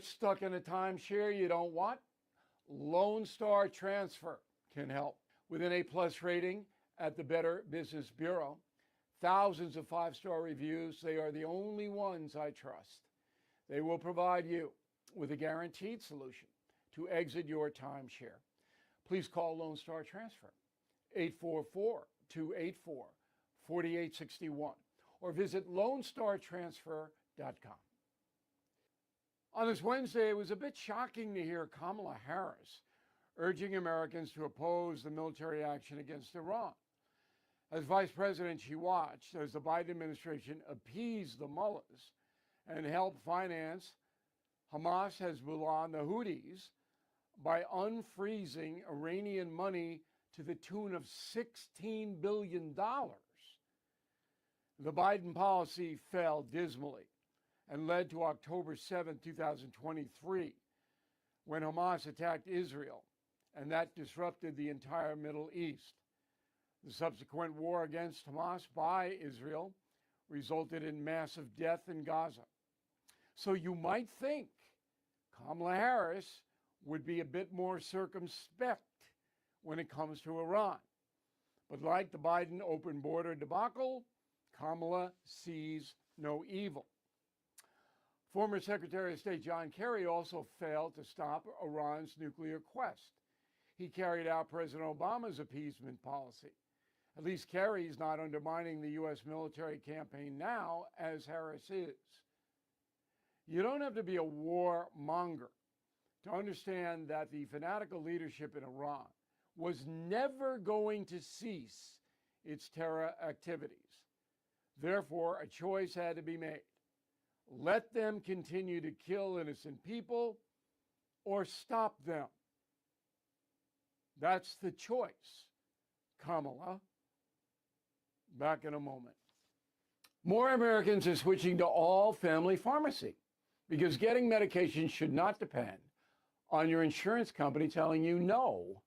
stuck in a timeshare you don't want? Lone Star Transfer can help. With an A+ rating at the Better Business Bureau, thousands of 5-star reviews, they are the only ones I trust. They will provide you with a guaranteed solution to exit your timeshare. Please call Lone Star Transfer, 844-284-4861, or visit LoneStarTransfer.com. On this Wednesday, it was a bit shocking to hear Kamala Harris urging Americans to oppose the military action against Iran. As vice president, she watched as the Biden administration appeased the mullahs and helped finance Hamas, Hezbollah, and the Houthis by unfreezing Iranian money to the tune of $16 billion. The Biden policy fell dismally and led to October 7, 2023, when Hamas attacked Israel, and that disrupted the entire Middle East. The subsequent war against Hamas by Israel resulted in massive death in Gaza. So you might think Kamala Harris would be a bit more circumspect when it comes to Iran. But like the Biden open border debacle, Kamala sees no evil. Former Secretary of State John Kerry also failed to stop Iran's nuclear quest. He carried out President Obama's appeasement policy. At least Kerry's not undermining the U.S. military campaign now, as Harris is. You don't have to be a warmonger to understand that the fanatical leadership in Iran was never going to cease its terror activities. Therefore, a choice had to be made. Let them continue to kill innocent people or stop them. That's the choice, Kamala. Back in a moment. More Americans are switching to all-family pharmacy because getting medication should not depend on your insurance company telling you no.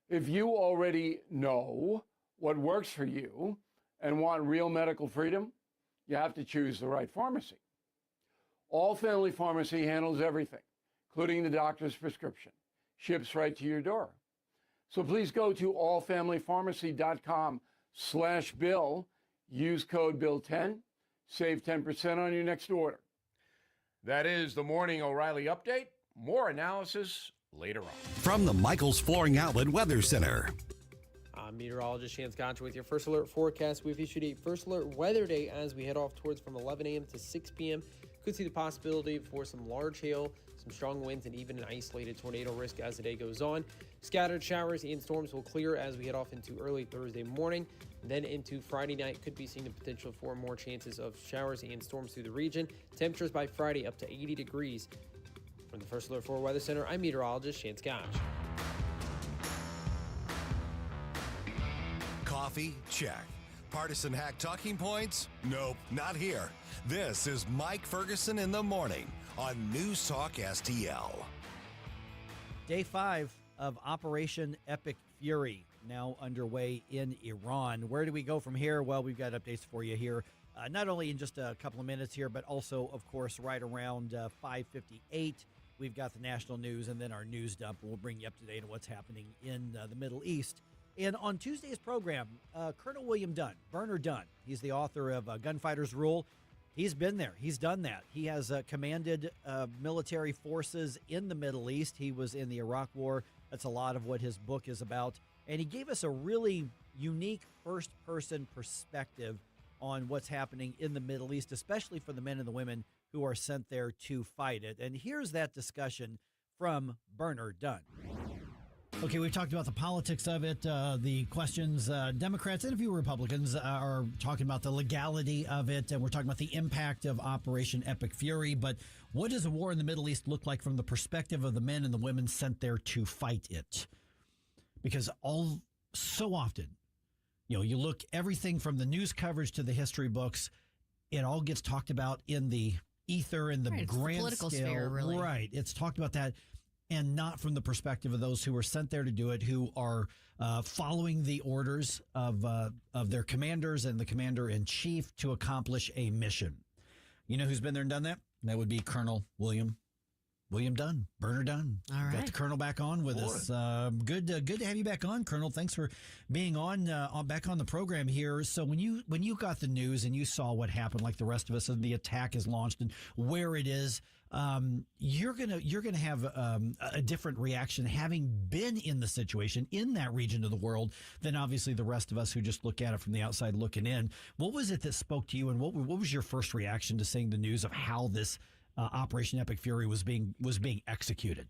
If you already know what works for you and want real medical freedom, you have to choose the right pharmacy. All Family Pharmacy handles everything, including the doctor's prescription, ships right to your door. So please go to allfamilypharmacy.com/bill, use code BILL10, save 10% on your next order. That is the Morning O'Reilly Update. More analysis later on. From the Michaels Flooring Outlet Weather Center. I'm meteorologist Shane Scotch with your First Alert forecast. We've issued a First Alert weather day as we head off towards from 11 a.m. to 6 p.m. Could see the possibility for some large hail, some strong winds, and even an isolated tornado risk as the day goes on. Scattered showers and storms will clear as we head off into early Thursday morning. Then into Friday night, could be seeing the potential for more chances of showers and storms through the region. Temperatures by Friday up to 80 degrees. From the First Alert 4 Weather Center, I'm meteorologist Shane Scotch. Coffee? Check. Partisan hack talking points? Nope, not here. This is Mike Ferguson in the morning on News Talk STL. Day 5 of Operation Epic Fury now underway in Iran. Where do we go from here? Well, we've got updates for you here, not only in just a couple of minutes here, but also, of course, right around 5:58. We've got the national news and then our news dump. We'll bring you up to date on what's happening in the Middle East. And on Tuesday's program, Colonel William Dunn, Burner Dunn, he's the author of Gunfighter's Rule. He's been there. He's done that. He has commanded military forces in the Middle East. He was in the Iraq War. That's a lot of what his book is about. And he gave us a really unique first-person perspective on what's happening in the Middle East, especially for the men and the women who are sent there to fight it. And here's that discussion from Burner Dunn. Okay, we've talked about the politics of it, the questions. Democrats and a few Republicans are talking about the legality of it, and we're talking about the impact of Operation Epic Fury. But what does a war in the Middle East look like from the perspective of the men and the women sent there to fight it? Because so often, you look everything from the news coverage to the history books, it all gets talked about in the ether and the grand political scale. Sphere, really. Right. It's talked about that. And not from the perspective of those who were sent there to do it, who are following the orders of their commanders and the commander-in-chief to accomplish a mission. You know who's been there and done that? That would be Colonel William William Dunn, Burner Dunn. All right. Got the Colonel back on with us. Good to have you back on, Colonel. Thanks for being back on the program here. So when you got the news and you saw what happened, like the rest of us, and the attack is launched and where it is, you're gonna have a different reaction having been in the situation in that region of the world than obviously the rest of us who just look at it from the outside looking in. What was it that spoke to you, and what was your first reaction to seeing the news of how this Operation Epic Fury was being executed?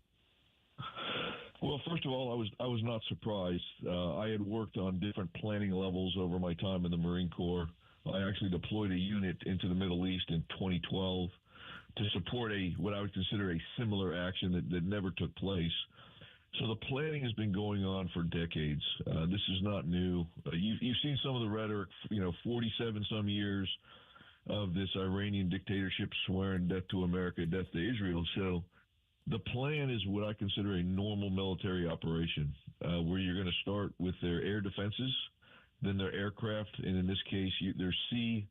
Well, first of all, I was not surprised. I had worked on different planning levels over my time in the Marine Corps. I actually deployed a unit into the Middle East in 2012 to support what I would consider a similar action that never took place. So the planning has been going on for decades. This is not new. You've seen some of the rhetoric, 47 some years of this Iranian dictatorship swearing death to America, death to Israel. So the plan is what I consider a normal military operation, where you're going to start with their air defenses, then their aircraft, and in this case, their sea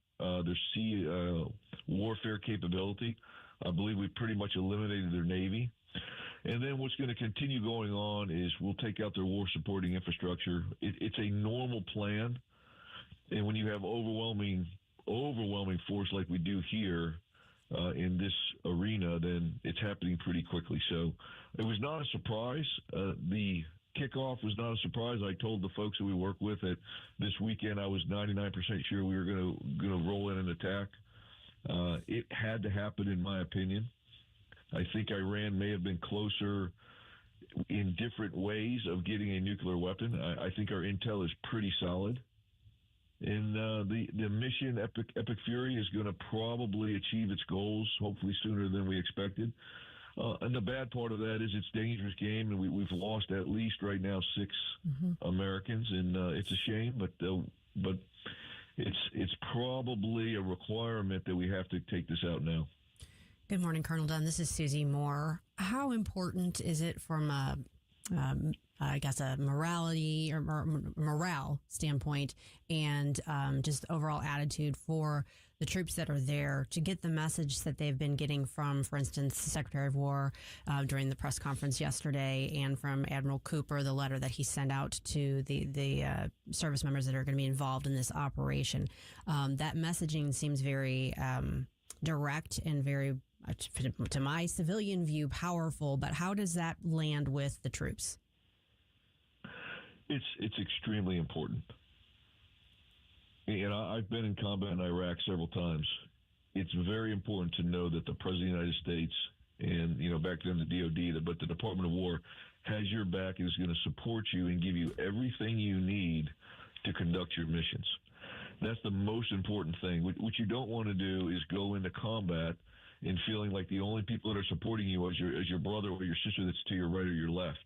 warfare capability. I believe we pretty much eliminated their Navy. And then what's going to continue going on is we'll take out their war supporting infrastructure. It's a normal plan. And when you have overwhelming force like we do here in this arena, then it's happening pretty quickly. So it was not a surprise. The kickoff was not a surprise. I told the folks that we work with that this weekend I was 99% sure we were going to roll in an attack. It had to happen, in my opinion. I think Iran may have been closer in different ways of getting a nuclear weapon. I think our intel is pretty solid. And the mission Epic Fury is going to probably achieve its goals, hopefully sooner than we expected. And the bad part of that is it's a dangerous game, and we've lost at least right now 6 Americans, and it's a shame, but it's probably a requirement that we have to take this out now. Good morning, Colonel Dunn. This is Susie Moore. How important is it from a morality or morale standpoint and just overall attitude for the troops that are there to get the message that they've been getting from, for instance, the Secretary of War during the press conference yesterday, and from Admiral Cooper, the letter that he sent out to the service members that are going to be involved in this operation? That messaging seems very direct and very, to my civilian view, powerful. But how does that land with the troops? It's extremely important. And I've been in combat in Iraq several times. It's very important to know that the President of the United States and, back then the DOD, but the Department of War has your back and is going to support you and give you everything you need to conduct your missions. That's the most important thing. What you don't want to do is go into combat and feeling like the only people that are supporting you is your brother or your sister that's to your right or your left.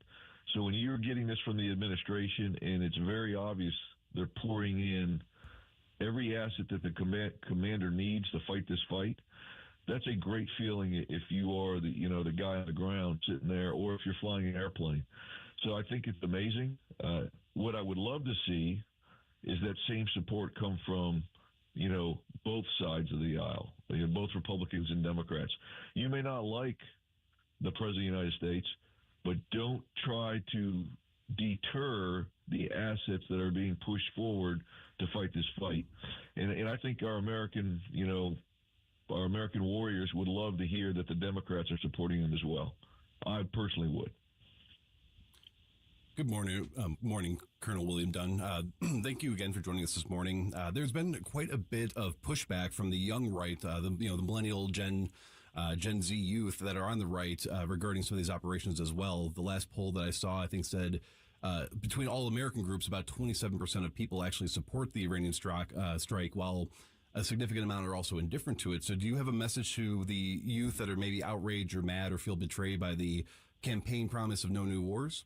So when you're getting this from the administration, and it's very obvious they're pouring in every asset that the commander needs to fight this fight, that's a great feeling if you are the guy on the ground sitting there, or if you're flying an airplane. So I think it's amazing. What I would love to see is that same support come from both sides of the aisle, both Republicans and Democrats. You may not like the President of the United States, but don't try to deter the assets that are being pushed forward to fight this fight. And I think our American warriors would love to hear that the Democrats are supporting them as well. I personally would. Good morning, Colonel William Dunn. Thank you again for joining us this morning. There's been quite a bit of pushback from the young right, the millennial Gen Z youth that are on the right regarding some of these operations as well. The last poll that I saw, I think, said between all American groups, about 27% of people actually support the Iranian strike, while a significant amount are also indifferent to it. So do you have a message to the youth that are maybe outraged or mad or feel betrayed by the campaign promise of no new wars?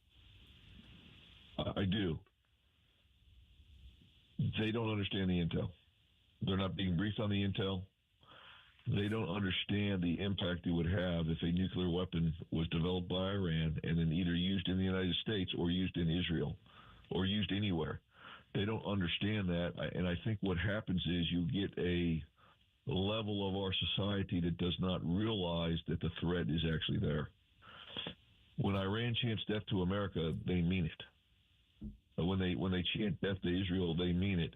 I do. They don't understand the intel. They're not being briefed on the intel. They don't understand the impact it would have if a nuclear weapon was developed by Iran and then either used in the United States or used in Israel or used anywhere. They don't understand that. And I think what happens is you get a level of our society that does not realize that the threat is actually there. When Iran chants death to America, they mean it. When they chant death to Israel, they mean it.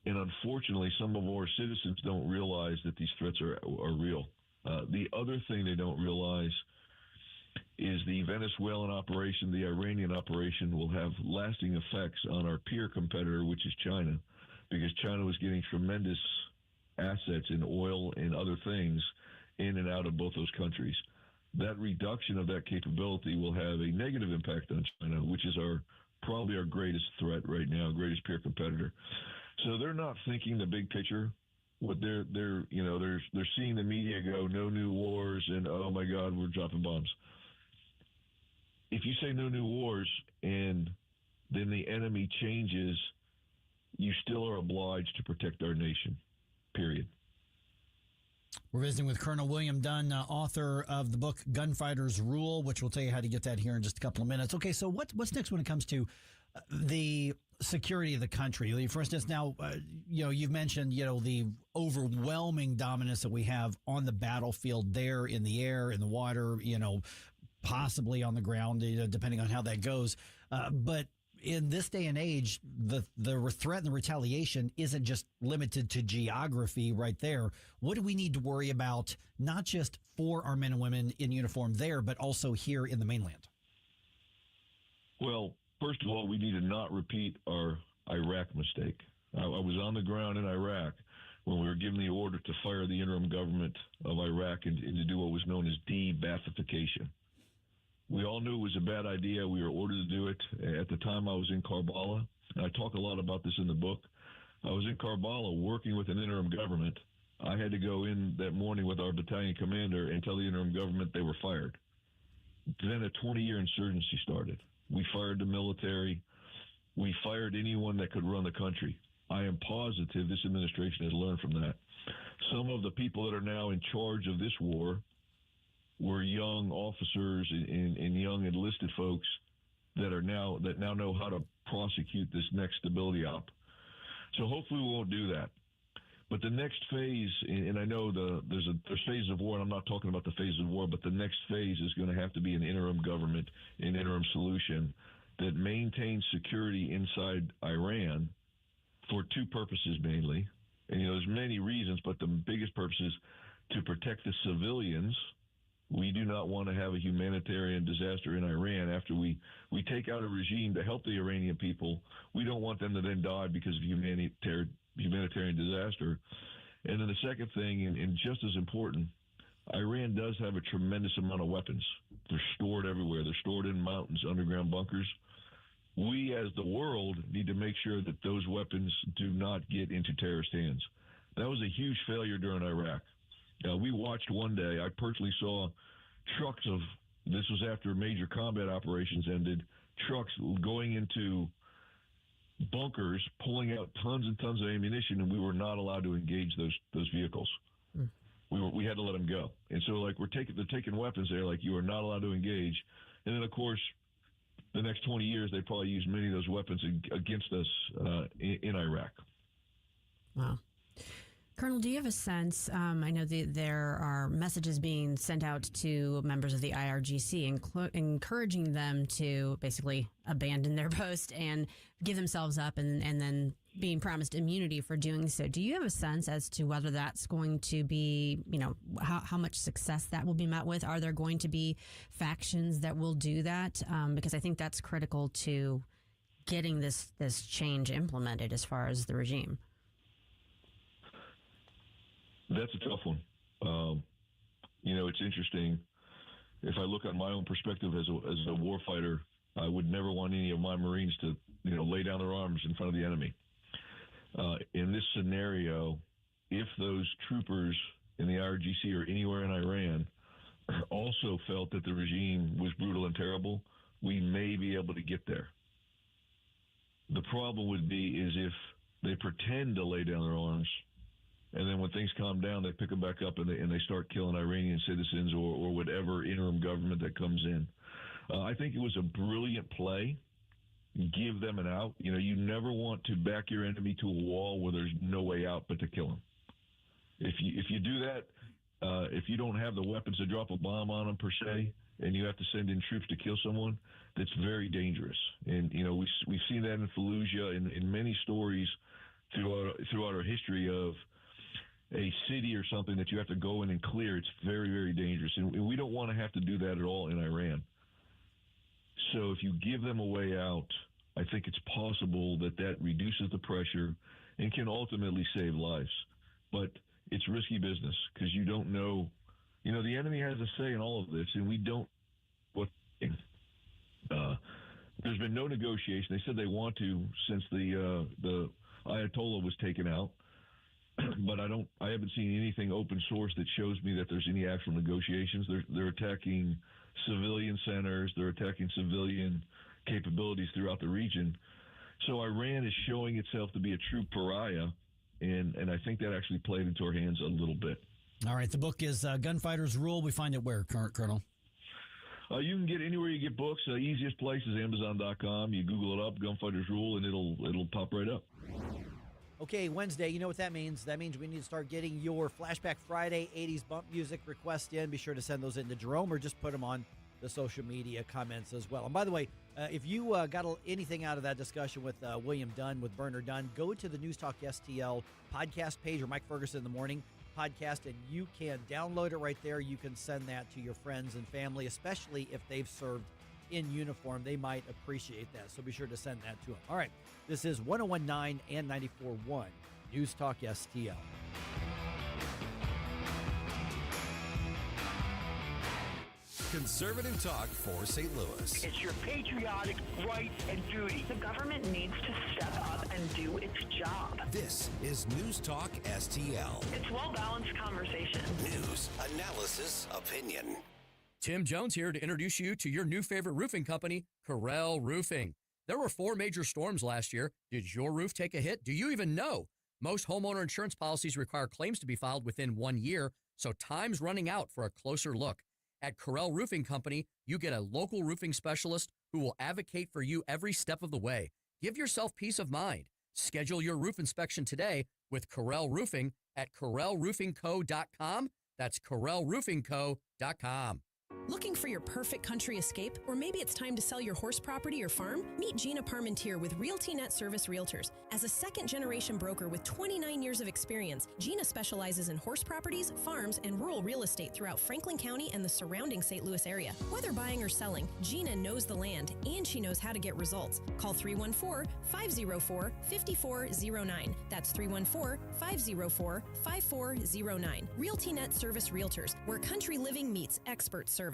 And unfortunately, some of our citizens don't realize that these threats are real. The other thing they don't realize is the Venezuelan operation, the Iranian operation, will have lasting effects on our peer competitor, which is China, because China was getting tremendous assets in oil and other things in and out of both those countries. That reduction of that capability will have a negative impact on China, which is probably our greatest threat right now, greatest peer competitor. So they're not thinking the big picture. What they're seeing the media go, no new wars, and oh my God, we're dropping bombs. If you say no new wars and then the enemy changes, you still are obliged to protect our nation, period. We're visiting with Colonel William Dunn, author of the book Gunfighter's Rule, which we'll tell you how to get that here in just a couple of minutes. Okay, so what's next when it comes to the security of the country? For instance, now, you've mentioned, the overwhelming dominance that we have on the battlefield there, in the air, in the water, possibly on the ground, depending on how that goes. But in this day and age, the threat and the retaliation isn't just limited to geography right there. What do we need to worry about, not just for our men and women in uniform there, but also here in the mainland? Well, first of all, we need to not repeat our Iraq mistake. I was on the ground in Iraq when we were given the order to fire the interim government of Iraq and to do what was known as de-Baathification. We all knew it was a bad idea. We were ordered to do it. At the time, I was in Karbala, and I talk a lot about this in the book. I was in Karbala working with an interim government. I had to go in that morning with our battalion commander and tell the interim government they were fired. Then a 20-year insurgency started. We fired the military. We fired anyone that could run the country. I am positive this administration has learned from that. Some of the people that are now in charge of this war were young officers and young enlisted folks that now know how to prosecute this next stability op. So hopefully we won't do that. But the next phase, and I know there's phases of war, and I'm not talking about the phases of war, but the next phase is going to have to be an interim government, an interim solution that maintains security inside Iran for two purposes mainly. And there's many reasons, but the biggest purpose is to protect the civilians. We do not want to have a humanitarian disaster in Iran after we take out a regime to help the Iranian people. We don't want them to then die because of humanitarian disaster. And then the second thing, and just as important, Iran does have a tremendous amount of weapons. They're stored everywhere. They're stored in mountains, underground bunkers. We as the world need to make sure that those weapons do not get into terrorist hands. That was a huge failure during Iraq. We watched one day, I personally saw trucks this was after major combat operations ended, trucks going into bunkers, pulling out tons and tons of ammunition, and we were not allowed to engage those vehicles. We had to let them go. And so, they're taking weapons there, you are not allowed to engage. And then, of course, the next 20 years, they probably use many of those weapons against us in Iraq. Wow. Colonel, do you have a sense, I know there are messages being sent out to members of the IRGC, encouraging them to basically abandon their post and give themselves up and then being promised immunity for doing so. Do you have a sense as to whether that's going to be, how much success that will be met with? Are there going to be factions that will do that? Because I think that's critical to getting this change implemented as far as the regime. That's a tough one. It's interesting. If I look at my own perspective as a warfighter, I would never want any of my Marines to, lay down their arms in front of the enemy. In this scenario, if those troopers in the IRGC or anywhere in Iran also felt that the regime was brutal and terrible, we may be able to get there. The problem would be is if they pretend to lay down their arms, and then when things calm down, they pick them back up and they start killing Iranian citizens or whatever interim government that comes in. I think it was a brilliant play. Give them an out. You never want to back your enemy to a wall where there's no way out but to kill him. If you do that, if you don't have the weapons to drop a bomb on them per se, and you have to send in troops to kill someone, that's very dangerous. And, we've seen that in Fallujah in many stories throughout our history of a city or something that you have to go in and clear. It's very, very dangerous. And we don't want to have to do that at all in Iran. So if you give them a way out, I think it's possible that reduces the pressure and can ultimately save lives. But it's risky business because you don't know. The enemy has a say in all of this, and we don't. There's been no negotiation. They said they want to since the Ayatollah was taken out, but I haven't seen anything open source that shows me that there's any actual negotiations. They're attacking civilian centers. They're attacking civilian capabilities throughout the region. So Iran is showing itself to be a true pariah, and I think that actually played into our hands a little bit. All right. The book is Gunfighters Rule. We find it where, Colonel? You can get anywhere you get books. Easiest place is Amazon.com. You Google it up, Gunfighters Rule, and it'll pop right up. Okay, Wednesday, you know what that means? That means we need to start getting your Flashback Friday 80s bump music requests in. Be sure to send those in to Jerome or just put them on the social media comments as well. And by the way, if you got anything out of that discussion with William Dunn, with Bernard Dunn, go to the News Talk STL podcast page or Mike Ferguson in the Morning podcast, and you can download it right there. You can send that to your friends and family, especially if they've served in uniform. They might appreciate that, so be sure to send that to them. All right, this is 101.9 and 94.1 News Talk STL. Conservative talk for St. Louis. It's your patriotic right and duty. The government needs to step up and do its job. This is News Talk STL. It's well-balanced conversation. News, analysis, opinion. Tim Jones here to introduce you to your new favorite roofing company, Corel Roofing. There were 4 major storms last year. Did your roof take a hit? Do you even know? Most homeowner insurance policies require claims to be filed within 1 year, so time's running out for a closer look. At Corel Roofing Company, you get a local roofing specialist who will advocate for you every step of the way. Give yourself peace of mind. Schedule your roof inspection today with Corel Roofing at CorelRoofingCo.com. That's CorelRoofingCo.com. Looking for your perfect country escape? Or maybe it's time to sell your horse property or farm? Meet Gina Parmentier with RealtyNet Service Realtors. As a second-generation broker with 29 years of experience, Gina specializes in horse properties, farms, and rural real estate throughout Franklin County and the surrounding St. Louis area. Whether buying or selling, Gina knows the land, and she knows how to get results. Call 314-504-5409. That's 314-504-5409. RealtyNet Service Realtors, where country living meets expert service.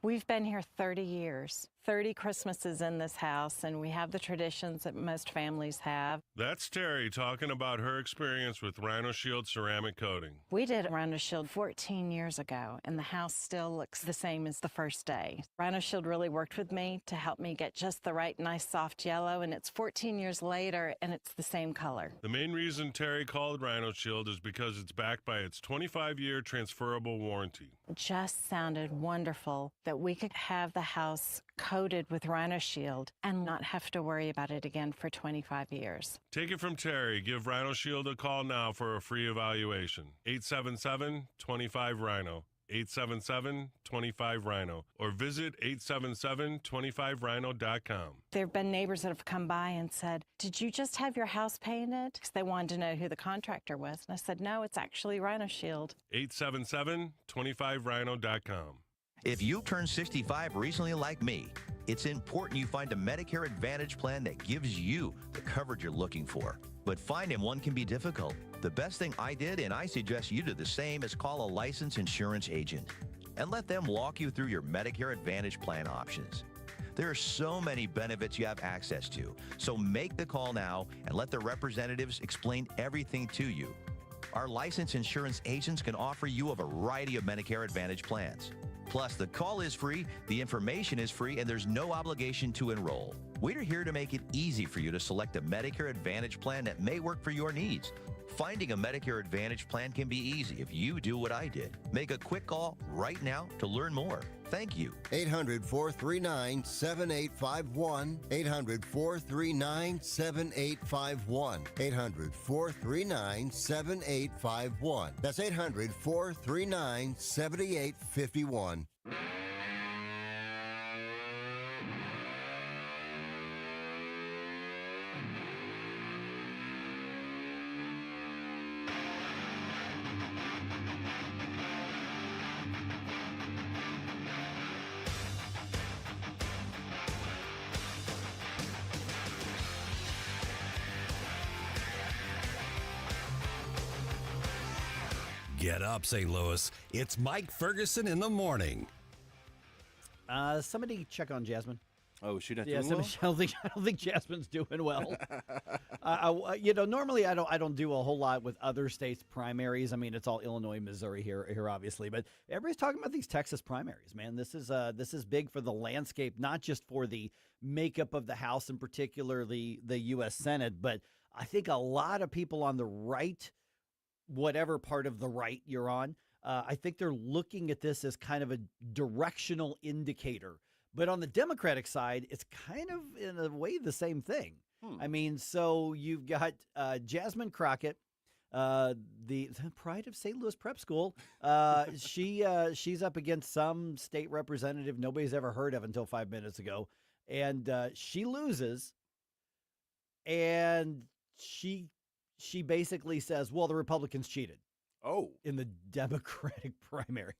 We've been here 30 years, 30 Christmases in this house, and we have the traditions that most families have. That's Terry talking about her experience with Rhino Shield ceramic coating. We did Rhino Shield 14 years ago, and the house still looks the same as the first day. Rhino Shield really worked with me to help me get just the right nice soft yellow, and it's 14 years later, and it's the same color. The main reason Terry called Rhino Shield is because it's backed by its 25-year transferable warranty. It just sounded wonderful that we could have the house coated with Rhino Shield and not have to worry about it again for 25 years. Take it from Terry. Give Rhino Shield a call now for a free evaluation. 877-25-RHINO. 877-25-RHINO. Or visit 877-25rhino.com. There have been neighbors that have come by and said, "Did you just have your house painted?" Because they wanted to know who the contractor was. And I said, "No, it's actually Rhino Shield." 877-25rhino.com. If you turned 65 recently like me, it's important you find a Medicare Advantage plan that gives you the coverage you're looking for. But finding one can be difficult. The best thing I did, and I suggest you do the same, is call a licensed insurance agent and let them walk you through your Medicare Advantage plan options. There are so many benefits you have access to, so make the call now and let the representatives explain everything to you. Our licensed insurance agents can offer you a variety of Medicare Advantage plans. Plus, the call is free, the information is free, and there's no obligation to enroll. We're here to make it easy for you to select a Medicare Advantage plan that may work for your needs. Finding a Medicare Advantage plan can be easy if you do what I did. Make a quick call right now to learn more. Thank you. 800-439-7851. 800-439-7851. 800-439-7851. That's 800-439-7851. Get up, St. Louis. It's Mike Ferguson in the morning. Somebody check on Jasmine. Oh, she not Yeah, doing well? I don't think Jasmine's doing well. Normally I don't do a whole lot with other states' primaries. I mean, it's all Illinois, Missouri here obviously, but everybody's talking about these Texas primaries, man. This is big for the landscape, not just for the makeup of the House and particularly the U.S. Senate, but I think a lot of people on the right, whatever part of the right you're on, I think they're looking at this as kind of a directional indicator. But on the Democratic side, it's kind of, in a way, the same thing. I mean, so you've got Jasmine Crockett, the pride of St. Louis Prep School. She's up against some state representative nobody's ever heard of until 5 minutes ago. And she loses. And she basically says, well, the Republicans cheated. Oh. In the Democratic primary.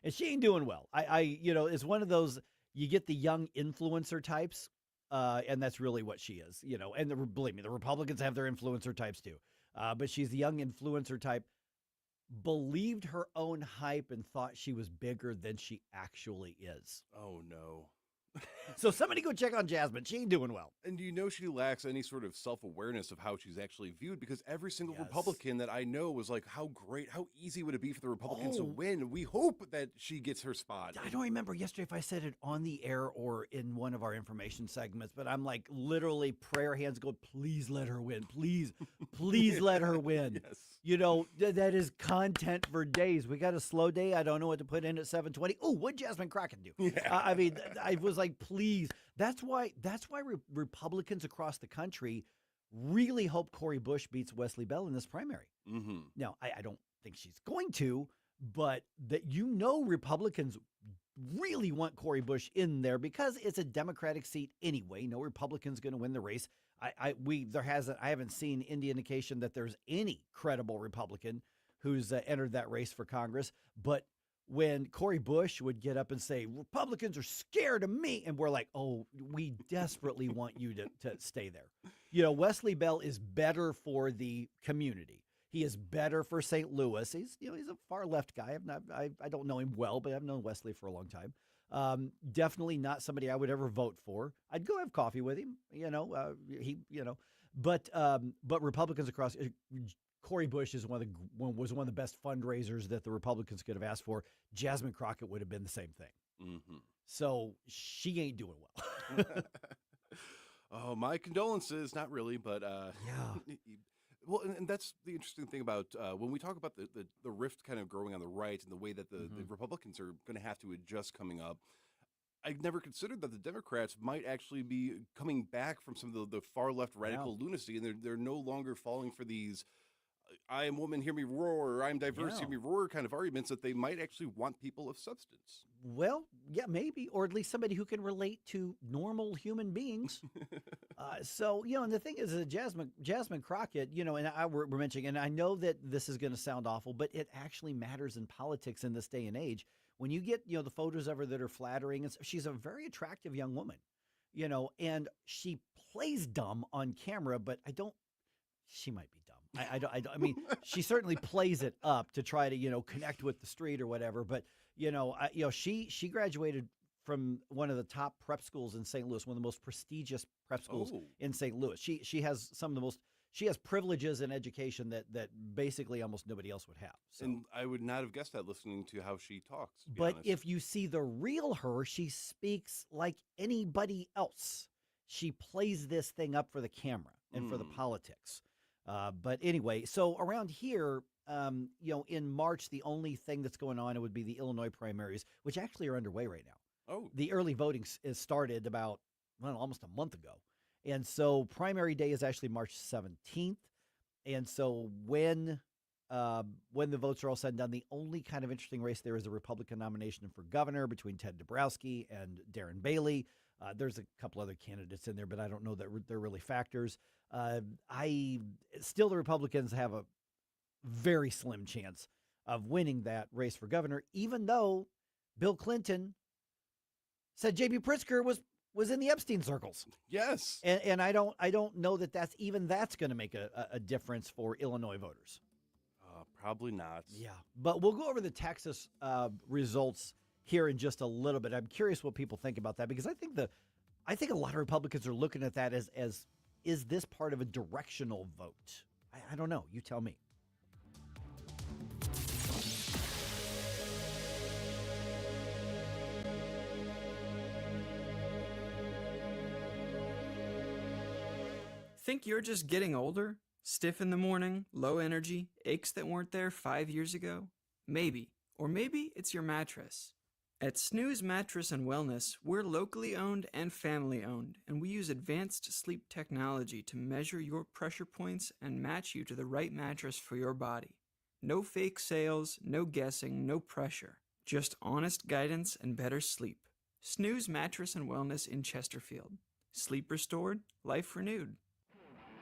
And she ain't doing well. It's one of those, you get the young influencer types, and that's really what she is, and believe me, the Republicans have their influencer types too. But she's the young influencer type, believed her own hype and thought she was bigger than she actually is. Oh, no. So somebody go check on Jasmine. She ain't doing well. And she lacks any sort of self-awareness of how she's actually viewed, because every single Republican that I know was like, how easy would it be for the Republicans to win? We hope that she gets her spot. I don't remember yesterday if I said it on the air or in one of our information segments, but I'm like literally prayer hands go, please let her win. Please, please let her win. Yes. That is content for days. We got a slow day. I don't know what to put in at 7:20. Oh, what'd Jasmine Crockett do? Yeah. I mean, I was like, please. That's why Republicans across the country really hope Cori Bush beats Wesley Bell in this primary. Mm-hmm. Now, I don't think she's going to, but that Republicans really want Cori Bush in there because it's a Democratic seat anyway. No Republican's going to win the race. I haven't seen any indication that there's any credible Republican who's entered that race for Congress. But when Cori Bush would get up and say, Republicans are scared of me, and we're like, oh, we desperately want you to stay there. Wesley Bell is better for the community. He is better for St. Louis. He's a far left guy. I don't know him well, but I've known Wesley for a long time. Definitely not somebody I would ever vote for. I'd go have coffee with him, but Republicans across, Cori Bush was one of the best fundraisers that the Republicans could have asked for. Jasmine Crockett would have been the same thing. Mm-hmm. So she ain't doing well. Oh, my condolences. Not really, but yeah. Well, and that's the interesting thing about when we talk about the rift kind of growing on the right and the way that the Republicans are going to have to adjust coming up. I never considered that the Democrats might actually be coming back from some of the far left radical lunacy, and they're no longer falling for these I am woman, hear me roar, or I'm diverse, hear me roar kind of arguments, that they might actually want people of substance. Well, yeah, maybe, or at least somebody who can relate to normal human beings. And the thing is, Jasmine Crockett, and we're mentioning, and I know that this is going to sound awful, but it actually matters in politics in this day and age. When you get, the photos of her that are flattering, and she's a very attractive young woman, and she plays dumb on camera, but she might be dumb. I mean, she certainly plays it up to try to, connect with the street or whatever. But, she graduated from one of the top prep schools in St. Louis, one of the most prestigious prep schools in St. Louis. She has she has privileges in education that basically almost nobody else would have. So. And I would not have guessed that listening to how she talks. But if you see the real her, she speaks like anybody else. She plays this thing up for the camera and for the politics. But anyway, so around here, in March, the only thing that's going on would be the Illinois primaries, which actually are underway right now. Oh. The early voting is started about, almost a month ago. And so primary day is actually March 17th. And so when the votes are all said and done, the only kind of interesting race there is a Republican nomination for governor between Ted Dabrowski and Darren Bailey. There's a couple other candidates in there, but I don't know that they're really factors. The Republicans have a very slim chance of winning that race for governor, even though Bill Clinton said J.B. Pritzker was in the Epstein circles. Yes. And I don't know that that's going to make a difference for Illinois voters. Probably not. Yeah. But we'll go over the Texas results here in just a little bit. I'm curious what people think about that, because I think a lot of Republicans are looking at that as is this part of a directional vote? I don't know. You tell me. Think you're just getting older? Stiff in the morning, low energy, aches that weren't there 5 years ago? Maybe. Or maybe it's your mattress. At Snooze Mattress and Wellness, we're locally owned and family owned, and we use advanced sleep technology to measure your pressure points and match you to the right mattress for your body. No fake sales, no guessing, no pressure. Just honest guidance and better sleep. Snooze Mattress and Wellness in Chesterfield. Sleep restored, life renewed.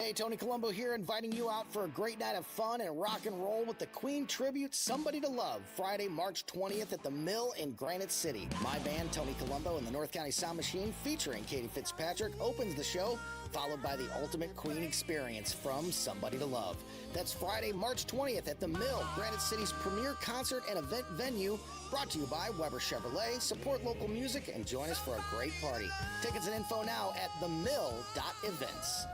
Hey, Tony Colombo here, inviting you out for a great night of fun and rock and roll with the Queen Tribute Somebody to Love, Friday, March 20th at the Mill in Granite City. My band, Tony Colombo and the North County Sound Machine, featuring Katie Fitzpatrick, opens the show, followed by the ultimate Queen experience from Somebody to Love. That's Friday, March 20th at the Mill, Granite City's premier concert and event venue, brought to you by Weber Chevrolet. Support local music and join us for a great party. Tickets and info now at themill.events.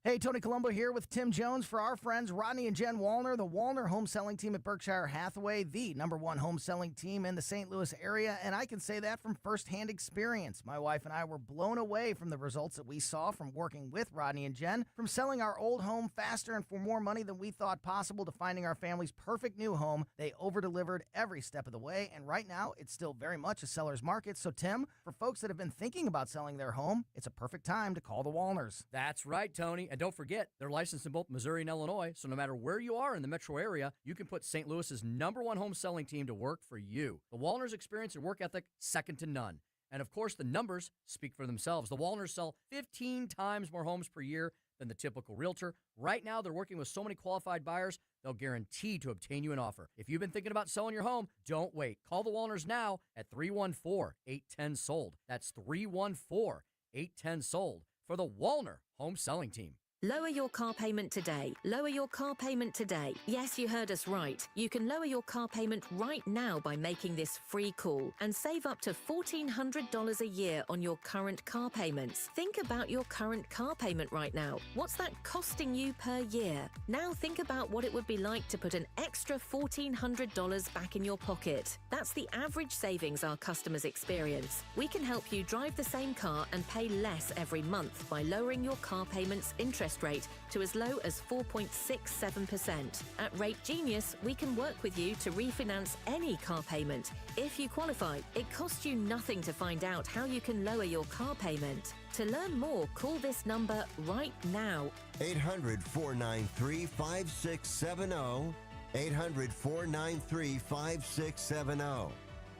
Hey, Tony Colombo here with Tim Jones for our friends Rodney and Jen Wallner, the Wallner home selling team at Berkshire Hathaway, the #1 home selling team in the St. Louis area, and I can say that from firsthand experience. My wife and I were blown away from the results that we saw from working with Rodney and Jen, from selling our old home faster and for more money than we thought possible to finding our family's perfect new home. They over-delivered every step of the way, and right now it's still very much a seller's market. So, Tim, for folks that have been thinking about selling their home, it's a perfect time to call the Wallners. That's right, Tony. And don't forget, they're licensed in both Missouri and Illinois, so no matter where you are in the metro area, you can put St. Louis's #1 home selling team to work for you. The Wallners' experience and work ethic, second to none. And of course, the numbers speak for themselves. The Wallners sell 15 times more homes per year than the typical realtor. Right now, they're working with so many qualified buyers, they'll guarantee to obtain you an offer. If you've been thinking about selling your home, don't wait. Call the Wallners now at 314-810-SOLD. That's 314-810-SOLD for the Wallner home selling team. Lower your car payment today. Lower your car payment today. Yes, you heard us right. You can lower your car payment right now by making this free call and save up to $1,400 a year on your current car payments. Think about your current car payment right now. What's that costing you per year? Now think about what it would be like to put an extra $1,400 back in your pocket. That's the average savings our customers experience. We can help you drive the same car and pay less every month by lowering your car payment's interest rate to as low as 4.67%. At Rate Genius, we can work with you to refinance any car payment. If you qualify, it costs you nothing to find out how you can lower your car payment. To learn more, call this number right now. 800-493-5670. 800-493-5670.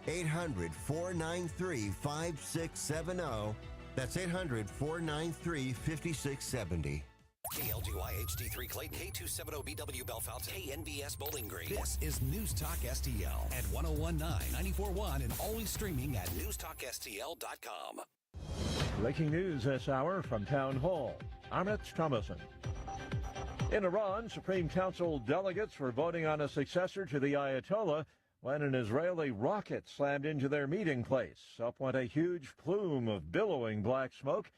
800-493-5670. That's 800-493-5670. KLDY HD3 Clayton, K270BW Bellefonte, KNBS Bowling Green. This is News Talk STL at 1019, 94.1, and always streaming at NewsTalkSTL.com. Breaking news this hour from Town Hall. I'm Rich Thomason. In Iran, Supreme Council delegates were voting on a successor to the Ayatollah when an Israeli rocket slammed into their meeting place. Up went a huge plume of billowing black smoke.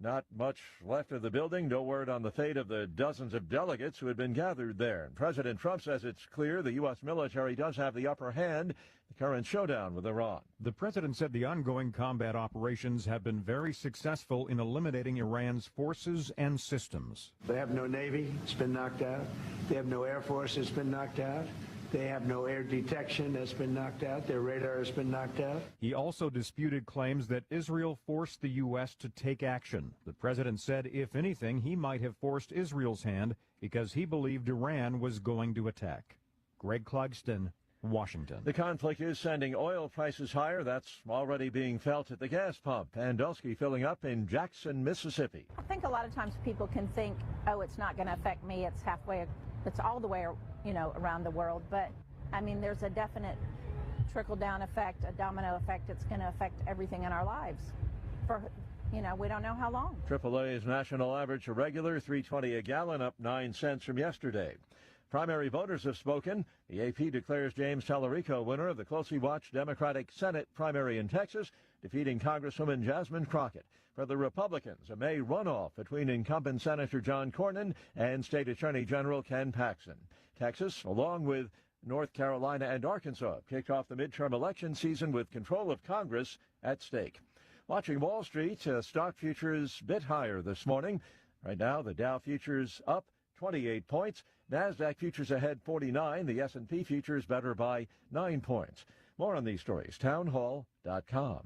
Not much left of the building. No word on the fate of the dozens of delegates who had been gathered there. And President Trump says it's clear the U.S. military does have the upper hand in the current showdown with Iran. The president said the ongoing combat operations have been very successful in eliminating Iran's forces and systems. They have no Navy. It's been knocked out. They have no Air Force. It's been knocked out. They have no air detection. That's been knocked out. Their radar has been knocked out. He also disputed claims that Israel forced the U.S. to take action. The president said, if anything, he might have forced Israel's hand because he believed Iran was going to attack. Greg Clugston, Washington. The conflict is sending oil prices higher. That's already being felt at the gas pump. Andelsky filling up in Jackson, Mississippi. I think a lot of times people can think, oh, it's not going to affect me. It's halfway, it's all the way, around the world. But I mean, there's a definite trickle-down effect, a domino effect. It's going to affect everything in our lives for, we don't know how long. AAA's national average irregular, $3.20 a gallon, up 9 cents from yesterday. Primary voters have spoken. The AP declares James Tallarico winner of the closely watched Democratic Senate primary in Texas, defeating Congresswoman Jasmine Crockett. For the Republicans, a May runoff between incumbent Senator John Cornyn and State Attorney General Ken Paxton. Texas, along with North Carolina and Arkansas, kicked off the midterm election season with control of Congress at stake. Watching Wall Street, stock futures bit higher this morning. Right now, the Dow futures up 28 points. NASDAQ futures ahead 49. The S&P futures better by 9 points. More on these stories, townhall.com.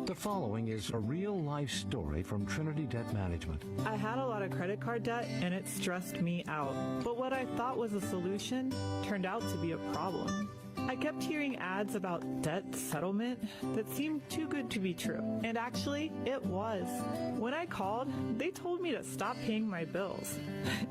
The following is a real-life story from Trinity Debt Management. I had a lot of credit card debt, and it stressed me out. But what I thought was a solution turned out to be a problem. I kept hearing ads about debt settlement that seemed too good to be true. And actually, it was. When I called, they told me to stop paying my bills.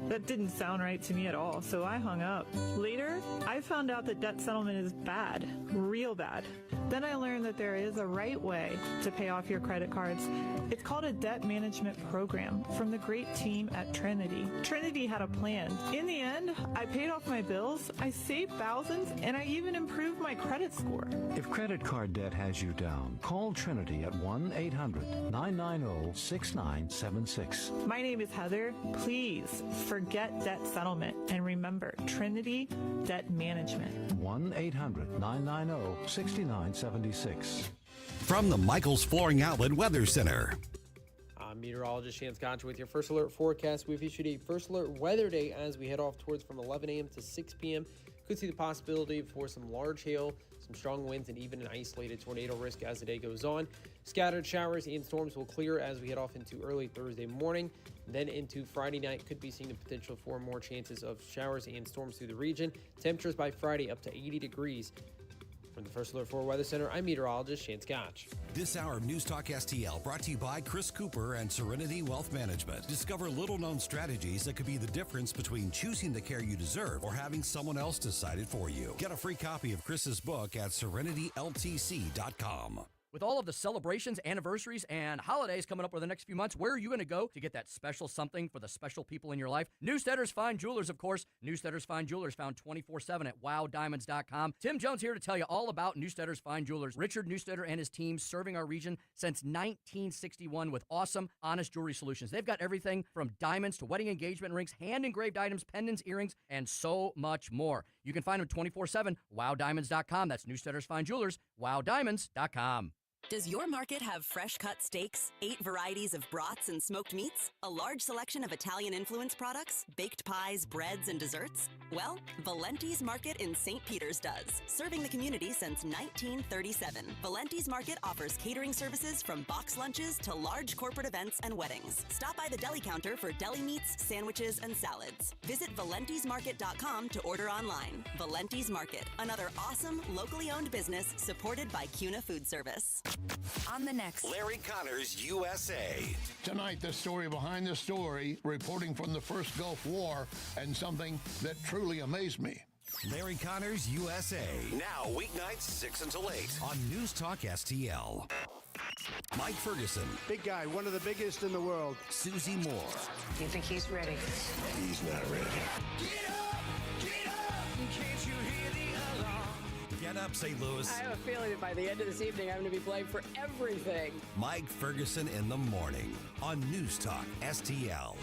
That didn't sound right to me at all, so I hung up. Later, I found out that debt settlement is bad, real bad. Then I learned that there is a right way to pay off your credit cards. It's called a debt management program from the great team at Trinity. Trinity had a plan. In the end, I paid off my bills, I saved thousands, and I even improved my credit score. If credit card debt has you down, call Trinity at 1-800-990-6976. My name is Heather. Please forget debt settlement and remember Trinity Debt Management. 1-800-990-6976. From the Michaels Flooring Outlet Weather Center. I'm meteorologist Shane Scotch with your First Alert forecast. We've issued a First Alert weather day as we head off towards from 11 a.m. to 6 p.m. Could see the possibility for some large hail, some strong winds, and even an isolated tornado risk as the day goes on. Scattered showers and storms will clear as we head off into early Thursday morning. Then into Friday night, could be seeing the potential for more chances of showers and storms through the region. Temperatures by Friday up to 80 degrees. From the First Alert 4 Weather Center, I'm meteorologist Shane Scotch. This hour of News Talk STL brought to you by Chris Cooper and Serenity Wealth Management. Discover little-known strategies that could be the difference between choosing the care you deserve or having someone else decide it for you. Get a free copy of Chris's book at serenityltc.com. With all of the celebrations, anniversaries, and holidays coming up over the next few months, where are you going to go to get that special something for the special people in your life? Newsteaders Fine Jewelers, of course. Newsteaders Fine Jewelers found 24/7 at wowdiamonds.com. Tim Jones here to tell you all about Newsteaders Fine Jewelers. Richard Newsteader and his team serving our region since 1961 with awesome, honest jewelry solutions. They've got everything from diamonds to wedding engagement rings, hand-engraved items, pendants, earrings, and so much more. You can find them 24/7, wowdiamonds.com. That's Newsteaders Fine Jewelers, wowdiamonds.com. Does your market have fresh-cut steaks, 8 varieties of broths and smoked meats, a large selection of Italian influence products, baked pies, breads, and desserts? Well, Valenti's Market in St. Peter's does, serving the community since 1937. Valenti's Market offers catering services from box lunches to large corporate events and weddings. Stop by the deli counter for deli meats, sandwiches, and salads. Visit valentismarket.com to order online. Valenti's Market, another awesome, locally owned business supported by CUNA Food Service. On the next, Larry Connors, USA. Tonight, the story behind the story, reporting from the first Gulf War, and something that truly amazed me. Larry Connors, USA. Now, weeknights 6 until 8 on News Talk STL. Mike Ferguson. Big guy, one of the biggest in the world. Susie Moore. Do you think he's ready? He's not ready. Get up! Can't you hear the alarm? Get up, St. Louis. I have a feeling that by the end of this evening, I'm going to be playing for everything. Mike Ferguson in the morning on News Talk STL.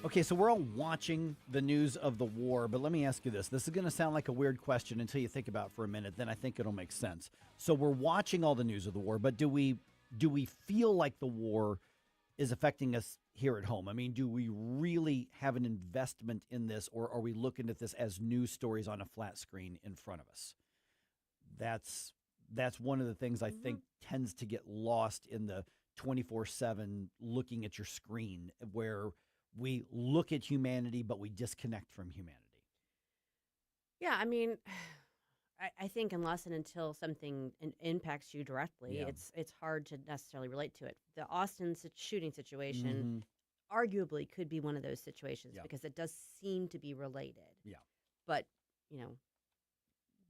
Okay, so we're all watching the news of the war, but let me ask you this. This is going to sound like a weird question until you think about it for a minute, then I think it'll make sense. So we're watching all the news of the war, but do we feel like the war is affecting us here at home? I mean, do we really have an investment in this, or are we looking at this as news stories on a flat screen in front of us? That's one of the things I think tends to get lost in the 24/7 looking at your screen, where we look at humanity, but we disconnect from humanity. Yeah, I mean, I think unless and until something impacts you directly, it's hard to necessarily relate to it. The Austin shooting situation arguably could be one of those situations because it does seem to be related. Yeah. But,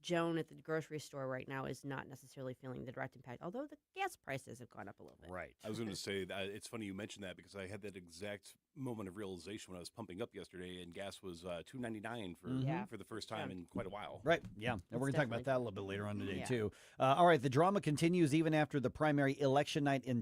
Joan at the grocery store right now is not necessarily feeling the direct impact, although the gas prices have gone up a little bit. Right. I was going to say that it's funny you mentioned that because I had that exact moment of realization when I was pumping up yesterday, and gas was $2.99 for the first time in quite a while. Right. Yeah. And we're going to talk about that a little bit later on today, too. All right. The drama continues even after the primary election night in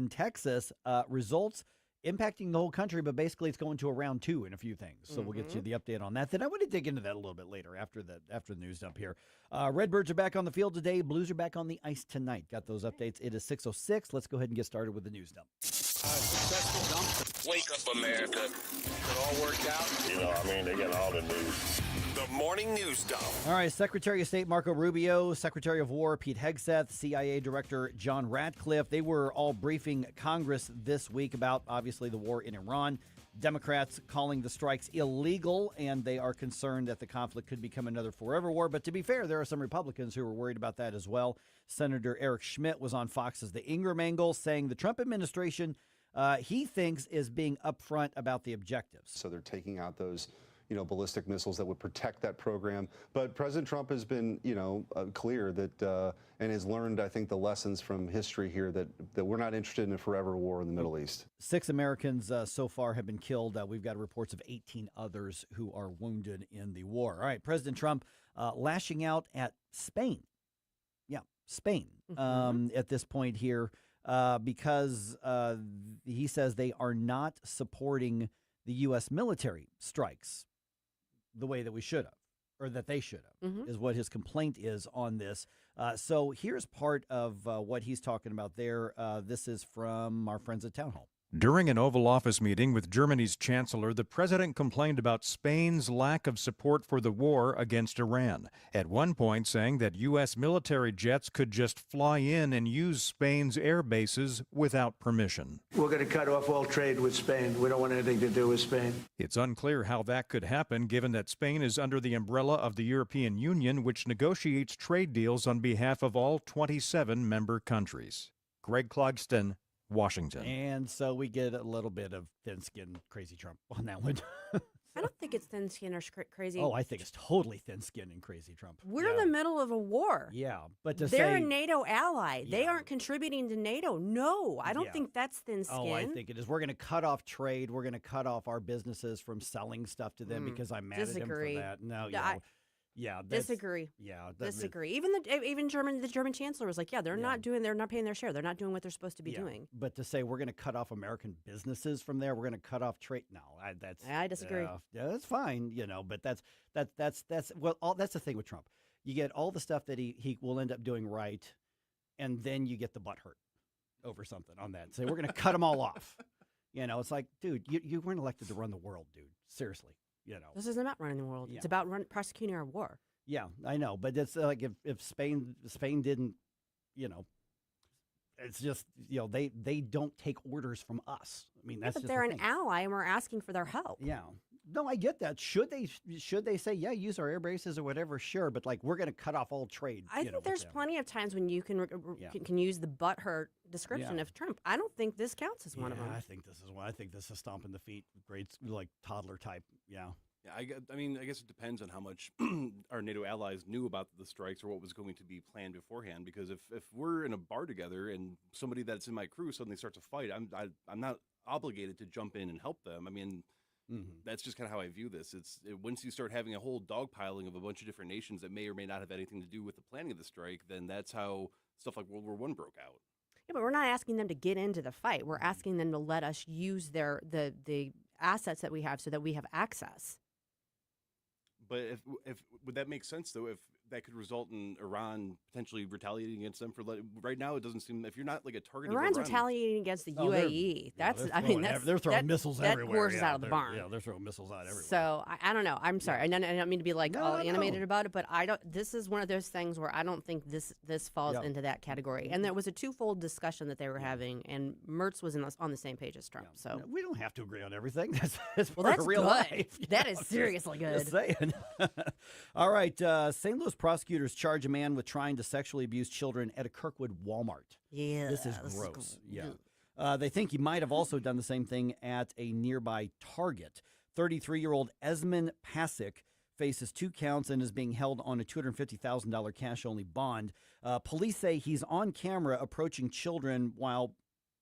Texas. Results impacting the whole country, but basically it's going to a round 2 in a few things. So we'll get you the update on that. Then I want to dig into that a little bit later after the news dump here. Redbirds are back on the field today. Blues are back on the ice tonight. Got those updates. It is 6:06. Let's go ahead and get started with the news dump. Successful dump. Wake up, America. It all worked out. They got all the news. The morning news dump. All right, Secretary of State Marco Rubio, Secretary of War Pete Hegseth, CIA Director John Ratcliffe, they were all briefing Congress this week about, obviously, the war in Iran. Democrats calling the strikes illegal, and they are concerned that the conflict could become another forever war. But to be fair, there are some Republicans who are worried about that as well. Senator Eric Schmitz was on Fox's The Ingram Angle saying the Trump administration, he thinks, is being upfront about the objectives. So they're taking out those ballistic missiles that would protect that program. But President Trump has been, clear that and has learned, I think, the lessons from history here that we're not interested in a forever war in the Middle East. 6 Americans so far have been killed. We've got reports of 18 others who are wounded in the war. All right, President Trump lashing out at Spain. Yeah, Spain at this point here because he says they are not supporting the U.S. military strikes the way that we should have, or that they should have, is what his complaint is on this. So here's part of what he's talking about there. This is from our friends at Town Hall. During an Oval Office meeting with Germany's chancellor, the president complained about Spain's lack of support for the war against Iran, at one point saying that U.S. military jets could just fly in and use Spain's air bases without permission. We're going to cut off all trade with Spain. We don't want anything to do with Spain. It's unclear how that could happen, given that Spain is under the umbrella of the European Union, which negotiates trade deals on behalf of all 27 member countries. Greg Clugston, Washington. And so we get a little bit of thin-skinned crazy Trump on that one. I don't think it's thin-skinned or crazy. Oh, I think it's totally thin-skinned and crazy Trump. We're in the middle of a war. Yeah, but they're a NATO ally. They aren't contributing to NATO. No, I don't think that's thin-skinned. Oh, I think it is. We're going to cut off trade. We're going to cut off our businesses from selling stuff to them because I'm mad at him for that. No, yeah, disagree. Yeah, disagree. Even the German chancellor was like, they're not paying their share. They're not doing what they're supposed to be doing. But to say we're going to cut off American businesses from there, we're going to cut off trade. No, I disagree. Yeah, that's fine, but that's the thing with Trump. You get all the stuff that he will end up doing right, and then you get the butt hurt over something on that. Say we're going to cut them all off. It's like, dude, you weren't elected to run the world, dude. Seriously. This isn't about running the world. It's about prosecuting our war. Yeah, I know, but it's like if Spain didn't, it's just they don't take orders from us. I mean, that's but just they're an ally, and we're asking for their help. Yeah, no, I get that. Should they say use our air bases or whatever? Sure, but we're going to cut off all trade. I think there's plenty of times when you can use the butthurt description of Trump. I don't think this counts as one of them. I think this is one. I think this is stomping the feet, great toddler type. Yeah. Yeah, I guess it depends on how much our NATO allies knew about the strikes or what was going to be planned beforehand. Because if we're in a bar together and somebody that's in my crew suddenly starts a fight, I'm not obligated to jump in and help them. I mean, That's just kind of how I view this. Once you start having a whole dogpiling of a bunch of different nations that may or may not have anything to do with the planning of the strike, then that's how stuff like World War I broke out. Yeah, but we're not asking them to get into the fight. We're asking them to let us use the assets that we have so that we have access. But if would that make sense though? If that could result in Iran potentially retaliating against them for right now, it doesn't seem. If you're not like a target, Iran's retaliating against the UAE. They're throwing missiles everywhere. That horse is out of the barn. Yeah, they're throwing missiles out everywhere. So I don't know. I'm sorry. I don't mean to be like all animated about it, but I don't. This is one of those things where I don't think this falls into that category. And there was a twofold discussion that they were having, and Mertz was on the same page as Trump. So we don't have to agree on everything. That's well, that's real good. life. That is seriously good. Just saying. All right, St. Louis prosecutors charge a man with trying to sexually abuse children at a Kirkwood Walmart. Yeah, this is gross. They think he might have also done the same thing at a nearby Target. 33-year-old Esmond Pasick faces 2 counts and is being held on a $250,000 cash-only bond. Police say he's on camera approaching children while,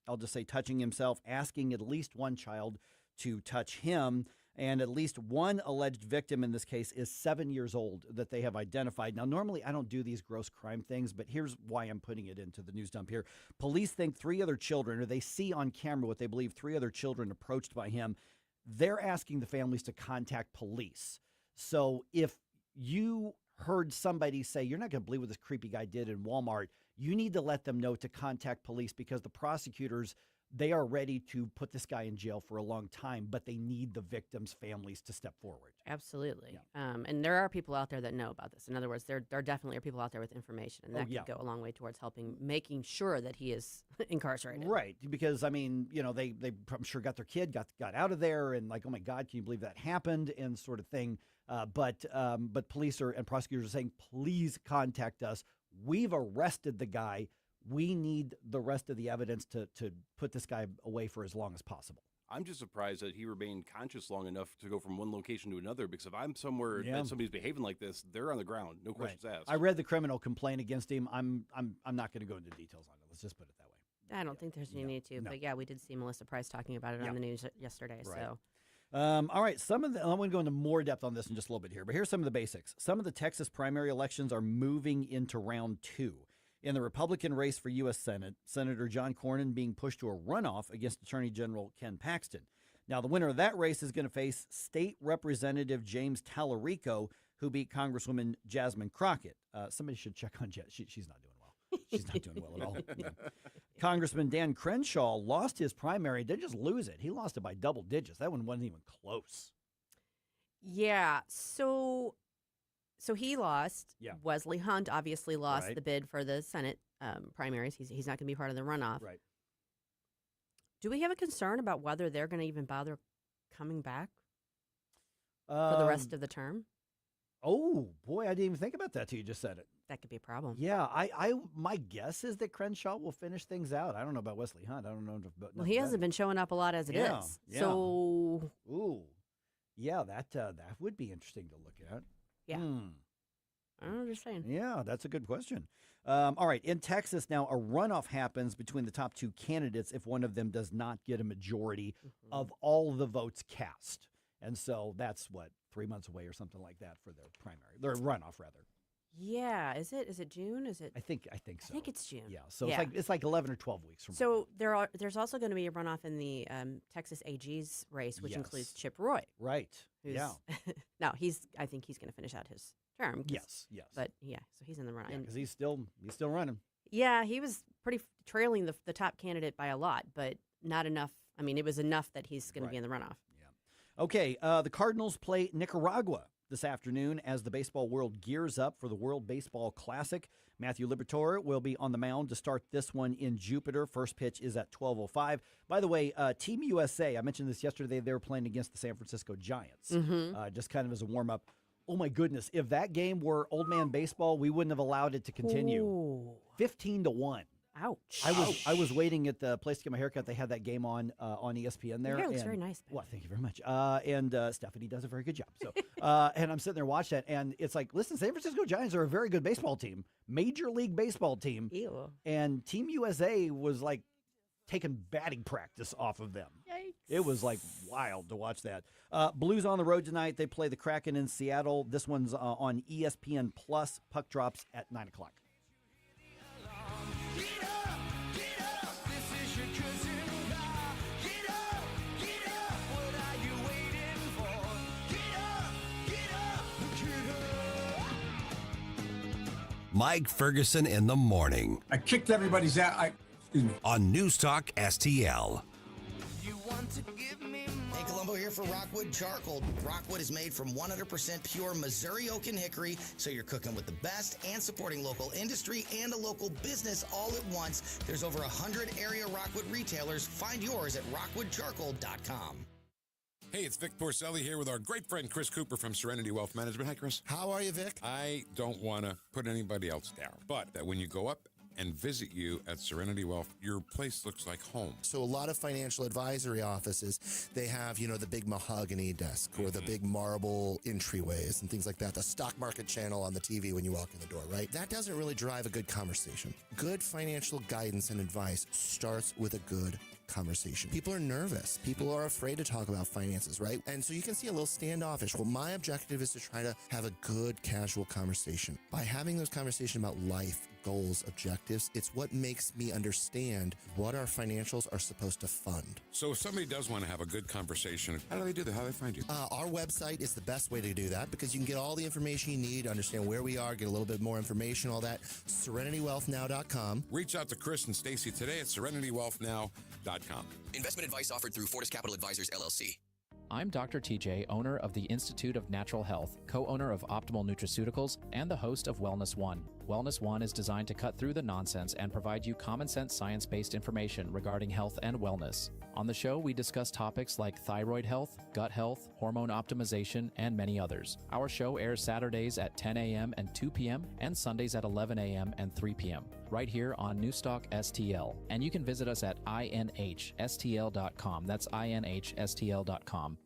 I'll just say, touching himself, asking at least one child to touch him. And at least one alleged victim in this case is 7 years old that they have identified. Now, normally I don't do these gross crime things, but here's why I'm putting it into the news dump here. Police think 3 other children, or they see on camera what they believe 3 other children approached by him. They're asking the families to contact police. So if you heard somebody say, you're not going to believe what this creepy guy did in Walmart, you need to let them know to contact police, because the prosecutors, they are ready to put this guy in jail for a long time, but they need the victims' families to step forward. Absolutely. Yeah. And there are people out there that know about this. In other words, there definitely are people out there with information, and that could go a long way towards making sure that he is incarcerated. Right. Because, I mean, they I'm sure got their kid, got out of there, and like, oh my God, can you believe that happened, and sort of thing. But police and prosecutors are saying, please contact us. We've arrested the guy. We need the rest of the evidence to put this guy away for as long as possible. I'm just surprised that he remained conscious long enough to go from one location to another, because if I'm somewhere that somebody's behaving like this, they're on the ground, no questions asked. I read the criminal complaint against him. I'm not going to go into details on it. Let's just put it that way. I don't think there's any need to, but yeah, we did see Melissa Price talking about it on the news yesterday. Right. So. All right, I'm going to go into more depth on this in just a little bit here, but here's some of the basics. Some of the Texas primary elections are moving into round 2. In the Republican race for U.S. Senate, Senator John Cornyn being pushed to a runoff against Attorney General Ken Paxton. Now, the winner of that race is going to face State Representative James Tallarico, who beat Congresswoman Jasmine Crockett. Somebody should check on Jess. She's not doing well. She's not doing well at all. Yeah. Congressman Dan Crenshaw lost his primary. Didn't just lose it. He lost it by double digits. That one wasn't even close. Yeah, so he lost. Yeah. Wesley Hunt obviously lost the bid for the Senate primaries. He's not going to be part of the runoff. Right. Do we have a concern about whether they're going to even bother coming back for the rest of the term? Oh, boy, I didn't even think about that till you just said it. That could be a problem. Yeah, my guess is that Crenshaw will finish things out. I don't know about Wesley Hunt. I don't know. Well, he hasn't been showing up a lot as it is. Yeah. So, yeah, that would be interesting to look at. Yeah. I'm just saying. Yeah, that's a good question. All right, in Texas now, a runoff happens between the top 2 candidates if one of them does not get a majority of all the votes cast. And so that's 3 months away or something like that for their primary, their runoff rather. Yeah, is it June? Is it? I think so. I think it's June. Yeah, so it's like 11 or 12 weeks from now. So there's also going to be a runoff in the Texas AG's race, which includes Chip Roy. Right. Yeah. No, I think he's going to finish out his term. Yes. But yeah, so he's in the run. Yeah, because he's still running. Yeah, he was pretty trailing the top candidate by a lot, but not enough. I mean, it was enough that he's going to be in the runoff. Yeah. Okay, the Cardinals play Nicaragua this afternoon as the baseball world gears up for the World Baseball Classic. Matthew Liberatore will be on the mound to start this one in Jupiter. First pitch is at 12:05. By the way, Team USA, I mentioned this yesterday, they were playing against the San Francisco Giants, just kind of as a warm-up. Oh, my goodness. If that game were old man baseball, we wouldn't have allowed it to continue. Ooh. 15-1. Ouch. I was waiting at the place to get my haircut. They had that game on ESPN there. Your hair looks very nice. Well, thank you very much. And Stephanie does a very good job. So, and I'm sitting there watching that, and it's like, listen, San Francisco Giants are a very good baseball team, Major League Baseball team. Ew. And Team USA was like taking batting practice off of them. Yikes. It was like wild to watch that. Blues on the road tonight. They play the Kraken in Seattle. This one's on ESPN Plus. Puck drops at 9 o'clock. Mike Ferguson in the morning. I kicked everybody's ass. On News Talk STL. Hey, Columbo here for Rockwood Charcoal. Rockwood is made from 100% pure Missouri oak and hickory, so you're cooking with the best and supporting local industry and a local business all at once. There's over 100 area Rockwood retailers. Find yours at rockwoodcharcoal.com. Hey, it's Vic Porcelli here with our great friend Chris Cooper from Serenity Wealth Management. Hi, Chris. How are you, Vic? I don't want to put anybody else down, but that when you go up and visit you at Serenity Wealth, your place looks like home. So a lot of financial advisory offices, they have, the big mahogany desk or the big marble entryways and things like that. The stock market channel on the TV when you walk in the door, right? That doesn't really drive a good conversation. Good financial guidance and advice starts with a good conversation. People are nervous. People are afraid to talk about finances, right? And so you can see a little standoffish. Well, my objective is to try to have a good, casual conversation. By having those conversations about life, goals, objectives, it's what makes me understand what our financials are supposed to fund. So if somebody does want to have a good conversation, how do they do that? How do they find you? Our website is the best way to do that because you can get all the information you need, understand where we are, get a little bit more information, all that. SerenityWealthNow.com. Reach out to Chris and Stacy today at SerenityWealthNow.com. Investment advice offered through Fortis Capital Advisors, LLC. I'm Dr. TJ, owner of the Institute of Natural Health, co-owner of Optimal Nutraceuticals, and the host of Wellness One. Wellness One is designed to cut through the nonsense and provide you common sense science-based information regarding health and wellness. On the show, we discuss topics like thyroid health, gut health, hormone optimization, and many others. Our show airs Saturdays at 10 a.m. and 2 p.m. and Sundays at 11 a.m. and 3 p.m. right here on NewsTalkSTL. And you can visit us at inhstl.com. That's inhstl.com.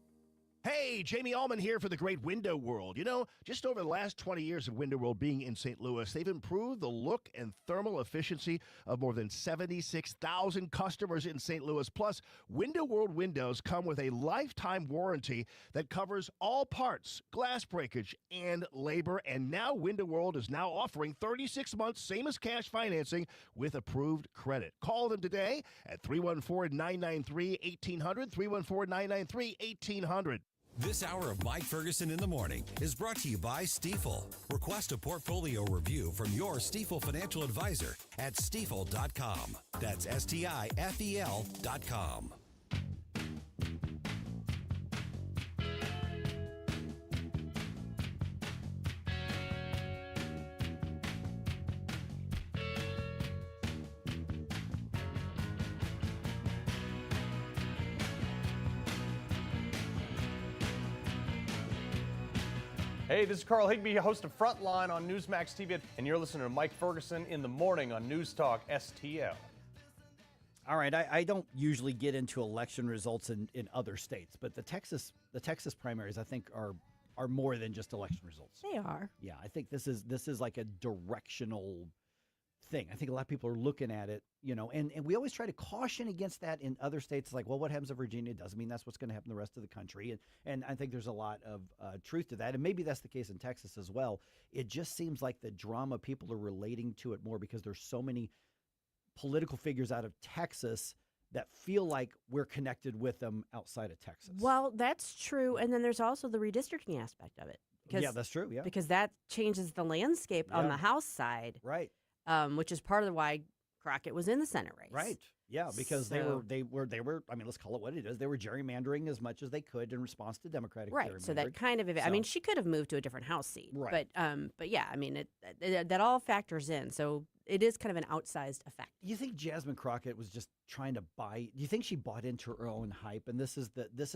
Hey, Jamie Allman here for the Great Window World. Just over the last 20 years of Window World being in St. Louis, they've improved the look and thermal efficiency of more than 76,000 customers in St. Louis. Plus, Window World windows come with a lifetime warranty that covers all parts, glass breakage, and labor. And now Window World is now offering 36 months, same as cash financing, with approved credit. Call them today at 314-993-1800, 314-993-1800. This hour of Mike Ferguson in the Morning is brought to you by Stifel. Request a portfolio review from your Stifel financial advisor at stifel.com. That's STIFEL.com. Hey, this is Carl Higbee, host of Frontline on Newsmax TV, and you're listening to Mike Ferguson in the morning on News Talk STL. All right, I don't usually get into election results in other states, but the Texas primaries, I think, are more than just election results. They are. Yeah, I think this is like a directional thing. I think a lot of people are looking at it, and we always try to caution against that in other states. Like, well, what happens in Virginia doesn't mean that's what's going to happen in the rest of the country. And I think there's a lot of truth to that. And maybe that's the case in Texas as well. It just seems like the drama, people are relating to it more because there's so many political figures out of Texas that feel like we're connected with them outside of Texas. Well, that's true. And then there's also the redistricting aspect of it. Yeah, that's true. Yeah. Because that changes the landscape on the House side. Right. Which is part of why Crockett was in the Senate race. Right. Yeah, because they were. I mean, let's call it what it is. They were gerrymandering as much as they could in response to Democratic gerrymandering. Right. So that kind of. I mean, she could have moved to a different House seat. Right. But yeah, I mean, that all factors in. So it is kind of an outsized effect. You think Jasmine Crockett was just trying to buy? Do you think she bought into her own hype? And this is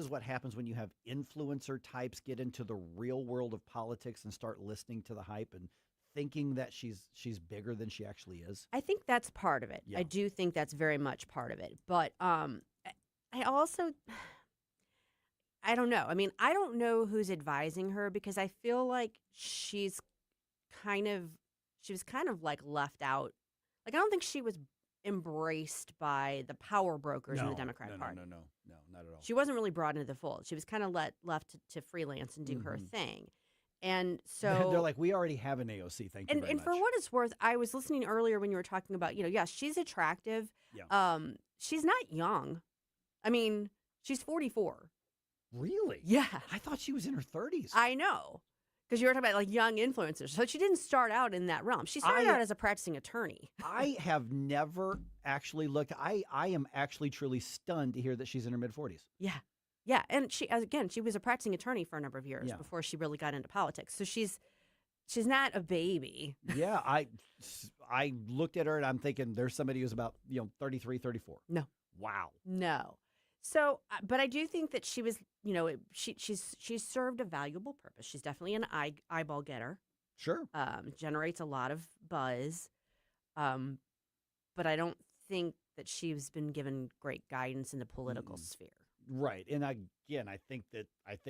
what happens when you have influencer types get into the real world of politics and start listening to the hype and thinking that she's bigger than she actually is. I think that's part of it. Yeah. I do think that's very much part of it. But I also, I don't know. I mean, I don't know who's advising her because I feel like she was kind of like left out. Like, I don't think she was embraced by the power brokers in the Democrat Party. No, not at all. She wasn't really brought into the fold. She was kind of left to freelance and do her thing. And so they're like, we already have an AOC. Thank you very and much. for what it's worth, I was listening earlier when you were talking about, she's attractive. Yeah. She's not young. I mean, she's 44. Really? Yeah. I thought she was in her 30s. I know. Because you were talking about like young influencers. So she didn't start out in that realm. She started out as a practicing attorney. I have never actually looked. I am actually truly stunned to hear that she's in her mid-40s. Yeah. Yeah. And she was a practicing attorney for a number of years before she really got into politics. So she's not a baby. Yeah. I looked at her and I'm thinking there's somebody who's about, 33, 34. No. Wow. No. So, but I do think that she was, she's served a valuable purpose. She's definitely an eyeball getter. Sure. Generates a lot of buzz. But I don't think that she's been given great guidance in the political sphere. Right. And I think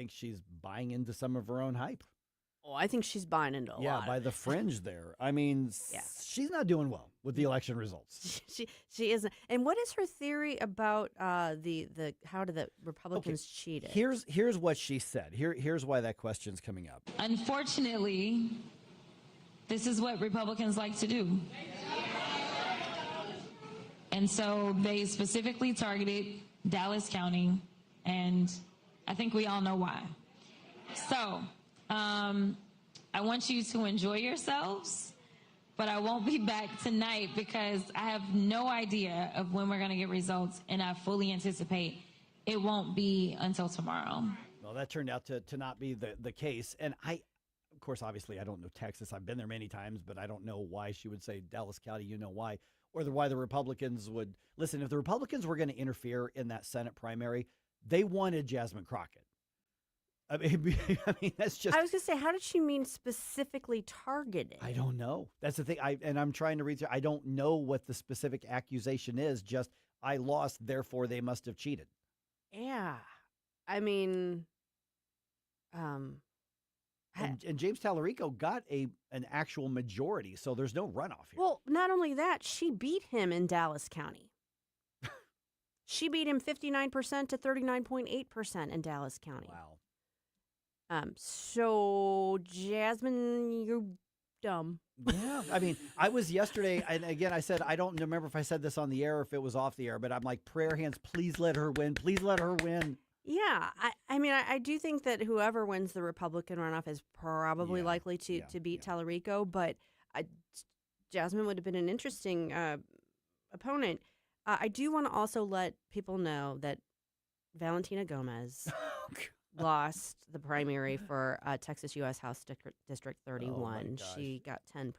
she's buying into some of her own hype. Oh, I think she's buying into a lot. Yeah, by the fringe there. I mean, she's not doing well with the election results. She isn't. And what is her theory about the how do the Republicans cheat it? Here's what she said. Here's why that question's coming up. Unfortunately, this is what Republicans like to do. And so they specifically targeted Dallas County, and I think we all know why. So I want you to enjoy yourselves, but I won't be back tonight because I have no idea of when we're going to get results, and I fully anticipate it won't be until tomorrow. Well, that turned out to not be the case. And of course, obviously, I don't know Texas. I've been there many times, but I don't know why she would say Dallas County, why, or why the Republicans would. Listen, if the Republicans were going to interfere in that Senate primary, they wanted Jasmine Crockett. I mean, that's just. I was going to say, how did she mean specifically targeted? I don't know. That's the thing. I'm trying to read through. I don't know what the specific accusation is. Just I lost, therefore they must have cheated. Yeah, I mean, and James Tallarico got an actual majority, so there's no runoff here. Well, not only that, she beat him in Dallas County. She beat him 59% to 39.8% in Dallas County. Wow. So Jasmine, you're dumb. Yeah. I mean, I was yesterday, and again, I said, I don't remember if I said this on the air or if it was off the air, but I'm like, prayer hands, please let her win. Please let her win. Yeah. I mean, I do think that whoever wins the Republican runoff is probably likely to beat Tallarico, but Jasmine would have been an interesting opponent. I do want to also let people know that Valentina Gomez lost the primary for Texas U.S. House District 31. She got 10%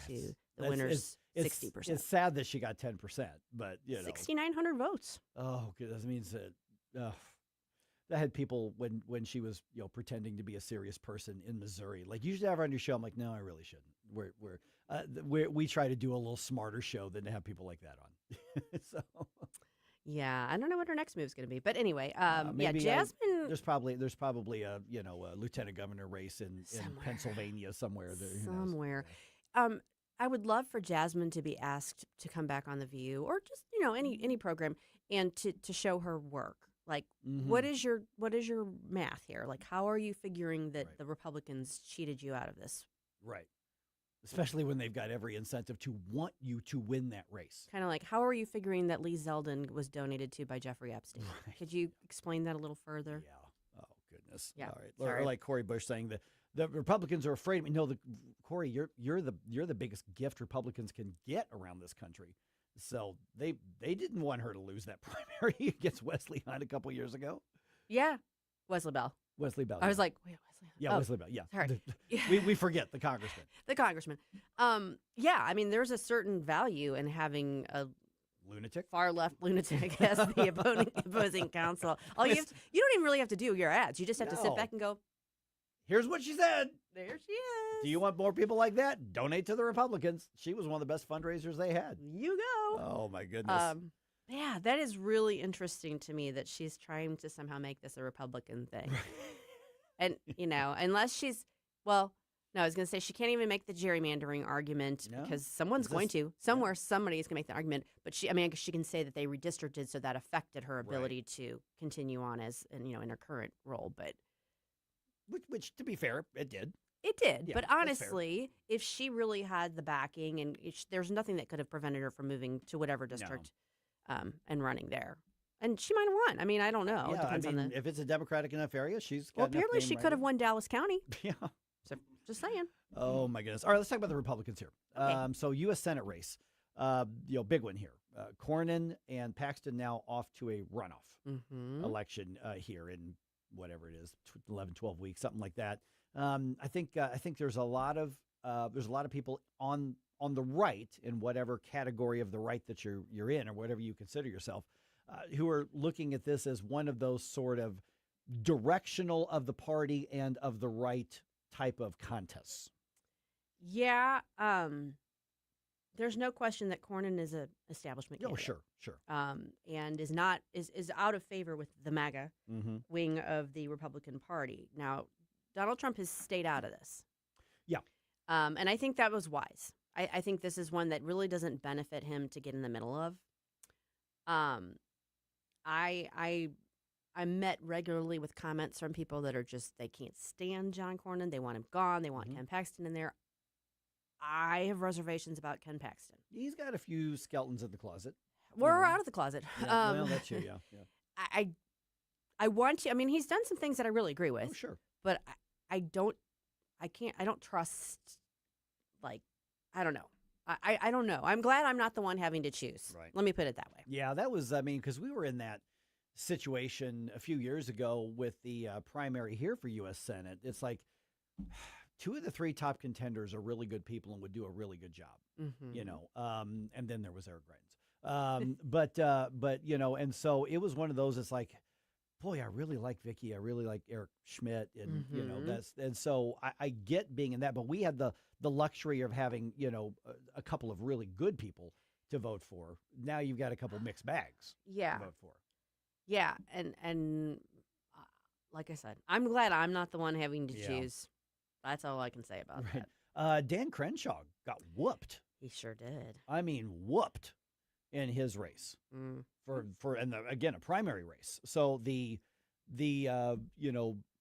to the winner's 60%. It's sad that she got 10%, but 6,900 votes. Oh, that means that that had people when she was pretending to be a serious person in Missouri. Like, you should have her on your show. I'm like, no, I really shouldn't. We try to do a little smarter show than to have people like that on. So. Yeah, I don't know what her next move is going to be, but anyway, Jasmine. There's probably a a lieutenant governor race in Pennsylvania somewhere. Somewhere. I would love for Jasmine to be asked to come back on The View or just any program and to show her work. Like, what is your math here? Like, how are you figuring that the Republicans cheated you out of this? Right. Especially when they've got every incentive to want you to win that race. Kind of like, how are you figuring that Lee Zeldin was donated to by Jeffrey Epstein? Right. Could you explain that a little further? Yeah. Oh, goodness. Yeah. All right. Or like Cori Bush saying that the Republicans are afraid of me. No, Cori, you're the biggest gift Republicans can get around this country. So they didn't want her to lose that primary against Wesley Hunt a couple years ago. Yeah. Wesley Bell. I was like, wait, Wesley Hunt. Yeah, Wesley Bell. Yeah. Sorry. we forget the congressman. The congressman. Yeah, I mean, there's a certain value in having a lunatic, far left lunatic as the opposing counsel. You don't even really have to do your ads. You just have to sit back and go, here's what she said. There she is. Do you want more people like that? Donate to the Republicans. She was one of the best fundraisers they had. You go. Oh, my goodness. Yeah, that is really interesting to me that she's trying to somehow make this a Republican thing. And, unless she's, No, I was going to say she can't even make the gerrymandering argument because someone's going to. Somewhere, somebody's going to make the argument. But she can say that they redistricted, so that affected her ability to continue on as, in her current role. But which, to be fair, it did. It did. Yeah, but that's honestly, if she really had the backing, and there's nothing that could have prevented her from moving to whatever district and running there. And she might have won. I mean, I don't know. It depends on if it's a Democratic enough area, she's got apparently she could have won Dallas County. Yeah. So just saying. Oh my goodness! All right, let's talk about the Republicans here. Okay. So U.S. Senate race, big one here. Cornyn and Paxton now off to a runoff election here in whatever it is, 11, 12 weeks, something like that. I think there's a lot of people on the right, in whatever category of the right that you're in, or whatever you consider yourself, who are looking at this as one of those sort of directional of the party and of the right type of contests. Yeah, there's no question that Cornyn is an establishment candidate. Oh, sure. And is out of favor with the MAGA wing of the Republican Party. Now, Donald Trump has stayed out of this. Yeah. And I think that was wise. I think this is one that really doesn't benefit him to get in the middle of. I met regularly with comments from people that are just, they can't stand John Cornyn. They want him gone. They want Ken Paxton in there. I have reservations about Ken Paxton. He's got a few skeletons in the closet. We're out of the closet. Yeah, well, that's true, yeah. I want to, he's done some things that I really agree with. Oh, sure. But I don't trust, I don't know. I don't know. I'm glad I'm not the one having to choose. Right. Let me put it that way. Yeah, that was, because we were in that situation a few years ago with the primary here for U.S. Senate. It's like 2 of the 3 top contenders are really good people and would do a really good job, and then there was Eric Greitens. But and so it was one of those, it's like, boy, I really like Vicky. I really like Eric Schmidt. And, and so I get being in that, but we had the luxury of having, a couple of really good people to vote for. Now you've got a couple mixed bags to vote for. Yeah. And like I said, I'm glad I'm not the one having to choose. That's all I can say about that. Dan Crenshaw got whooped. He sure did. Whooped in his race again, a primary race. So the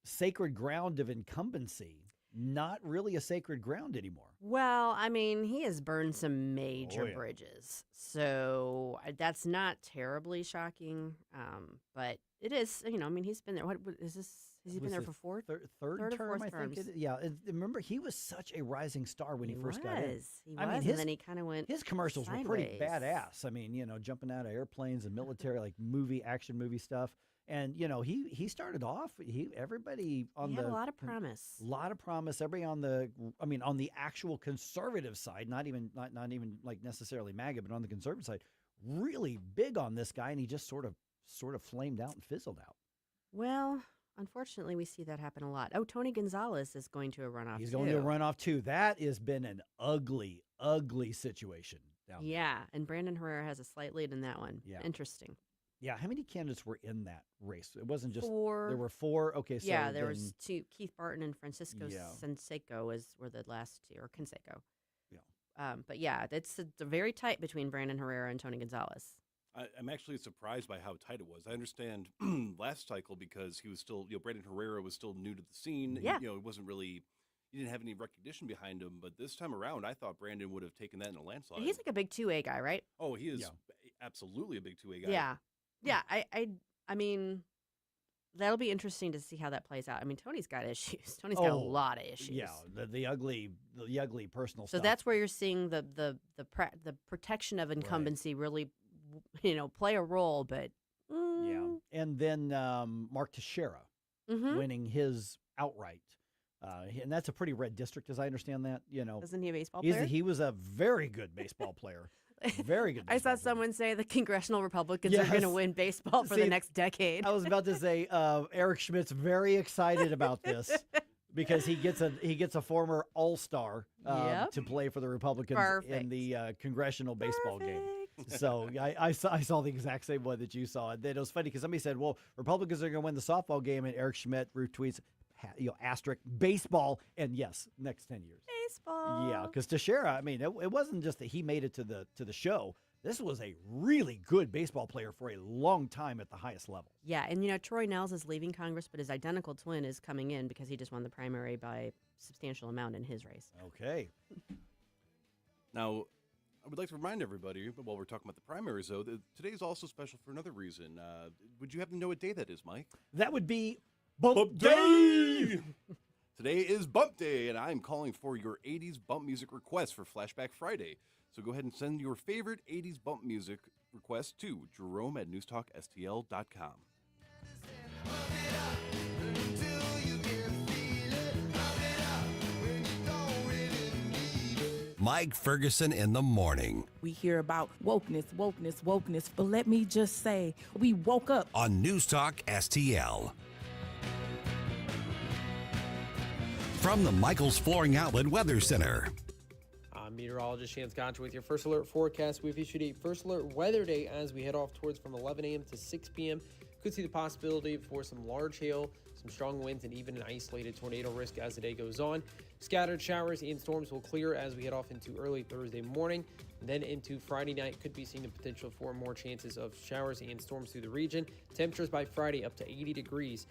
sacred ground of incumbency, not really a sacred ground anymore. Well, he has burned some major bridges, so that's not terribly shocking. But it is, he's been there. What is this? Has he been there for third term? I think. Remember, he was such a rising star when he first got in. And then he kind of went. His commercials sideways. were pretty badass. Jumping out of airplanes and military, action movie stuff. And he started off. Everybody on had a lot of promise. A lot of promise. Everybody on the actual conservative side, not even like necessarily MAGA, but on the conservative side, really big on this guy, and he just sort of flamed out and fizzled out. Well, unfortunately, we see that happen a lot. Oh, Tony Gonzalez is going to a runoff. He's going to a runoff too. That has been an ugly, ugly situation down there. Yeah, and Brandon Herrera has a slight lead in that one. Yeah, interesting. Yeah, how many candidates were in that race? It wasn't just 4. There were 4. Okay, so there was 2. Keith Barton and Francisco Canseco were the last 2, or Canseco. Yeah. But yeah, it's very tight between Brandon Herrera and Tony Gonzalez. I'm actually surprised by how tight it was. I understand last cycle because he was still, Brandon Herrera was still new to the scene. Yeah. And, it wasn't really, he didn't have any recognition behind him. But this time around, I thought Brandon would have taken that in a landslide. He's like a big 2A guy, right? Oh, he is absolutely a big 2A guy. Yeah. Yeah, I mean, that'll be interesting to see how that plays out. Tony's got issues. Tony's got a lot of issues. Yeah, the ugly personal stuff. So that's where you're seeing the protection of incumbency really, play a role. But yeah, and then Mark Teixeira winning his outright. And that's a pretty red district, as I understand that. Isn't he a baseball player? He was a very good baseball player. Very good. I saw someone say the congressional Republicans are going to win baseball for the next decade. I was about to say Eric Schmitz very excited about this because he gets a former All-Star to play for the Republicans in the congressional baseball game. So I saw the exact same one that you saw. And then it was funny because somebody said, "Well, Republicans are going to win the softball game," and Eric Schmidt retweets, asterisk baseball, and yes, next 10 years. Baseball. Yeah, because Teixeira, I mean, it wasn't just that he made it to the show. This was a really good baseball player for a long time at the highest level. Yeah, and Troy Nels is leaving Congress, but his identical twin is coming in because he just won the primary by a substantial amount in his race. Okay. Now, I would like to remind everybody, while we're talking about the primaries, though, that today is also special for another reason. Would you happen to know what day that is, Mike? That would be Bump Day! Today is Bump Day, and I'm calling for your 80s bump music requests for Flashback Friday. So go ahead and send your favorite 80s bump music request to Jerome at NewsTalkSTL.com. Mike Ferguson in the morning. We hear about wokeness, but let me just say, we woke up. On NewsTalk From the Michaels Flooring Outlet Weather Center. I'm meteorologist Chance Gotcha with your First Alert forecast. We've issued a First Alert weather day as we head off towards from 11 a.m. to 6 p.m. Could see the possibility for some large hail, some strong winds, and even an isolated tornado risk as the day goes on. Scattered showers and storms will clear as we head off into early Thursday morning. Then into Friday night, could be seeing the potential for more chances of showers and storms through the region. Temperatures by Friday up to 80 degrees.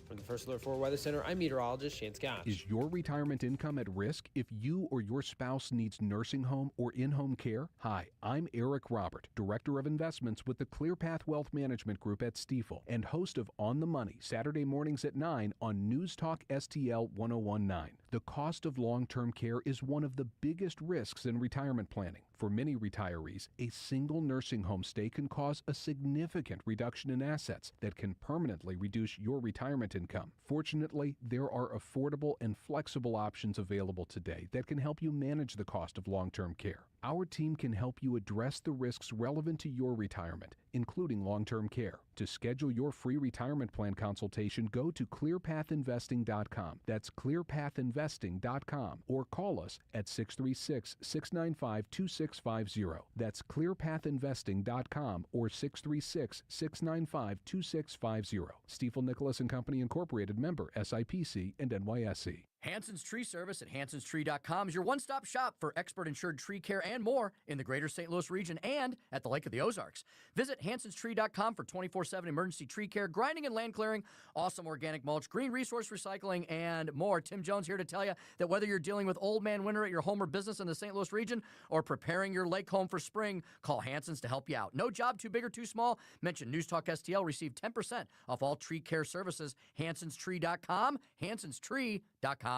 From the First Alert 4 Weather Center, I'm meteorologist Chance Gotch. Is your retirement income at risk if you or your spouse needs nursing home or in-home care? Hi, I'm Eric Robert, Director of Investments with the ClearPath Wealth Management Group at Stifel and host of On the Money, Saturday mornings at 9 on News Talk STL 1019. The cost of long-term care is one of the biggest risks in retirement planning. For many retirees, a single nursing home stay can cause a significant reduction in assets that can permanently reduce your retirement income. Fortunately, there are affordable and flexible options available today that can help you manage the cost of long-term care. Our team can help you address the risks relevant to your retirement, including long-term care. To schedule your free retirement plan consultation, go to clearpathinvesting.com. That's clearpathinvesting.com, or call us at 636-695-2650. That's clearpathinvesting.com or 636-695-2650. Stifel Nicholas and Company Incorporated, member SIPC and NYSE. Hanson's Tree Service at hansonstree.com is your one-stop shop for expert insured tree care and more in the greater St. Louis region and at the Lake of the Ozarks. Visit hansonstree.com for 24/7 emergency tree care, grinding and land clearing, awesome organic mulch, green resource recycling, and more. Tim Jones here to tell you that whether you're dealing with old man winter at your home or business in the St. Louis region or preparing your lake home for spring, call Hanson's to help you out. No job too big or too small. Mention News Talk STL. Receive 10% off all tree care services. hansonstree.com, hansonstree.com.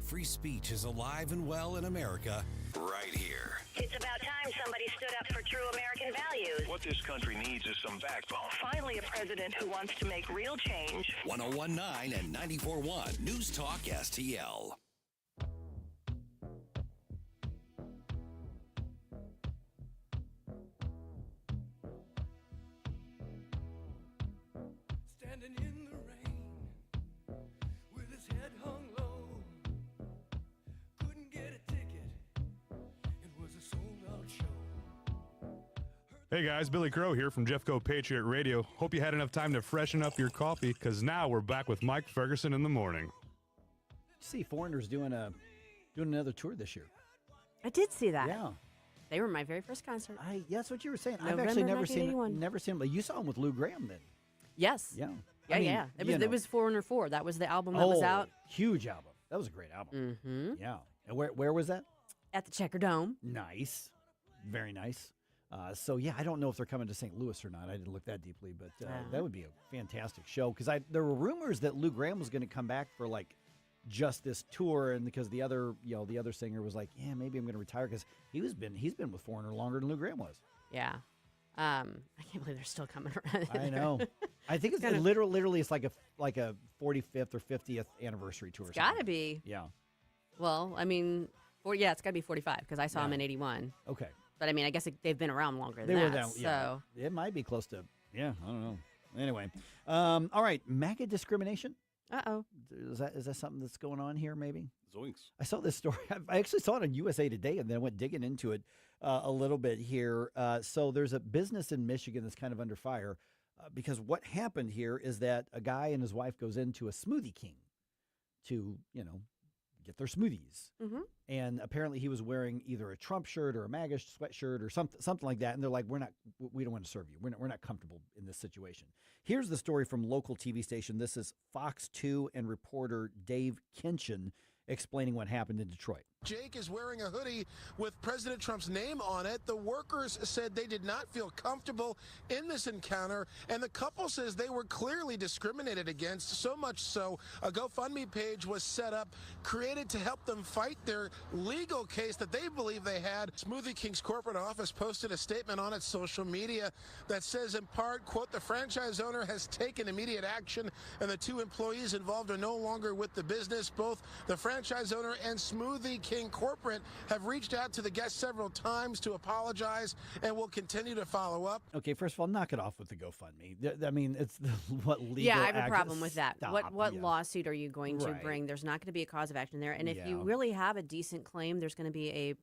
Free speech is alive and well in America right here. It's about time somebody stood up for true American values. What this country needs is some backbone. Finally, a president who wants to make real change. 1019 and 94.1 News Talk STL. Standing in the rain with his head hung low, couldn't get a ticket, it was a sold-out show. Hey guys, Billy Crow here from Jeffco Patriot Radio. Hope you had enough time to freshen up your coffee, because now we're back with Mike Ferguson in the morning. See, Foreigners doing another tour this year. I did see that. Yeah. They were my very first concert. That's what you were saying. I've November actually never 1981. seen them, but you saw them with Lou Graham then. Yes. Yeah. Yeah. It was Foreigner 4. That was the album that was out. Huge album. That was a great album. Mm-hmm. Yeah. And where was that? At the Checker Dome. Nice. Very nice. So, yeah, I don't know if they're coming to St. Louis or not. I didn't look that deeply, but that would be a fantastic show. Because there were rumors that Lou Graham was going to come back for, like, just this tour, and because the other singer was like, yeah, maybe I'm going to retire, because he's been with Foreigner longer than Lou Graham was. Yeah. I can't believe they're still coming around. I know. I think it's literally it's like a 45th or 50th anniversary tour. It's got to be. Yeah. Well, I mean, it's got to be 45 because I saw them in 81. Okay. But I mean, I guess they've been around longer than that. So it might be close to. Yeah, I don't know. Anyway, all right, MAGA discrimination. Uh-oh. Is that something that's going on here? Maybe. Zoinks. I saw this story. I actually saw it on USA Today, and then I went digging into it a little bit here. So there's a business in Michigan that's kind of under fire because what happened here is that a guy and his wife goes into a Smoothie King, to, get their smoothies. Mm-hmm. And apparently he was wearing either a Trump shirt or a MAGA sweatshirt or something like that. And they're like, we don't want to serve you. We're not comfortable in this situation. Here's the story from local TV station. This is Fox 2 and reporter Dave Kinchin explaining what happened in Detroit. Jake is wearing a hoodie with President Trump's name on it. The workers said they did not feel comfortable in this encounter, and the couple says they were clearly discriminated against, so much so a GoFundMe page was set up, created to help them fight their legal case that they believe they had. Smoothie King's corporate office posted a statement on its social media that says, in part, quote, the franchise owner has taken immediate action, and the two employees involved are no longer with the business. Both the franchise owner and Smoothie King corporate have reached out to the guests several times to apologize and will continue to follow up. Okay, first of all, knock it off with the GoFundMe. I mean, it's what legal. Yeah, I have a problem with that. Stop, What lawsuit are you going to bring? There's not going to be a cause of action there. And if you really have a decent claim, there's going to be a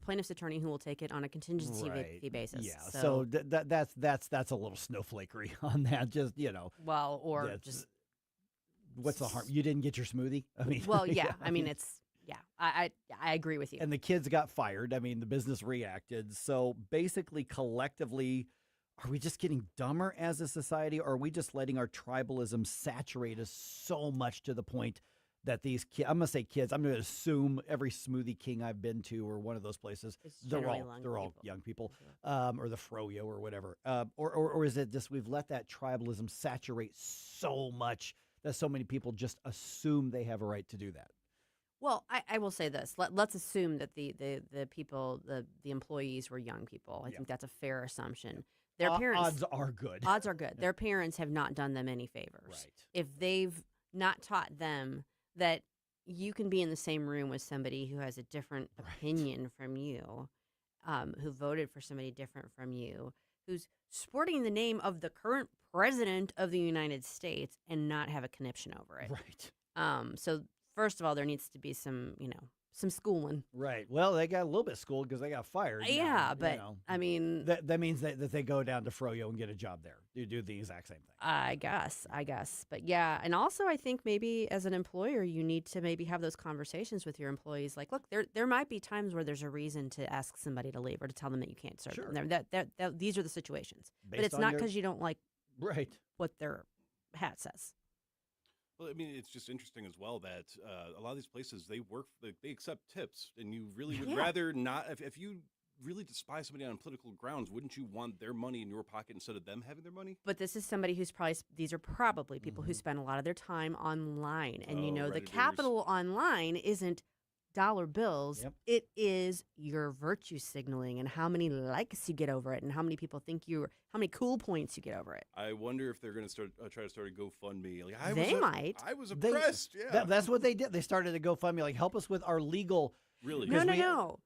plaintiff's attorney who will take it on a contingency fee basis. Yeah, so that's a little snowflakery on that. Just Well, or just what's the harm? You didn't get your smoothie. I mean, well, yeah. I mean, it's. Yeah, I agree with you. And the kids got fired. I mean, the business reacted. So basically, collectively, are we just getting dumber as a society, or are we just letting our tribalism saturate us so much to the point that these kids, I'm going to say kids, I'm going to assume every Smoothie King I've been to or one of those places, they're all young people, or the Froyo or whatever. Or is it just we've let that tribalism saturate so much that so many people just assume they have a right to do that? Well, I will say this. Let's assume that the people, the employees were young people. I think that's a fair assumption. Their parents odds are good. Odds are good. Their parents have not done them any favors. Right. If they've not taught them that you can be in the same room with somebody who has a different opinion from you, who voted for somebody different from you, who's sporting the name of the current president of the United States and not have a conniption over it. Right. So first of all, there needs to be some schooling. Right. Well, they got a little bit schooled because they got fired. Yeah, but I mean, that means that they go down to Froyo and get a job there. You do the exact same thing. I guess. But yeah, and also I think maybe as an employer, you need to maybe have those conversations with your employees. Like, look, there might be times where there's a reason to ask somebody to leave or to tell them that you can't serve them. That these are the situations. But it's not because you don't like what their hat says. Well, I mean, it's just interesting as well that a lot of these places, they accept tips, and you really would rather not, if you really despise somebody on political grounds, wouldn't you want their money in your pocket instead of them having their money? But this is somebody these are probably people who spend a lot of their time online. And the capital online isn't dollar bills. It is your virtue signaling and how many likes you get over it and how many people think how many cool points you get over it. I wonder if they're going to try to start a GoFundMe. Like, I was oppressed. That's what they did. They started a GoFundMe, like, help us with our legal. Really? No.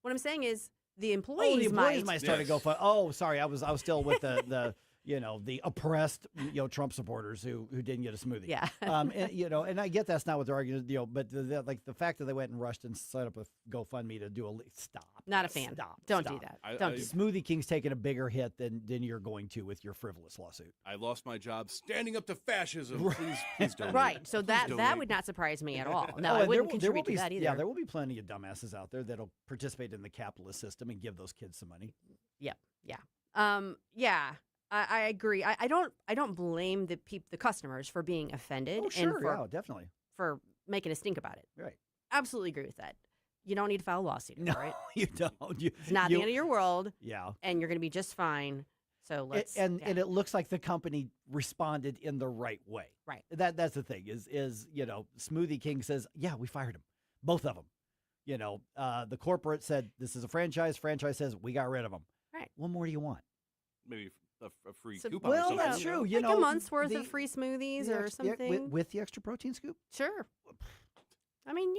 What I'm saying is the employees might start a GoFundMe. Oh, sorry, I was still with the the oppressed, Trump supporters who didn't get a smoothie. Yeah. And I get that's not what they're arguing, but the fact that they went and rushed and set up a GoFundMe to do stop. Not a fan. Don't do that. Don't do that. Smoothie King's taking a bigger hit than you're going to with your frivolous lawsuit. I lost my job standing up to fascism. Please donate. Right. So that would not surprise me at all. No, I wouldn't contribute to that either. Yeah, there will be plenty of dumbasses out there that'll participate in the capitalist system and give those kids some money. Yep. Yeah. Yeah. I agree. I don't blame the customers for being offended. Oh, sure, and definitely. For making a stink about it. Right. Absolutely agree with that. You don't need to file a lawsuit, right? You don't. It's not the end of your world. Yeah. And you're going to be just fine. So let's. And it looks like the company responded in the right way. Right. That's the thing is Smoothie King says, yeah, we fired him. Both of them. The corporate said, this is a franchise. Franchise says, we got rid of them. Right. What more do you want? Maybe a free coupon. Well, or something. that's true. Like a month's worth of free smoothies or something. With the extra protein scoop? Sure. I mean,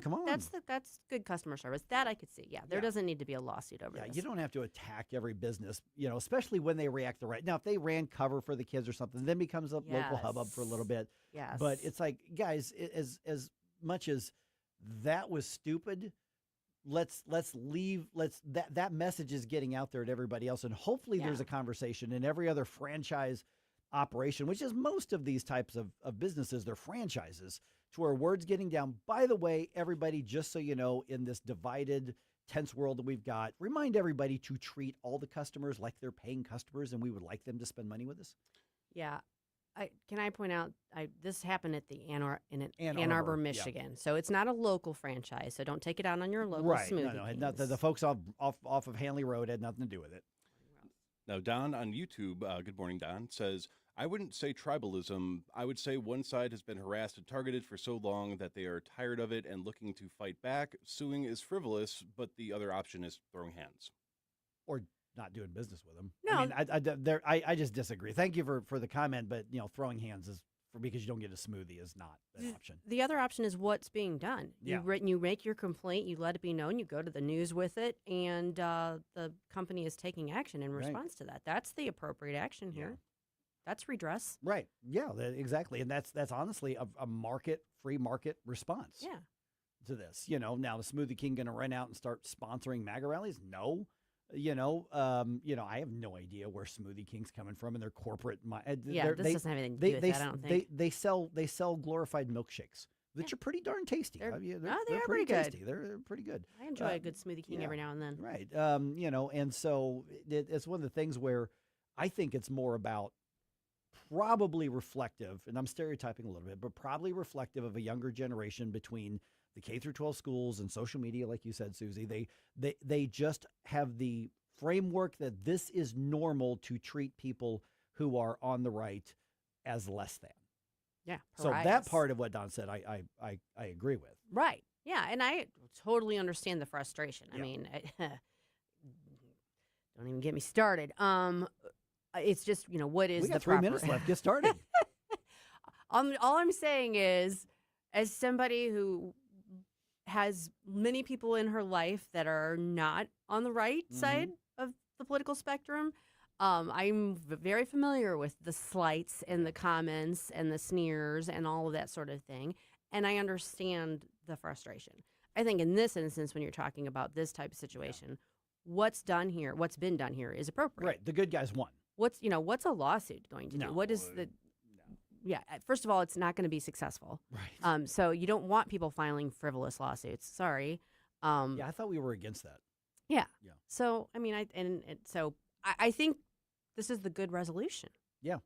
come on. That's good customer service. That I could see. Yeah, there doesn't need to be a lawsuit over this. You don't have to attack every business, especially when they react the right. Now, if they ran cover for the kids or something, then becomes a local hubbub for a little bit. Yes. But it's like, guys, as much as that was stupid, let's leave. That message is getting out there to everybody else, and hopefully there's a conversation in every other franchise operation, which is most of these types of businesses, they're franchises, to where word's getting down. By the way, everybody, just so you know, in this divided, tense world that we've got, remind everybody to treat all the customers like they're paying customers, and we would like them to spend money with us. Yeah. Can I point out, this happened at the Ann Arbor, Arbor, Michigan. So it's not a local franchise. So don't take it out on your local Right. smoothie. No. The folks off of Hanley Road had nothing to do with it. Now, Don on YouTube, good morning, Don, says, I wouldn't say tribalism. I would say one side has been harassed and targeted for so long that they are tired of it and looking to fight back. Suing is frivolous, but the other option is throwing hands. Or not doing business with them. No. I mean, I just disagree. Thank you for the comment, but throwing hands is because you don't get a smoothie is not an option. The other option is what's being done. Yeah. You make your complaint, you let it be known, you go to the news with it, and the company is taking action in response to that. That's the appropriate action here. That's redress. Right. Yeah, exactly. And that's honestly a free market response. Yeah. To this. Now the Smoothie King going to run out and start sponsoring MAGA rallies? No. I have no idea where Smoothie King's coming from in their corporate. This doesn't have anything to do with that, I don't think. They sell glorified milkshakes, which are pretty darn tasty. They're They're pretty tasty. good. They're pretty good. I enjoy a good Smoothie King every now and then. Right. And so it's one of the things where I think it's more about probably reflective, and I'm stereotyping a little bit, but probably reflective of a younger generation between the K through 12 schools and social media, like you said, Susie. They just have the framework that this is normal to treat people who are on the right as less than. Yeah. So that part of what Don said, I agree with. Right. Yeah, and I totally understand the frustration. I mean, don't even get me started. It's just, what is we got the 3 minutes left. Get started. All I'm saying is, as somebody who has many people in her life that are not on the right side of the political spectrum, I'm very familiar with the slights and the comments and the sneers and all of that sort of thing. And I understand the frustration. I think in this instance, when you're talking about this type of situation, what's been done here is appropriate. Right. The good guys won. What's a lawsuit going to do? What is the... Yeah, first of all, it's not going to be successful. Right. So you don't want people filing frivolous lawsuits. Sorry. I thought we were against that. Yeah. So, I mean, I think this is the good resolution. Yeah.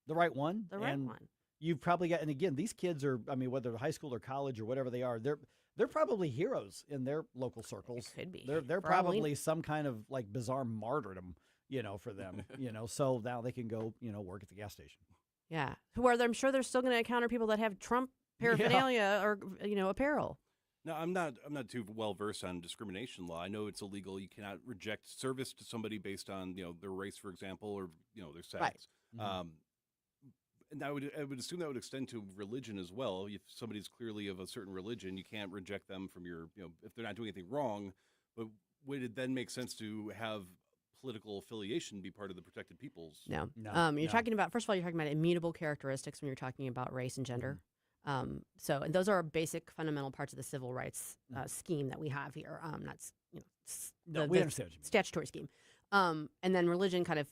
The right one. The right one. You've probably got, and again, these kids are, I mean, whether they're high school or college or whatever they are, they're probably heroes in their local circles. It could be. They're probably some kind of like bizarre martyrdom, for them, so now they can go, work at the gas station. Yeah. Where I'm sure they're still going to encounter people that have Trump paraphernalia or, apparel. No, I'm not too well versed on discrimination law. I know it's illegal. You cannot reject service to somebody based on, their race, for example, or, their sex. Right. And I would assume that would extend to religion as well. If somebody's clearly of a certain religion, you can't reject them from your, if they're not doing anything wrong. But would it then make sense to have political affiliation be part of the protected peoples? No. You're talking about, first of all, you're talking about immutable characteristics when you're talking about race and gender. And those are basic fundamental parts of the civil rights scheme that we have here. Not we understand what you mean. Statutory scheme. And then religion kind of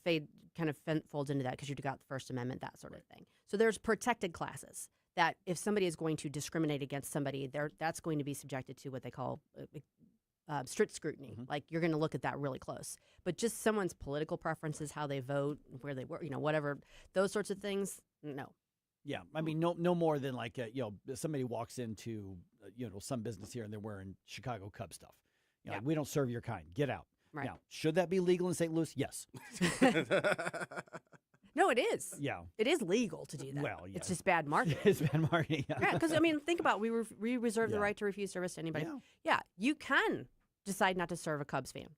folds into that because you've got the First Amendment, that sort of thing. So there's protected classes that if somebody is going to discriminate against somebody, that's going to be subjected to what they call strict scrutiny. Like you're going to look at that really close. But just someone's political preferences, how they vote, where they work, whatever, those sorts of things, no. Yeah, I mean, no more than like somebody walks into some business here and they're wearing Chicago Cubs stuff. Like, we don't serve your kind. Get out. Right. Now, should that be legal in St. Louis? Yes. No, it is. Yeah, it is legal to do that. Well, yeah. It's just bad marketing. It's bad marketing. Yeah, because think about we reserve the right to refuse service to anybody. Yeah, you can decide not to serve a Cubs fan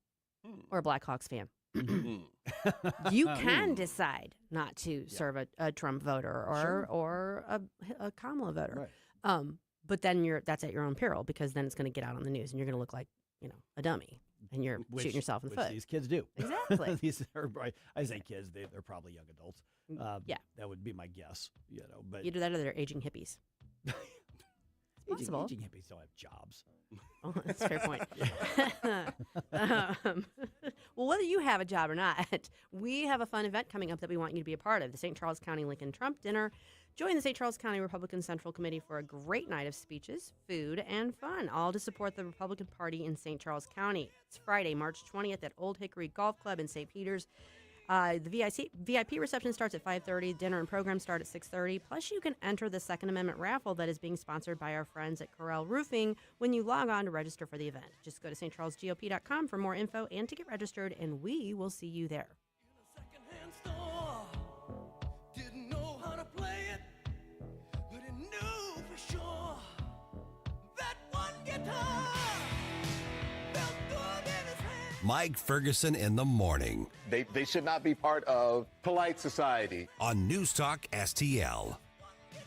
or a Blackhawks fan. You can decide not to serve a Trump voter or a Kamala voter. Right. But then that's at your own peril because then it's going to get out on the news and you're going to look like a dummy and you're shooting yourself in the foot. These kids do. Exactly. I say kids, they're probably young adults. That would be my guess. But either that or they're aging hippies. It's possible. Aging hippies don't have jobs. Oh, that's a fair point. Well, whether you have a job or not, we have a fun event coming up that we want you to be a part of. The St. Charles County Lincoln Trump Dinner Join the St. Charles County Republican Central Committee for a great night of speeches, food, and fun, all to support the Republican Party in St. Charles County. It's Friday, March 20th at Old Hickory Golf Club in St. Peters. The VIP reception starts at 5:30. Dinner and program start at 6:30. Plus, you can enter the Second Amendment raffle that is being sponsored by our friends at Corral Roofing when you log on to register for the event. Just go to stcharlesgop.com for more info and to get registered, and we will see you there. Didn't know how to play it, but it knew for sure that one guitar felt good in his hand. Mike Ferguson in the morning. They should not be part of polite society. On News Talk STL. This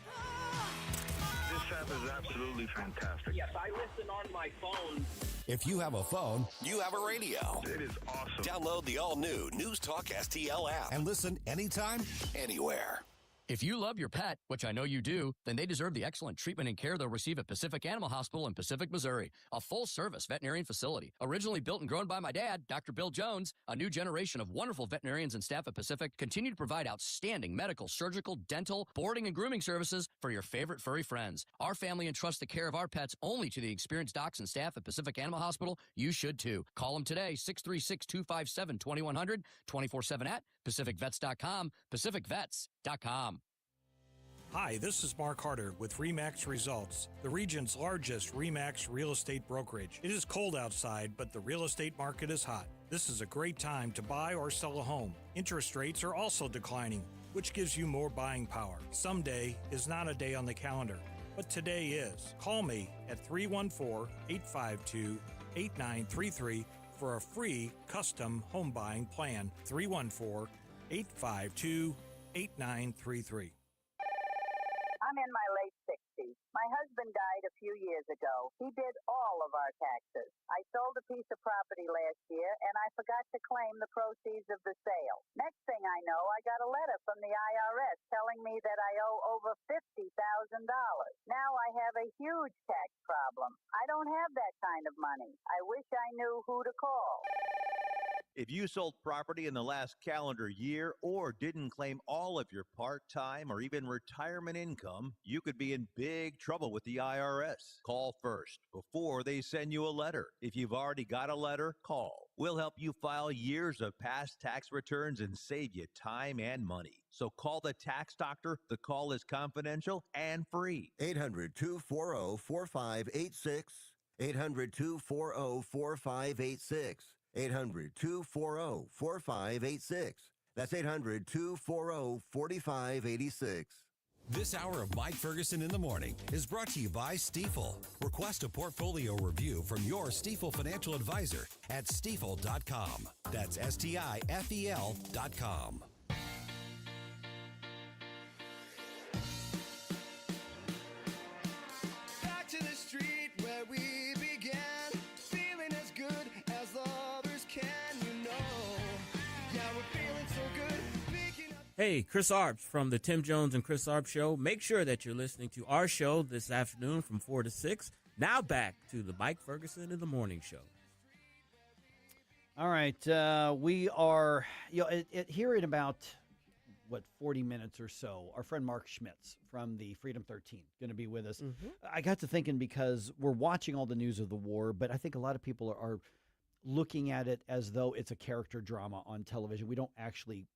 app is absolutely fantastic. Yes, I listen on my phone. If you have a phone, you have a radio. It is awesome. Download the all-new News Talk STL app and listen anytime, anywhere. If you love your pet, which I know you do, then they deserve the excellent treatment and care they'll receive at Pacific Animal Hospital in Pacific, Missouri, a full-service veterinarian facility. Originally built and grown by my dad, Dr. Bill Jones, a new generation of wonderful veterinarians and staff at Pacific continue to provide outstanding medical, surgical, dental, boarding, and grooming services for your favorite furry friends. Our family entrusts the care of our pets only to the experienced docs and staff at Pacific Animal Hospital. You should too. Call them today, 636-257-2100, 24/7 at PacificVets.com, PacificVets.com. Hi, this is Mark Harder with RE/MAX Results, the region's largest RE/MAX real estate brokerage. It is cold outside, but the real estate market is hot. This is a great time to buy or sell a home. Interest rates are also declining, which gives you more buying power. Someday is not a day on the calendar, but today is. Call me at 314-852-8933 for a free custom home buying plan. 314-852-8933. I'm in my late 60s. My husband died a few years ago. He did all of our taxes. I sold a piece of property last year, and I forgot to claim the proceeds of the sale. Next thing I know, I got a letter from the IRS telling me that I owe over $50,000. Now I have a huge tax problem. I don't have that kind of money. I wish I knew who to call. If you sold property in the last calendar year or didn't claim all of your part-time or even retirement income, you could be in big trouble with the IRS. Call first before they send you a letter. If you've already got a letter, call. We'll help you file years of past tax returns and save you time and money. So call the tax doctor. The call is confidential and free. 800-240-4586. 800-240-4586. 800-240-4586. That's 800-240-4586. This hour of Mike Ferguson in the morning is brought to you by Stifel. Request a portfolio review from your Stifel financial advisor at stifel.com. That's STIFEL.com. Back to the street where we began, feeling as good as others can, you know. Yeah, we're feeling so good. Picking up. Hey, Chris Arps from the Tim Jones and Chris Arps Show. Make sure that you're listening to our show this afternoon from 4 to 6. Now back to the Mike Ferguson in the Morning Show. All right, we are here in about 40 minutes or so. Our friend Mark Schmitz from the Freedom 13 going to be with us. Mm-hmm. I got to thinking because we're watching all the news of the war, but I think a lot of people are looking at it as though it's a character drama on television. We don't actually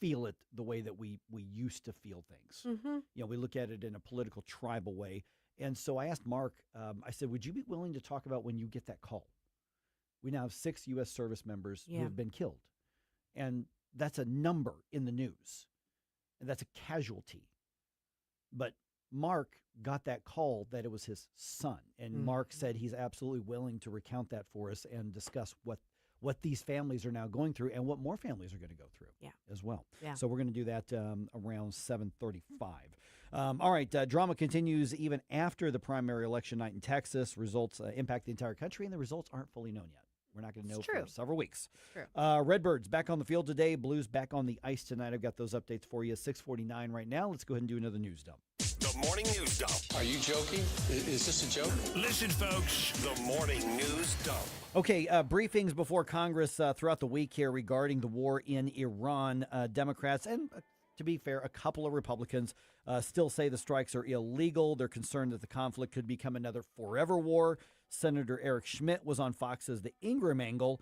feel it the way that we used to feel things. Mm-hmm. We look at it in a political, tribal way. And so I asked Mark, I said, would you be willing to talk about when you get that call? We now have 6 U.S. service members who have been killed. And that's a number in the news. And that's a casualty. But Mark got that call that it was his son. And Mark said he's absolutely willing to recount that for us and discuss what these families are now going through and what more families are going to go through as well. Yeah. So we're going to do that around 7:35. All right, drama continues even after the primary election night in Texas. Results impact the entire country, and the results aren't fully known yet. We're not going to know for several weeks. True. Redbirds back on the field today. Blues back on the ice tonight. I've got those updates for you. 6:49 right now. Let's go ahead and do another news dump. The morning news dump. Are you joking? Is this a joke? Listen, folks. The morning news dump. Okay, briefings before Congress throughout the week here regarding the war in Iran. Democrats and to be fair, a couple of Republicans still say the strikes are illegal. They're concerned that the conflict could become another forever war. Senator Eric Schmitz was on Fox's The Ingram Angle.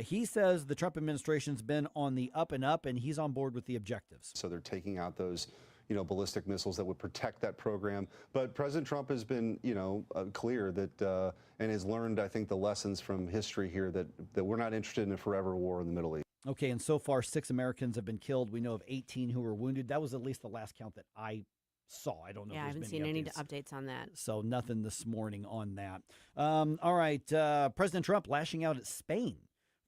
He says the Trump administration's been on the up and up, and he's on board with the objectives. So they're taking out those, ballistic missiles that would protect that program. But President Trump has been, clear that and has learned, I think, the lessons from history here that we're not interested in a forever war in the Middle East. Okay, and so far 6 Americans have been killed. We know of 18 who were wounded. That was at least the last count that I saw. I don't know. Yeah, I haven't seen any updates on that. So nothing this morning on that. All right, President Trump lashing out at Spain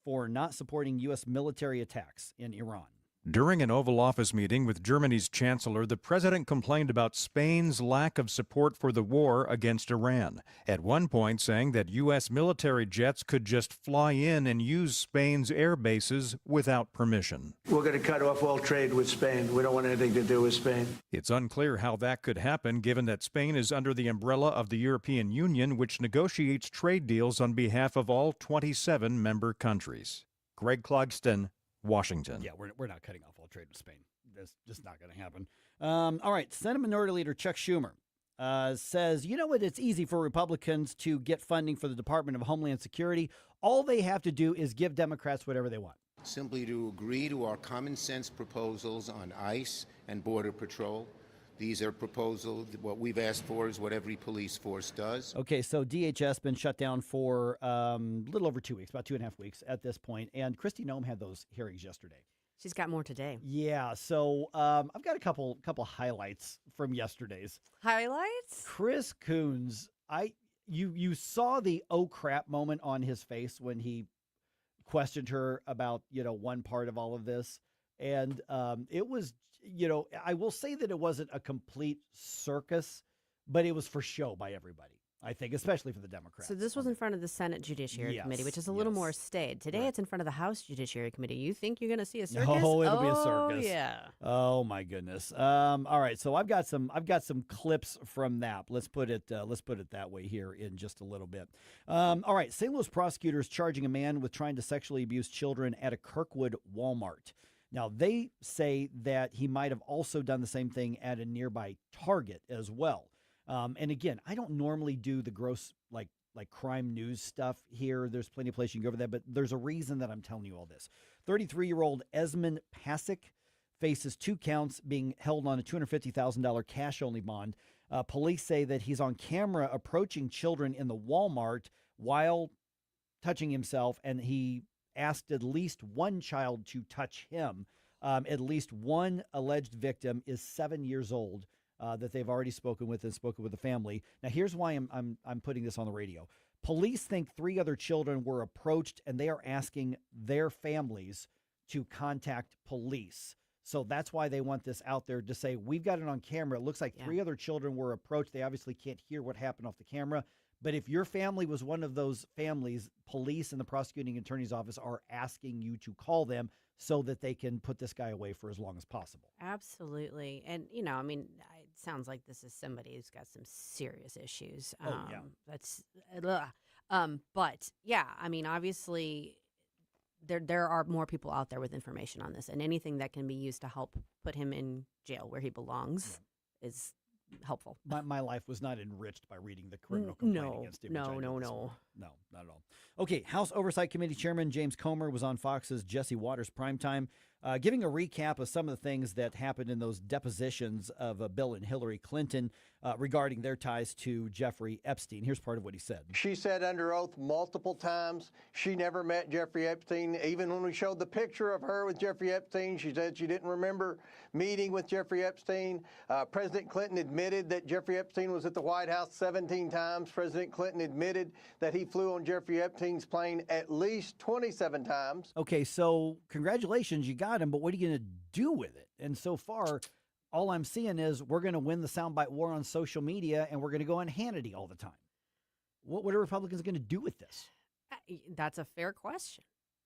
for not supporting U.S. military attacks in Iran. During an Oval Office meeting with Germany's chancellor, the president complained about Spain's lack of support for the war against Iran, at one point saying that U.S. military jets could just fly in and use Spain's air bases without permission. We're going to cut off all trade with Spain. We don't want anything to do with Spain. It's unclear how that could happen, given that Spain is under the umbrella of the European Union, which negotiates trade deals on behalf of all 27 member countries. Greg Clugston, Washington. Yeah, we're not cutting off all trade with Spain. That's just not going to happen. All right, Senate Minority Leader Chuck Schumer says, you know what, it's easy for Republicans to get funding for the Department of Homeland Security. All they have to do is give Democrats whatever they want. Simply to agree to our common sense proposals on ICE and Border Patrol. These are proposals. What we've asked for is what every police force does. Okay, so DHS been shut down for a little over 2 weeks, about 2.5 weeks at this point. And Kristi Noem had those hearings yesterday. She's got more today. Yeah, so I've got a couple highlights from yesterday's. Highlights? Chris Coons, you saw the oh crap moment on his face when he questioned her about, one part of all of this. And it was, I will say that it wasn't a complete circus, but it was for show by everybody, I think, especially for the Democrats. So this was in front of the Senate Judiciary Committee, which is a little more staid. Today it's in front of the House Judiciary Committee. You think you're going to see a circus? No, it'll be a circus. Yeah. Oh my goodness. All right, so I've got some clips from that. Let's put it that way here in just a little bit. All right, St. Louis prosecutors charging a man with trying to sexually abuse children at a Kirkwood Walmart. Now, they say that he might have also done the same thing at a nearby Target as well. And again, I don't normally do the gross, like crime news stuff here. There's plenty of places you can go over that, but there's a reason that I'm telling you all this. 33-year-old Esmond Pasick faces 2 counts being held on a $250,000 cash-only bond. Police say that he's on camera approaching children in the Walmart while touching himself, and he asked at least one child to touch him. At least one alleged victim is 7 years old that they've already spoken with the family. Now, here's why I'm putting this on the radio. Police think 3 other children were approached, and they are asking their families to contact police. So that's why they want this out there to say, we've got it on camera. It looks like 3 other children were approached. They obviously can't hear what happened off the camera. But if your family was one of those families, police and the prosecuting attorney's office are asking you to call them so that they can put this guy away for as long as possible. Absolutely. And, it sounds like this is somebody who's got some serious issues. But, yeah, obviously there are more people out there with information on this. And anything that can be used to help put him in jail where he belongs is helpful. My life was not enriched by reading the criminal complaint against him. No, not at all. Okay, House Oversight Committee Chairman James Comer was on Fox's Jesse Waters Primetime, giving a recap of some of the things that happened in those depositions of Bill and Hillary Clinton regarding their ties to Jeffrey Epstein. Here's part of what he said. She said under oath multiple times she never met Jeffrey Epstein. Even when we showed the picture of her with Jeffrey Epstein, she said she didn't remember meeting with Jeffrey Epstein. President Clinton admitted that Jeffrey Epstein was at the White House 17 times. President Clinton admitted that he flew on Jeffrey Epstein's plane at least 27 times. Okay, so congratulations, you got him, but what are you going to do with it? And so far, all I'm seeing is we're going to win the soundbite war on social media, and we're going to go on Hannity all the time. What are Republicans going to do with this? That's a fair question.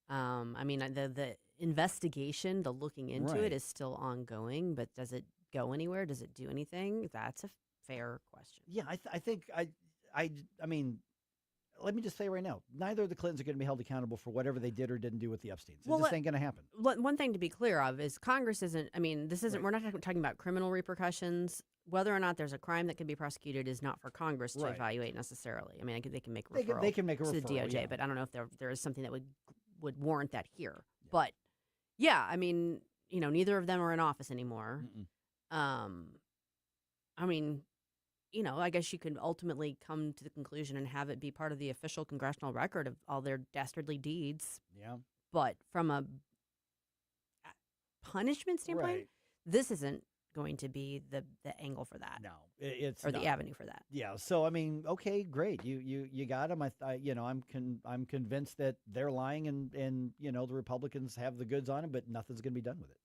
The investigation, the looking into it is still ongoing, but does it go anywhere? Does it do anything? That's a fair question. Yeah, I think let me just say right now, neither of the Clintons are going to be held accountable for whatever they did or didn't do with the Epsteins. It just ain't going to happen. One thing to be clear of is Congress isn't, I mean, this isn't, we're not talking about criminal repercussions. Whether or not there's a crime that can be prosecuted is not for Congress to evaluate necessarily. I mean, they can make a referral they can make a to the referral, DOJ, yeah. but I don't know if there is something that would warrant that here. Yeah. But, yeah, I mean, neither of them are in office anymore. I mean, I guess you could ultimately come to the conclusion and have it be part of the official congressional record of all their dastardly deeds. Yeah. But from a punishment standpoint, this isn't going to be the angle for that. No, it's or not. The avenue for that. Yeah. So I mean, okay, great. You got them. I'm convinced that they're lying, and the Republicans have the goods on it, but nothing's going to be done with it.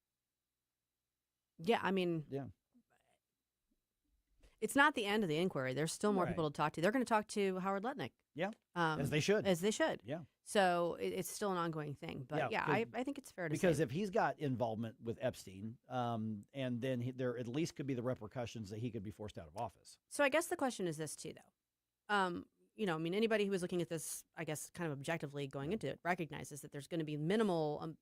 Yeah, I mean, it's not the end of the inquiry. There's still more people to talk to. They're going to talk to Howard Lutnick. Yeah, as they should. As they should. Yeah. So it's still an ongoing thing. But I think it's fair to say. Because if he's got involvement with Epstein, and then there at least could be the repercussions that he could be forced out of office. So I guess the question is this too, though. I mean, anybody who was looking at this, I guess, kind of objectively going into it, recognizes that there's going to be minimal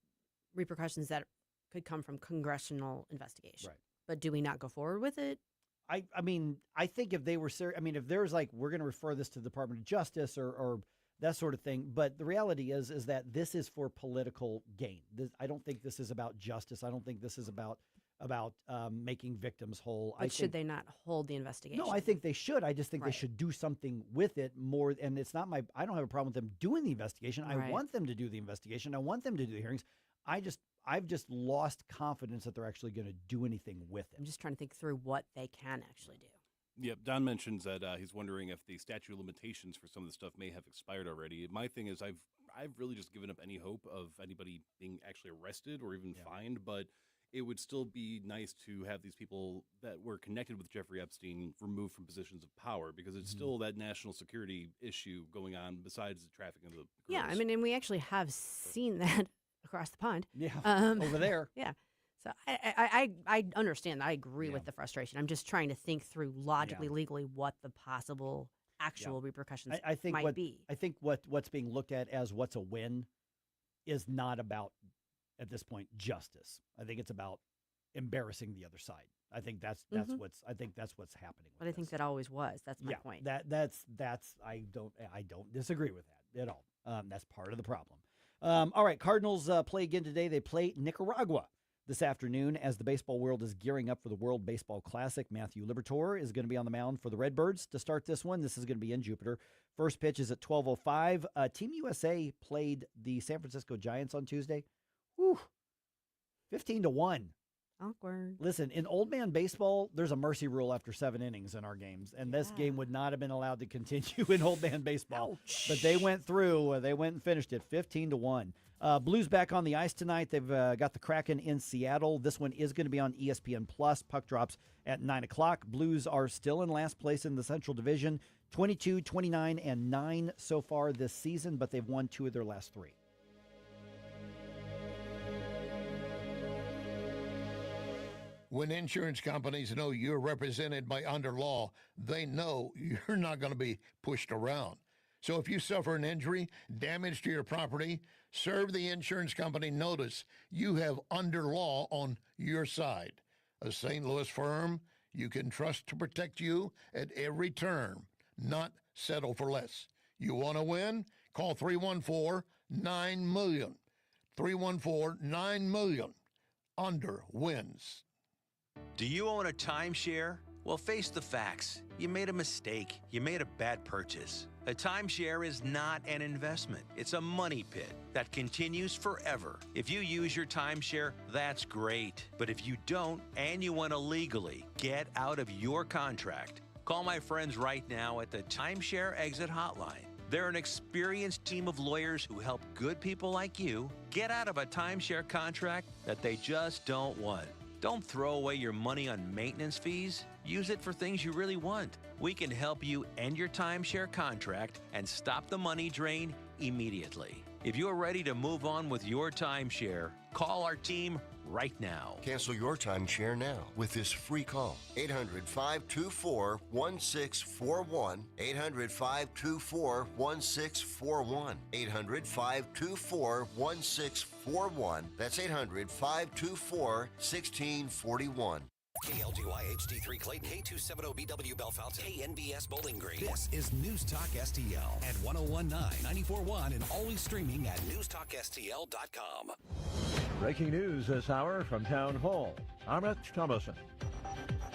repercussions that could come from congressional investigation. Right. But do we not go forward with it? I mean, I think if they were serious, I mean, if there's like, we're going to refer this to the Department of Justice or that sort of thing. But the reality is that this is for political gain. I don't think this is about justice. I don't think this is about making victims whole. But should they not hold the investigation? No, I think they should. I just think they should do something with it more. And it's not I don't have a problem with them doing the investigation. I want them to do the investigation. I want them to do the hearings. I've just lost confidence that they're actually going to do anything with it. I'm just trying to think through what they can actually do. Yep, Don mentions that he's wondering if the statute of limitations for some of the stuff may have expired already. My thing is I've really just given up any hope of anybody being actually arrested or even fined, but it would still be nice to have these people that were connected with Jeffrey Epstein removed from positions of power, because it's still that national security issue going on besides the trafficking of the girls. Yeah, I mean, and we actually have seen that across the pond. Yeah, over there. Yeah. So I understand that. I agree with the frustration. I'm just trying to think through logically, legally, what the possible actual repercussions might be. I think what's being looked at as what's a win is not about, at this point, justice. I think it's about embarrassing the other side. I think that's what's happening. But I think that always was. That's my point. That's I don't disagree with that at all. That's part of the problem. All right, Cardinals play again today. They play Nicaragua this afternoon as the baseball world is gearing up for the World Baseball Classic. Matthew Liberatore is going to be on the mound for the Redbirds to start this one. This is going to be in Jupiter. First pitch is at 12:05. Team USA played the San Francisco Giants on Tuesday. Whew, 15-1. Awkward. Listen, in old man baseball, there's a mercy rule after 7 innings in our games, and this game would not have been allowed to continue in old man baseball. Ouch. But they went through. They went and finished it 15-1. Blues back on the ice tonight. They've got the Kraken in Seattle. This one is going to be on ESPN Plus. Puck drops at 9 o'clock. Blues are still in last place in the Central Division, 22, 29, and 9 so far this season, but they've won 2 of their last 3. When insurance companies know you're represented by under law, they know you're not going to be pushed around. So if you suffer an injury, damage to your property, serve the insurance company notice you have under law on your side. A St. Louis firm you can trust to protect you at every turn, not settle for less. You want to win? Call 314-9-MILLION. 314-9-MILLION. Under wins. Do you own a timeshare? Well, face the facts. You made a mistake. You made a bad purchase. A timeshare is not an investment. It's a money pit that continues forever. If you use your timeshare, that's great. But if you don't, and you want to legally get out of your contract, call my friends right now at the Timeshare Exit Hotline. They're an experienced team of lawyers who help good people like you get out of a timeshare contract that they just don't want. Don't throw away your money on maintenance fees. Use it for things you really want. We can help you end your timeshare contract and stop the money drain immediately. If you are ready to move on with your timeshare, call our team right now. Cancel your timeshare now with this free call. 800-524-1641. 800-524-1641. 800-524-1641. That's 800-524-1641. KLGY HD3 Clayton, K270BW Bellefontaine, KNBS Bowling Green. This is News Talk STL at 1019, 94.1, and always streaming at NewsTalkSTL.com. Breaking news this hour from Town Hall. Amit Thomason.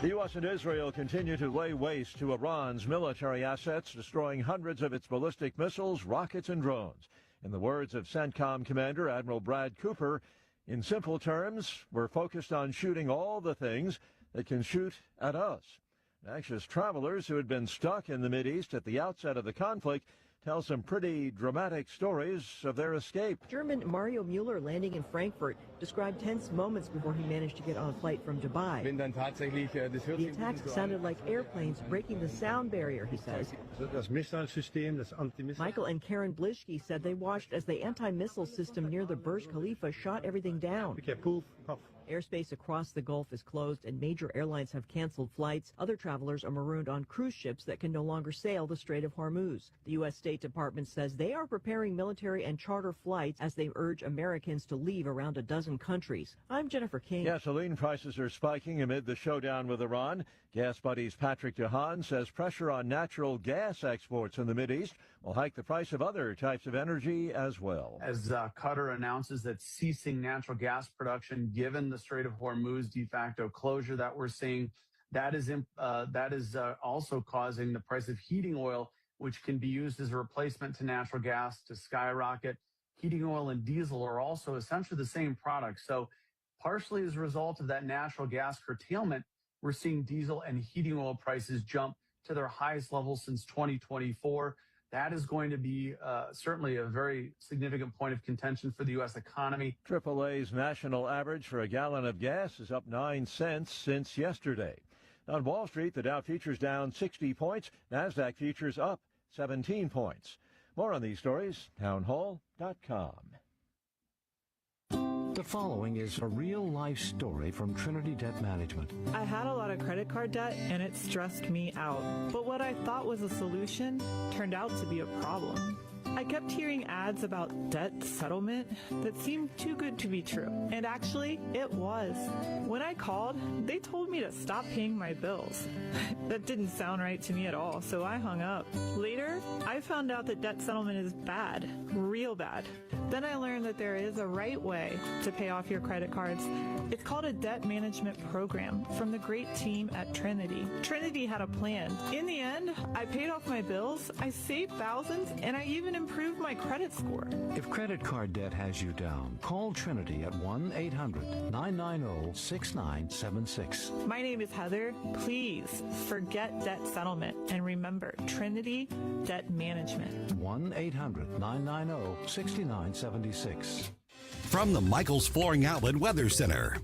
The U.S. and Israel continue to lay waste to Iran's military assets, destroying hundreds of its ballistic missiles, rockets, and drones. In the words of CENTCOM Commander Admiral Brad Cooper, in simple terms, we're focused on shooting all the things that can shoot at us. Anxious travelers who had been stuck in the Mideast at the outset of the conflict tell some pretty dramatic stories of their escape. German Mario Mueller, landing in Frankfurt, described tense moments before he managed to get on a flight from Dubai. The attacks sounded like airplanes breaking the sound barrier, he says. Michael and Karen Blischke said they watched as the anti-missile system near the Burj Khalifa shot everything down. Airspace across the Gulf is closed and major airlines have canceled flights. Other travelers are marooned on cruise ships that can no longer sail the Strait of Hormuz. The U.S. State Department says they are preparing military and charter flights as they urge Americans to leave around a dozen countries. I'm Jennifer King. Gasoline prices are spiking amid the showdown with Iran. Gas Buddy's Patrick DeHaan says pressure on natural gas exports in the Mideast will hike the price of other types of energy as well. As Qatar announces that ceasing natural gas production, given the Strait of Hormuz de facto closure that we're seeing, that is also causing the price of heating oil, which can be used as a replacement to natural gas, to skyrocket. Heating oil and diesel are also essentially the same product. So partially as a result of that natural gas curtailment, we're seeing diesel and heating oil prices jump to their highest level since 2024. That is going to be certainly a very significant point of contention for the U.S. economy. AAA's national average for a gallon of gas is up 9 cents since yesterday. On Wall Street, the Dow futures down 60 points. NASDAQ futures up 17 points. More on these stories, townhall.com. The following is a real-life story from Trinity Debt Management. I had a lot of credit card debt, and it stressed me out. But what I thought was a solution turned out to be a problem. I kept hearing ads about debt settlement that seemed too good to be true. And actually, it was. When I called, they told me to stop paying my bills. That didn't sound right to me at all, so I hung up. Later, I found out that debt settlement is bad, real bad. Then I learned that there is a right way to pay off your credit cards. It's called a debt management program from the great team at Trinity. Trinity had a plan. In the end, I paid off my bills, I saved thousands, and I even improved my credit score. If credit card debt has you down, call Trinity at 1-800-990-6976. My name is Heather. Please forget debt settlement and remember Trinity Debt Management. 1-800-990-6976. From the Michaels Flooring Outlet Weather Center.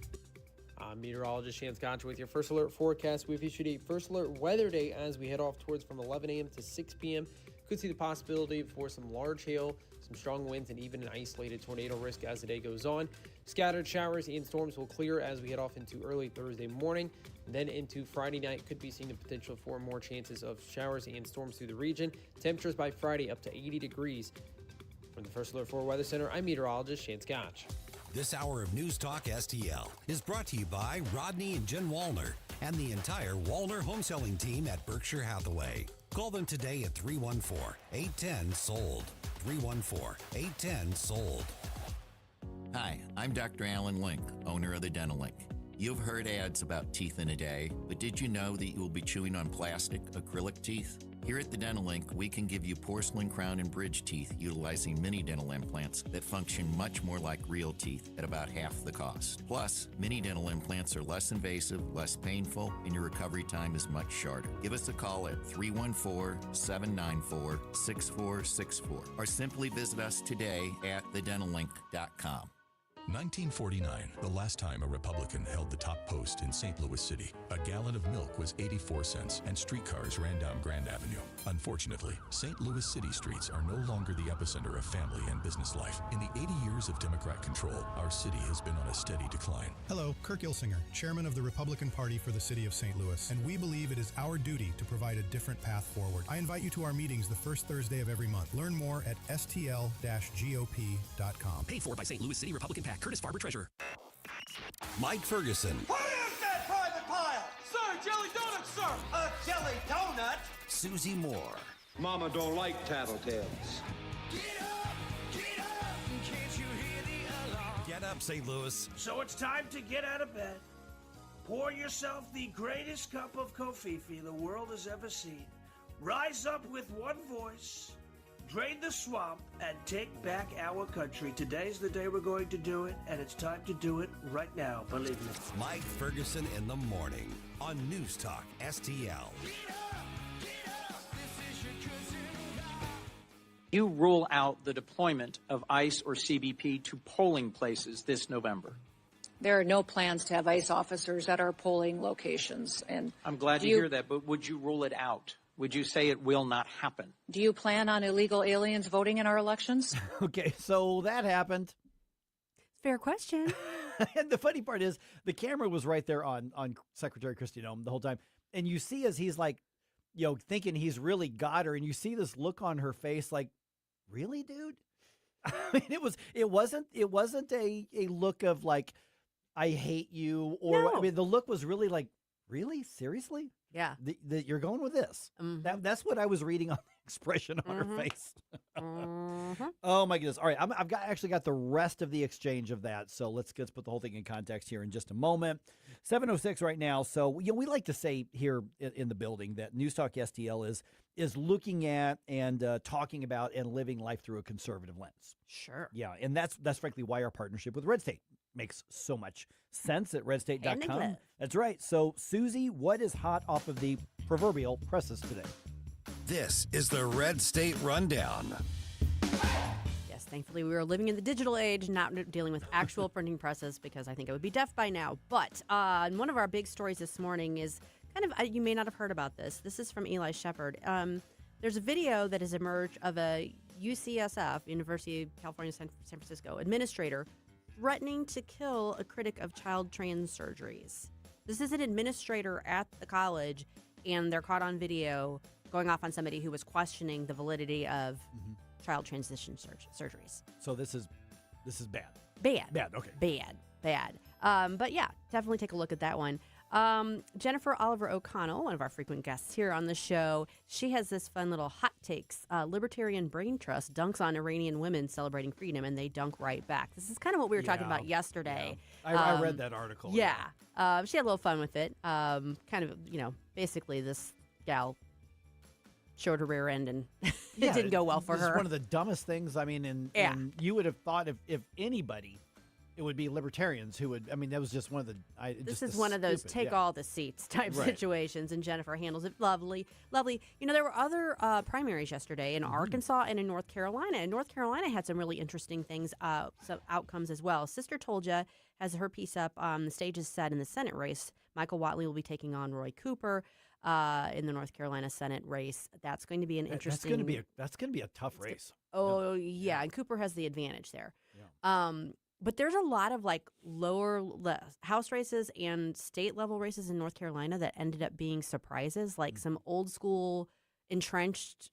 I'm meteorologist Shans Contra with your first alert forecast. We've issued a first alert weather day as we head off towards from 11 a.m. to 6 p.m. Could see the possibility for some large hail, some strong winds, and even an isolated tornado risk as the day goes on. Scattered showers and storms will clear as we head off into early Thursday morning. Then into Friday night, could be seeing the potential for more chances of showers and storms through the region. Temperatures by Friday up to 80 degrees. From the First Alert 4 Weather Center, I'm meteorologist Shane Scotch. This hour of News Talk STL is brought to you by Rodney and Jen Wallner and the entire Wallner home selling team at Berkshire Hathaway. Call them today at 314-810-SOLD. 314-810-SOLD. Hi, I'm Dr. Alan Link, owner of the Dental Link. You've heard ads about teeth in a day, but did you know that you will be chewing on plastic, acrylic teeth? Here at the Dental Link, we can give you porcelain crown and bridge teeth utilizing mini dental implants that function much more like real teeth at about half the cost. Plus, mini dental implants are less invasive, less painful, and your recovery time is much shorter. Give us a call at 314-794-6464 or simply visit us today at thedentallink.com. 1949, the last time a Republican held the top post in St. Louis City. A gallon of milk was 84 cents and streetcars ran down Grand Avenue. Unfortunately, St. Louis City streets are no longer the epicenter of family and business life. In the 80 years of Democrat control, our city has been on a steady decline. Hello, Kirk Ilsinger, chairman of the Republican Party for the city of St. Louis, and we believe it is our duty to provide a different path forward. I invite you to our meetings the first Thursday of every month. Learn more at stl-gop.com. Paid for by St. Louis City Republican PAC. Curtis Farber, Treasurer. Mike Ferguson. What is that private pile? Sir, jelly donuts, sir. A jelly donut? Susie Moore. Mama don't like tattletales. Get up, St. Louis. So it's time to get out of bed. Pour yourself the greatest cup of Kofifi the world has ever seen. Rise up with one voice. Drain the swamp and take back our country. Today's the day we're going to do it, and it's time to do it right now, believe me. Mike Ferguson in the morning on News Talk STL. You rule out the deployment of ICE or CBP to polling places this November. There are no plans to have ICE officers at our polling locations. And I'm glad to hear that, but would you rule it out? Would you say it will not happen? Do you plan on illegal aliens voting in our elections? Okay, so that happened. Fair question. And the funny part is the camera was right there on Secretary Kristi Noem the whole time. And you see as he's like, thinking he's really got her, and you see this look on her face like, really, dude? I mean, it wasn't a look of like, I hate you, or No. I mean, the look was really like, really? Seriously? Yeah. You're going with this. Mm-hmm. That's what I was reading on the expression on Mhm. her face. Mm-hmm. Oh my goodness. All right. I've actually got the rest of the exchange of that. So let's put the whole thing in context here in just a moment. 7:06 right now. So, we like to say here in the building that News Talk STL is looking at and talking about and living life through a conservative lens. Sure. Yeah. And that's frankly why our partnership with Red State makes so much sense at Hand in redstate.com. glove. That's right. So, Susie, what is hot off of the proverbial presses today? This is the Red State Rundown. Yes, thankfully we are living in the digital age, not dealing with actual printing presses, because I think I would be deaf by now. But one of our big stories this morning is kind of, you may not have heard about this. This is from Eli Shepard. There's a video that has emerged of a UCSF, University of California, San Francisco, administrator threatening to kill a critic of child trans surgeries. This is an administrator at the college, and they're caught on video going off on somebody who was questioning the validity of child transition surgeries. So this is bad. Bad. Okay. Bad. But yeah, definitely take a look at that one. Jennifer Oliver O'Connell, one of our frequent guests here on the show, she has this fun little hot takes. Libertarian Brain Trust dunks on Iranian women celebrating freedom, and they dunk right back. This is kind of what we were talking about yesterday. I read that article. Yeah. She had a little fun with it. Kind of, basically this gal showed her rear end, and it didn't go well for this her. is one of the dumbest things. I mean, and you would have thought if anybody, it would be libertarians who would. I mean, that was just one of the. This is one of those take all the seats type situations, and Jennifer handles it lovely. There were other primaries yesterday in Arkansas and in North Carolina. And North Carolina had some really interesting things, some outcomes as well. Sister Told Ya has her piece up. The stage is set in the Senate race. Michael Whatley will be taking on Roy Cooper in the North Carolina Senate race. That's going to be an interesting. That's going to be a tough race. Oh yeah, and Cooper has the advantage there. Yeah. But there's a lot of lower House races and state level races in North Carolina that ended up being surprises. Like some old school entrenched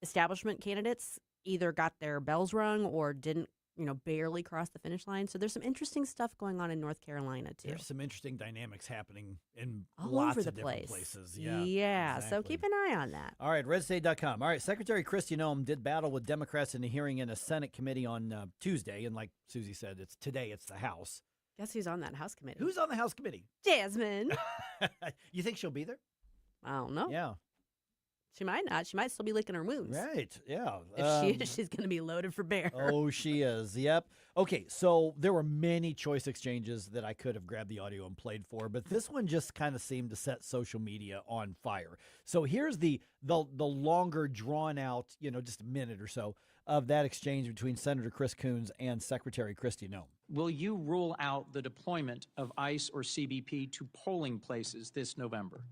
establishment candidates either got their bells rung or didn't, barely cross the finish line. So there's some interesting stuff going on in North Carolina too. There's some interesting dynamics happening in all lots over the of different place. places. Yeah. Exactly. So keep an eye on that. All right, redstate.com. All right, Secretary Kristi Noem did battle with Democrats in a hearing in a Senate committee on Tuesday. And like Susie said, it's the House. Guess who's on that House committee? Who's on the House committee? Jasmine. You think she'll be there? I don't know. Yeah. She might not. She might still be licking her wounds. Right, yeah. If she is, she's going to be loaded for bear. Oh, she is. Yep. Okay, so there were many choice exchanges that I could have grabbed the audio and played for, but this one just kind of seemed to set social media on fire. So here's the longer drawn out, just a minute or so of that exchange between Senator Chris Coons and Secretary Kristi Noem. Will you rule out the deployment of ICE or CBP to polling places this November?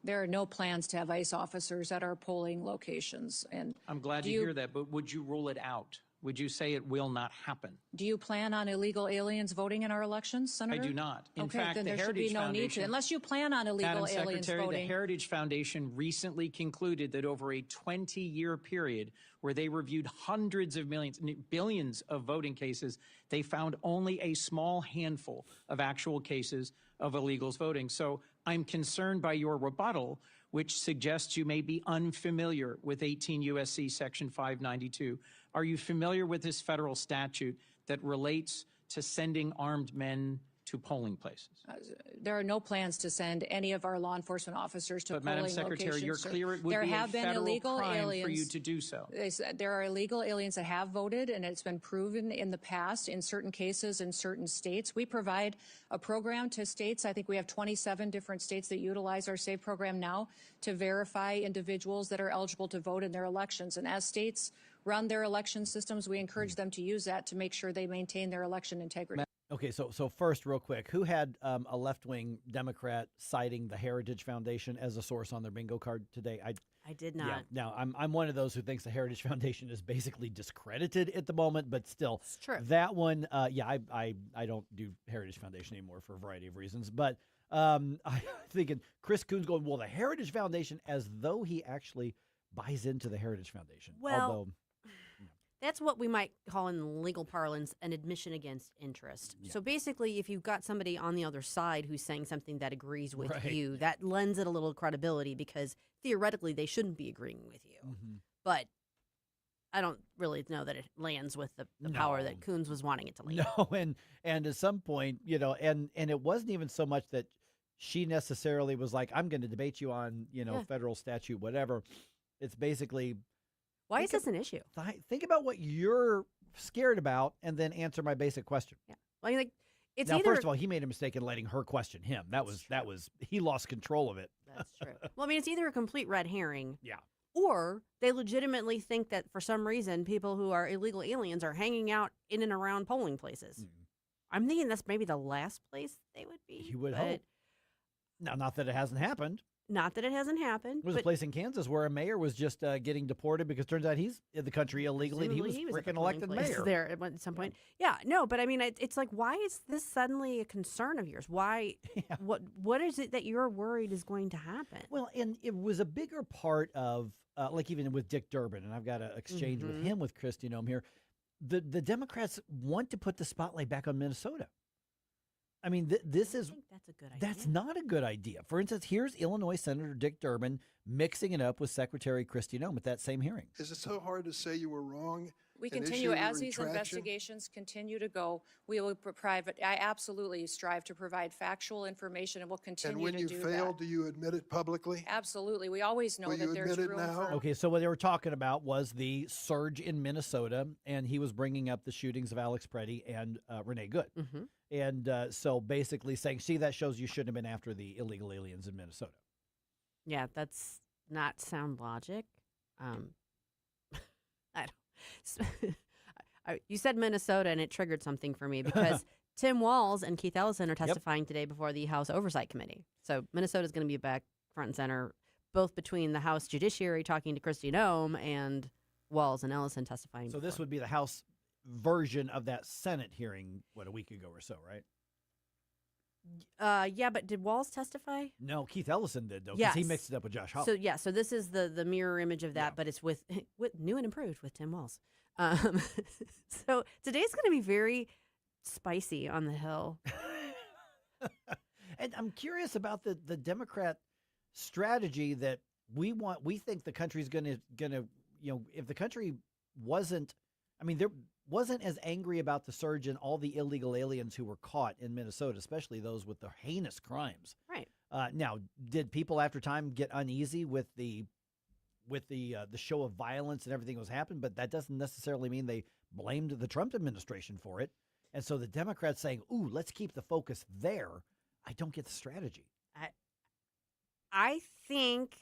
There are no plans to have ICE officers at our polling locations. And I'm glad to hear that, but would you rule it out? Would you say it will not happen? do you plan on illegal aliens voting in our elections, Senator? I do not. In okay, fact, then the there should Heritage be no need Foundation, to, unless you plan on illegal Madam aliens Secretary, voting. the Heritage Foundation recently concluded that over a 20-year period where they reviewed hundreds of millions, billions of voting cases, they found only a small handful of actual cases of illegals voting. So I'm concerned by your rebuttal, which suggests you may be unfamiliar with 18 U.S.C. Section 592. Are you familiar with this federal statute that relates to sending armed men to polling places? There are no plans to send any of our law enforcement officers to But polling Madam Secretary, locations. you're sir. clear it would there be have a been federal illegal crime aliens. for you to do so. There are illegal aliens that have voted, and it's been proven in the past in certain cases in certain states. We provide a program to states. I think we have 27 different states that utilize our SAVE program now to verify individuals that are eligible to vote in their elections. And as states run their election systems, we encourage them to use that to make sure they maintain their election integrity. Okay, so first, real quick, who had a left-wing Democrat citing the Heritage Foundation as a source on their bingo card today? I did not. Yeah, now I'm one of those who thinks the Heritage Foundation is basically discredited at the moment, but still, it's true. That one, I don't do Heritage Foundation anymore for a variety of reasons, but I'm thinking Chris Coons going, well, the Heritage Foundation, as though he actually buys into the Heritage Foundation. Well, although, that's what we might call in legal parlance an admission against interest. Yeah. So basically, if you've got somebody on the other side who's saying something that agrees with Right. you, that lends it a little credibility because theoretically they shouldn't be agreeing with you. Mm-hmm. But I don't really know that it lands with the power that Coons was wanting it to land. No, and at some point, and it wasn't even so much that she necessarily was like, I'm going to debate you on, federal statute, whatever. It's basically, why is this an issue? Think about what you're scared about and then answer my basic question. Yeah. Well, like, it's now, either, first of all, he made a mistake in letting her question him. That was he lost control of it. That's true. Well, I mean, it's either a complete red herring. Yeah. Or they legitimately think that for some reason people who are illegal aliens are hanging out in and around polling places. I'm thinking that's maybe the last place they would be. You would hope. Now, not that it hasn't happened. Not that it hasn't happened. There was a place in Kansas where a mayor was just getting deported because it turns out he's in the country illegally and he was freaking elected mayor. There at some point. Yeah, no, but I mean, it's like, why is this suddenly a concern of yours? Why? Yeah. What is it that you're worried is going to happen? Well, and it was a bigger part of, like even with Dick Durbin, and I've got an exchange with him with Kristi Noem here. The Democrats want to put the spotlight back on Minnesota. I mean, this is. I think that's a good idea. That's not a good idea. For instance, here's Illinois Senator Dick Durbin mixing it up with Secretary Kristi Noem at that same hearing. Is it so hard to say you were wrong? We and continue issue a as these retraction? investigations continue to go. We will provide. I absolutely strive to provide factual information, and we'll continue And when to you do fail, that. do you admit it publicly? Absolutely, we always know Will that you there's admit it room now? for. Okay, so what they were talking about was the surge in Minnesota, and he was bringing up the shootings of Alex Preddy and Renee Good. Mm-hmm. And so basically saying, see, that shows you shouldn't have been after the illegal aliens in Minnesota. Yeah, that's not sound logic. I don't. You said Minnesota, and it triggered something for me because Tim Walz and Keith Ellison are testifying today before the House Oversight Committee. So Minnesota is going to be back front and center, both between the House Judiciary talking to Kristi Noem and Walz and Ellison testifying. So this would be the House version of that Senate hearing, a week ago or so, right? Yeah, but did Walz testify? No, Keith Ellison did, though, because he mixed it up with Josh Hawley. So this is the mirror image of that, but it's with new and improved with Tim Walz. So today's going to be very spicy on the Hill. And I'm curious about the Democrat strategy that we think the country's going to, if the country wasn't, there wasn't as angry about the surge in all the illegal aliens who were caught in Minnesota, especially those with the heinous crimes. Right. Now, did people after time get uneasy with the show of violence and everything that was happening? But that doesn't necessarily mean they blamed the Trump administration for it. And so the Democrats saying, "Ooh, let's keep the focus there." I don't get the strategy. I think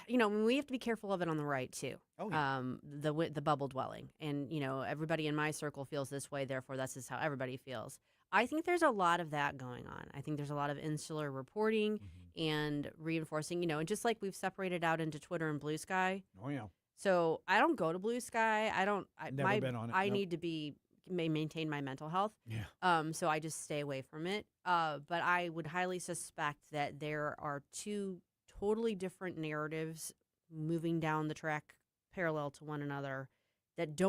we have to be careful of it on the right too. Oh, yeah. The bubble dwelling, and everybody in my circle feels this way. Therefore, this is how everybody feels. I think there's a lot of that going on. I think there's a lot of insular reporting and reinforcing. And just like we've separated out into Twitter and Blue Sky. Oh yeah. So I don't go to Blue Sky. Never been on it. I Nope. need to maintain my mental health. Yeah. So I just stay away from it. But I would highly suspect that there are two totally different narratives moving down the track parallel to one another that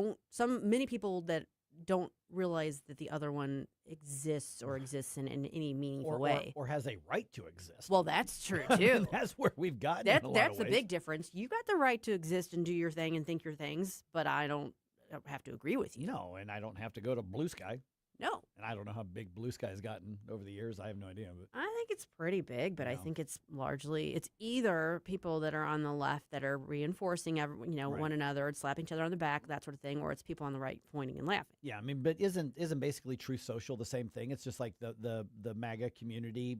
many people that don't realize that the other one exists in any meaningful way. Or has a right to exist. Well, that's true I too. mean, that's where we've gotten. That's the big difference. You got the right to exist and do your thing and think your things, but I don't have to agree with you. No, and I don't have to go to Blue Sky. No. And I don't know how big Blue Sky has gotten over the years. I have no idea. But I think it's pretty big, but I think it's either people that are on the left that are reinforcing one another and slapping each other on the back, that sort of thing, or it's people on the right pointing and laughing. Yeah, I mean, but isn't basically Truth Social the same thing? It's just like the MAGA community,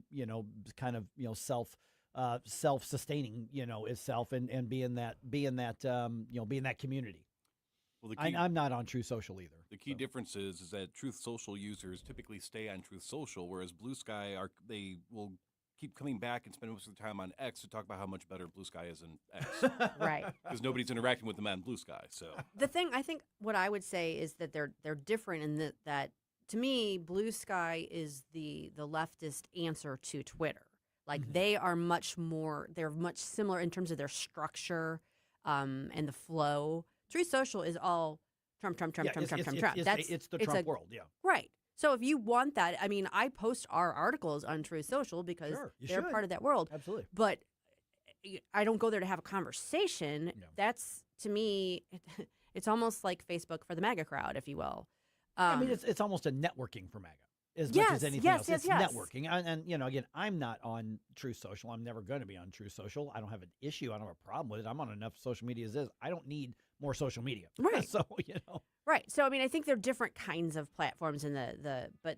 kind of self-sustaining, itself and being that community. Well, I'm not on Truth Social either. The key difference is that Truth Social users typically stay on Truth Social, whereas Blue Sky they will keep coming back and spend most of their time on X to talk about how much better Blue Sky is than X. Right. Because nobody's interacting with them on Blue Sky. So the thing, I think what I would say is that they're different in that to me, Blue Sky is the leftist answer to Twitter. Like they are they're much similar in terms of their structure and the flow. Truth Social is all Trump. It's the Trump world, yeah. Right. So if you want that, I mean, I post our articles on Truth Social because they're part of that world. Absolutely. But I don't go there to have a conversation. No. That's, to me, it's almost like Facebook for the MAGA crowd, if you will. I mean, it's almost a networking for MAGA. As much as anything else, it's networking. And again, I'm not on Truth Social. I'm never going to be on Truth Social. I don't have an issue. I don't have a problem with it. I'm on enough social media as is. I don't need more social media. Right. So, Right. So, I mean, I think they're different kinds of platforms in but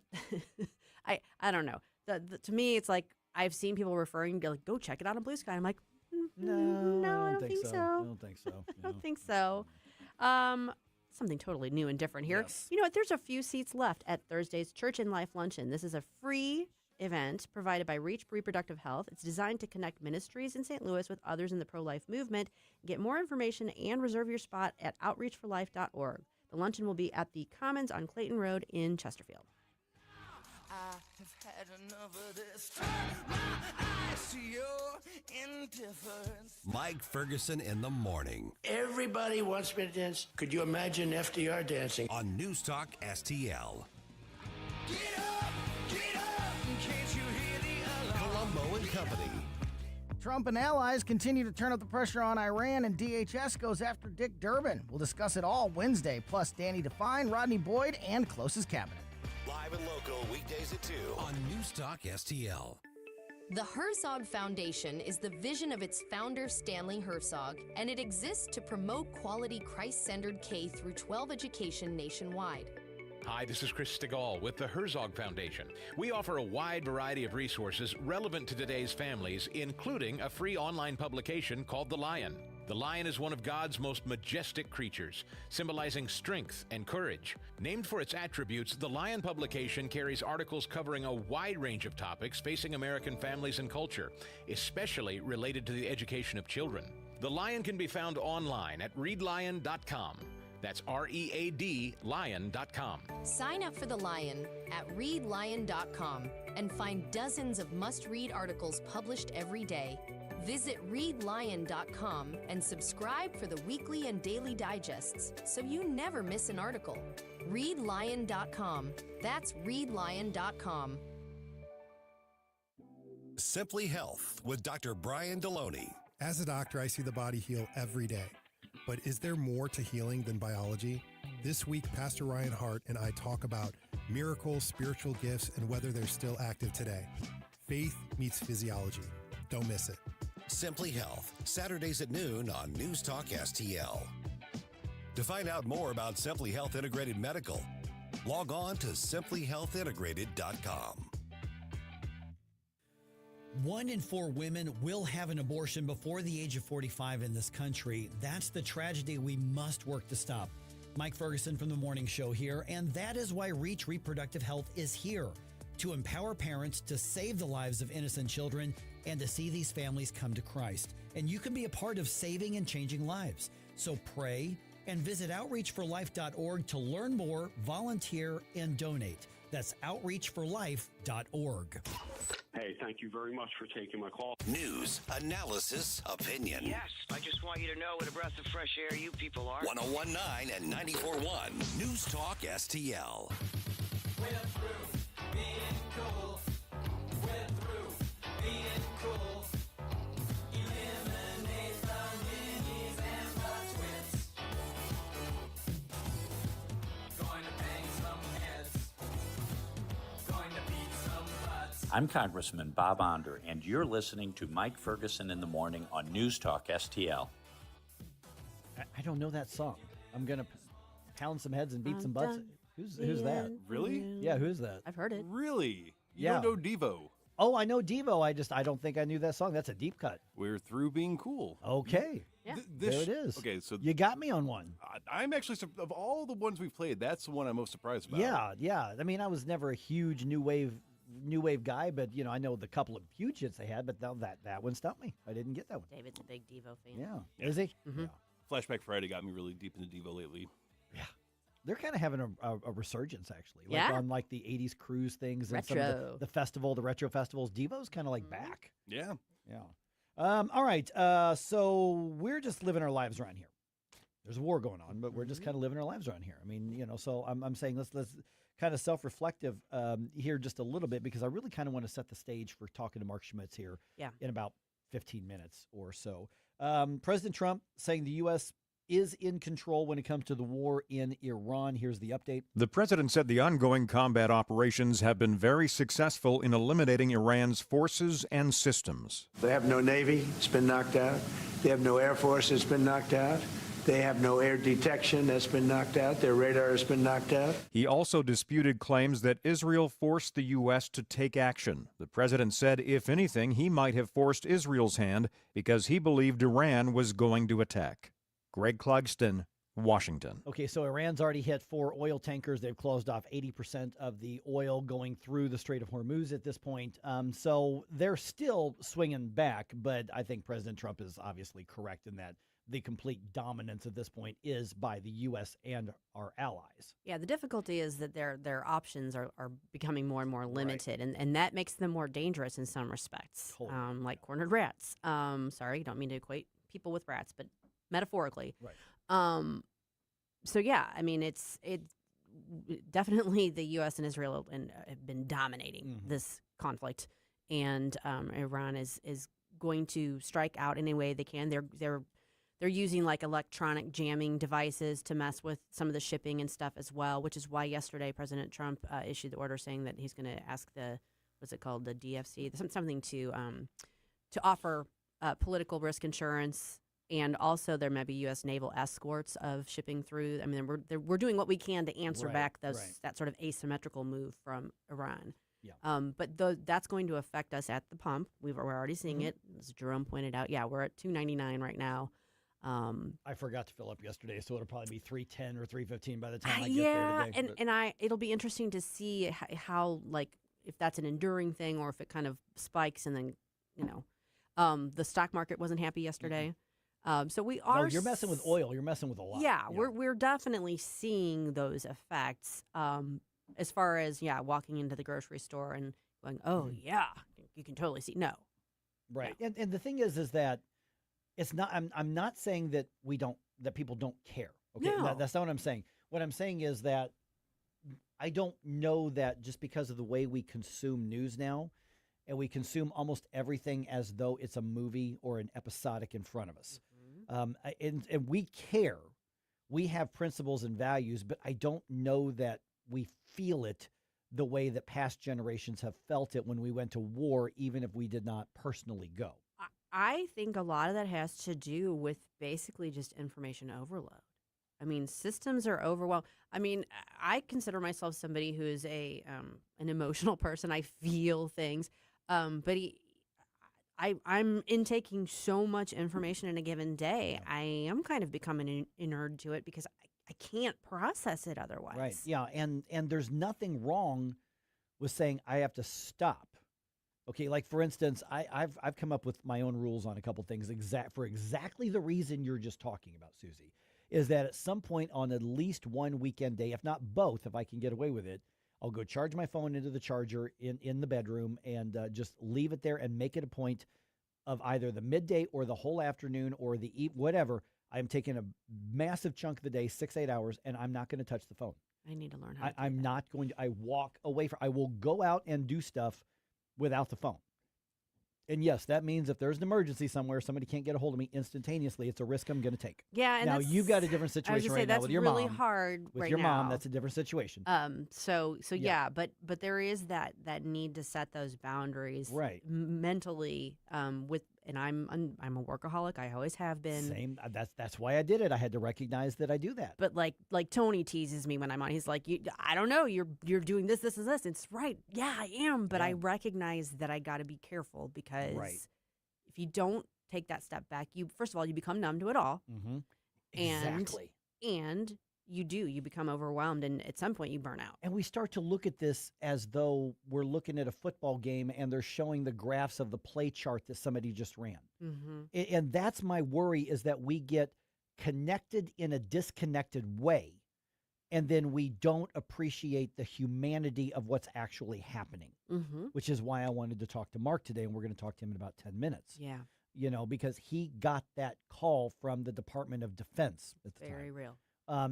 I don't know. To me, it's like I've seen people referring to go check it out on Blue Sky. I'm like, no, I don't think so. I don't think so. I don't think so. Something totally new and different here. Yes. You know what? There's a few seats left at Thursday's Church in Life Luncheon. This is a free event provided by Reach Reproductive Health. It's designed to connect ministries in St. Louis with others in the pro-life movement. Get more information and reserve your spot at outreachforlife.org. The luncheon will be at the Commons on Clayton Road in Chesterfield. I have had enough of this. Turn my eyes to your indifference. Mike Ferguson in the morning. Everybody wants me to dance. Could you imagine FDR dancing? On News Talk STL. Get up, can't you hear the alarm? Colombo and Company. Trump and allies continue to turn up the pressure on Iran, and DHS goes after Dick Durbin. We'll discuss it all Wednesday, plus Danny Define, Rodney Boyd, and closest cabinet. Live and local, weekdays at 2 on News Talk STL. The Herzog Foundation is the vision of its founder, Stanley Herzog, and it exists to promote quality Christ-centered K-12 education nationwide. Hi, this is Chris Stegall with the Herzog Foundation. We offer a wide variety of resources relevant to today's families, including a free online publication called The Lion. The lion is one of God's most majestic creatures, symbolizing strength and courage. Named for its attributes, the Lion publication carries articles covering a wide range of topics facing American families and culture, especially related to the education of children. The Lion can be found online at readlion.com. That's READ lion.com. Sign up for The Lion at readlion.com and find dozens of must-read articles published every day. Visit readlion.com and subscribe for the weekly and daily digests so you never miss an article. Readlion.com. That's readlion.com. Simply Health with Dr. Brian Deloney. As a doctor, I see the body heal every day. But is there more to healing than biology? This week, Pastor Ryan Hart and I talk about miracles, spiritual gifts, and whether they're still active today. Faith meets physiology. Don't miss it. Simply Health, Saturdays at noon on News Talk STL. To find out more about Simply Health Integrated Medical, log on to simplyhealthintegrated.com. 1 in 4 women will have an abortion before the age of 45 in this country. That's the tragedy we must work to stop. Mike Ferguson from The Morning Show here, and that is why Reach Reproductive Health is here, to empower parents to save the lives of innocent children and to see these families come to Christ. And you can be a part of saving and changing lives. So pray and visit outreachforlife.org to learn more, volunteer, and donate. That's outreachforlife.org. Hey, thank you very much for taking my call. News, analysis, opinion. Yes, I just want you to know what a breath of fresh air you people are. 1019 and 94.1 News Talk STL. We're through being cool. We're through being cool. Eliminate the minis and the twins. Going to bang some heads. Going to beat some butts. I'm Congressman Bob Onder, and you're listening to Mike Ferguson in the Morning on News Talk STL. I don't know that song. I'm going to pound some heads and beat some butts. Who's that? Really? Yeah, who's that? I've heard it. Really? You Yeah. don't know Devo? Oh, I know Devo. I don't think I knew that song. That's a deep cut. We're through being cool. Okay. Yeah. There it is. Okay, so You got me on one. I'm actually, of all the ones we've played, that's the one I'm most surprised about. Yeah. I mean, I was never a huge new wave guy, but I know the couple of huge hits they had, but that one stumped me. I didn't get that one. David's a big Devo fan. Yeah. Is he? Mm-hmm. Yeah. Flashback Friday got me really deep into Devo lately. They're kind of having a resurgence, actually. Like Yeah. on like the 80s cruise things and some Retro. of the retro festivals. Devo's kind of like back. Yeah. Yeah. All right. So we're just living our lives around here. There's a war going on, but we're just kind of living our lives around here. I mean, so I'm saying let's kind of self-reflective here just a little bit, because I really kind of want to set the stage for talking to Mark Schmitz here in about 15 minutes or so. President Trump saying the U.S. is in control when it comes to the war in Iran. Here's the update. The president said the ongoing combat operations have been very successful in eliminating Iran's forces and systems. They have no Navy, it's been knocked out. They have no Air Force, it's been knocked out. They have no air detection, that's been knocked out. Their radar has been knocked out. He also disputed claims that Israel forced the U.S. to take action. The president said, if anything, he might have forced Israel's hand because he believed Iran was going to attack. Greg Clugston, Washington. Okay, so Iran's already hit 4 oil tankers. They've closed off 80% of the oil going through the Strait of Hormuz at this point. So they're still swinging back, but I think President Trump is obviously correct in that the complete dominance at this point is by the U.S. and our allies. Yeah, the difficulty is that their options are becoming more and more limited, and that makes them more dangerous in some respects, like cornered rats. Sorry, don't mean to equate people with rats, but metaphorically. Right. So yeah, I mean, it definitely the U.S. and Israel have been dominating this conflict, and Iran is going to strike out any way they can. They're using like electronic jamming devices to mess with some of the shipping and stuff as well, which is why yesterday President Trump issued the order saying that he's going to ask the DFC, something to offer political risk insurance. And also, there may be U.S. naval escorts of shipping through. I mean, we're doing what we can to answer back that sort of asymmetrical move from Iran. Yeah. But that's going to affect us at the pump. We're already seeing it, as Jerome pointed out. Yeah, we're at $2.99 right now. I forgot to fill up yesterday, so it'll probably be $3.10 or $3.15 by the time I get there today. And it'll be interesting to see how like if that's an enduring thing or if it kind of spikes and then the stock market wasn't happy yesterday. So we are. No, you're messing with oil. You're messing with a lot. Yeah, we're definitely seeing those effects. As far as walking into the grocery store and going, oh yeah, you can totally see. No, right. No. And the thing is that it's not. I'm not saying that people don't care. Okay, no. That's not what I'm saying. What I'm saying is that I don't know that just because of the way we consume news now. And we consume almost everything as though it's a movie or an episodic in front of us. And we care. We have principles and values, but I don't know that we feel it the way that past generations have felt it when we went to war, even if we did not personally go. I think a lot of that has to do with basically just information overload. I mean, systems are overwhelmed. I mean, I consider myself somebody who is an emotional person. I feel things. But I'm intaking so much information in a given day. I am kind of becoming inured to it because I can't process it otherwise. Right. Yeah. And there's nothing wrong with saying I have to stop. Okay. Like for instance, I've come up with my own rules on a couple things for exactly the reason you're just talking about, Susie, is that at some point on at least one weekend day, if not both, if I can get away with it, I'll go charge my phone into the charger in the bedroom and just leave it there and make it a point of either the midday or the whole afternoon or whatever. I'm taking a massive chunk of the day, 6-8 hours, and I'm not going to touch the phone. I need to learn how to do I'm not going to. I walk away I will go out and do stuff without the phone. And yes, that means if there's an emergency somewhere, somebody can't get a hold of me instantaneously, it's a risk I'm going to take. Yeah, and now you've got a different situation right now with your mom. That's really hard with right your now. mom. That's a different situation. So yeah, but there is that need to set those boundaries, right? Mentally, and I'm a workaholic. I always have been. Same. That's why I did it. I had to recognize that I do that. But like Tony teases me when I'm on. He's like, I don't know. You're doing this. It's right. Yeah, I am. But I recognize that I got to be careful because if you don't take that step back, first of all you become numb to it all. Mm-hmm. Exactly. And you become overwhelmed, and at some point you burn out. And we start to look at this as though we're looking at a football game and they're showing the graphs of the play chart that somebody just ran. Mm-hmm. And that's my worry, is that we get connected in a disconnected way, and then we don't appreciate the humanity of what's actually happening, which is why I wanted to talk to Mark today, and we're going to talk to him in about 10 minutes. Yeah. Because he got that call from the Department of Defense at the time. Very real.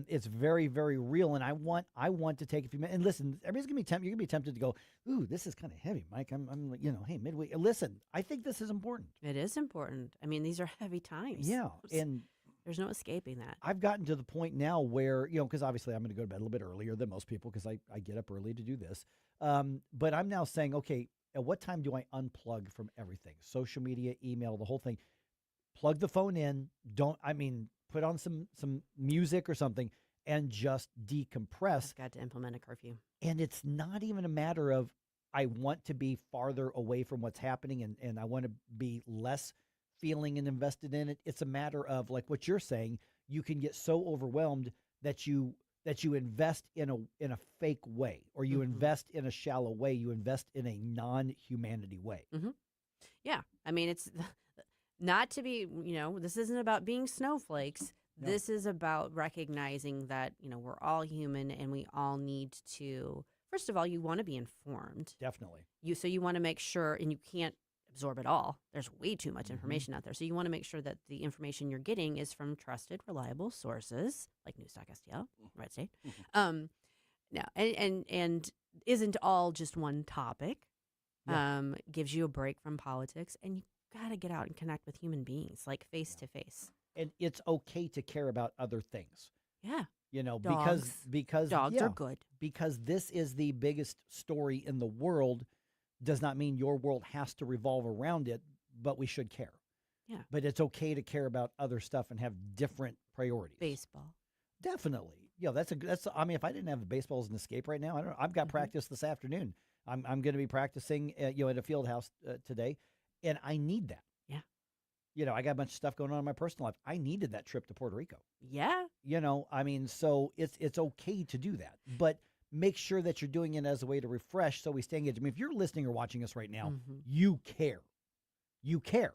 It's very, very real, and I want to take a few minutes. And listen, everybody's gonna be tempted. You're gonna be tempted to go, "Ooh, this is kind of heavy, Mike." I'm hey, midweek. Listen, I think this is important. It is important. I mean, these are heavy times. Yeah, and there's no escaping that. I've gotten to the point now where because obviously I'm going to go to bed a little bit earlier than most people because I get up early to do this. But I'm now saying, okay, at what time do I unplug from everything? Social media, email, the whole thing. Plug the phone in. Put on some music or something and just decompress. I've got to implement a curfew. And it's not even a matter of I want to be farther away from what's happening and I want to be less feeling and invested in it. It's a matter of, like what you're saying, you can get so overwhelmed that you invest in a fake way, or you invest in a shallow way, you invest in a non-humanity way. Mm-hmm. Yeah. I mean, it's not to be, this isn't about being snowflakes. No. This is about recognizing that, we're all human and we all need to, first of all, you want to be informed. Definitely. So you want to make sure, and you can't absorb it all. There's way too much information out there. So you want to make sure that the information you're getting is from trusted, reliable sources like NewsTalkSTL, Red State. No, and isn't all just one topic. Yeah. Gives you a break from politics, and you got to get out and connect with human beings, like face to face. And it's okay to care about other things. Yeah. Dogs. because dogs are good. Because this is the biggest story in the world does not mean your world has to revolve around it, but we should care. Yeah. But it's okay to care about other stuff and have different priorities. Baseball. Definitely. Yeah, that's I mean, if I didn't have the baseball as an escape right now, I've got practice this afternoon. I'm going to be practicing at a field house today. And I need that. Yeah. I got a bunch of stuff going on in my personal life. I needed that trip to Puerto Rico. Yeah. So it's okay to do that. But make sure that you're doing it as a way to refresh so we stay engaged. I mean, if you're listening or watching us right now, you care. You care.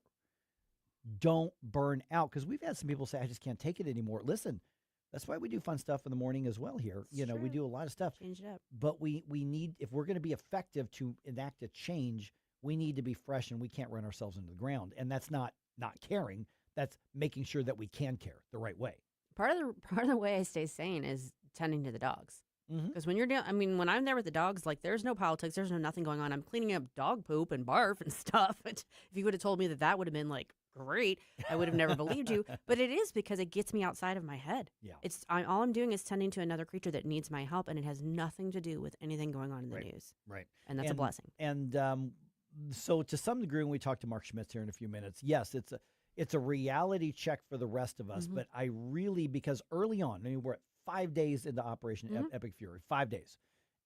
Don't burn out. Because we've had some people say, I just can't take it anymore. Listen, that's why we do fun stuff in the morning as well here. We do a lot of stuff. Change it up. But we need, if we're going to be effective to enact a change, we need to be fresh, and we can't run ourselves into the ground. And that's not caring. That's making sure that we can care the right way. Part of the way I stay sane is tending to the dogs. Because when you're down, when I'm there with the dogs, like there's no politics, there's no nothing going on. I'm cleaning up dog poop and barf and stuff. But if you would have told me that would have been like great, I would have never believed you. But it is because it gets me outside of my head. Yeah, all I'm doing is tending to another creature that needs my help, and it has nothing to do with anything going on in the news. Right, and that's a blessing. And so to some degree, when we talk to Mark Schmitz here in a few minutes, yes, it's a reality check for the rest of us. But I really, because early on, we're at 5 days into Operation Epic Fury, 5 days.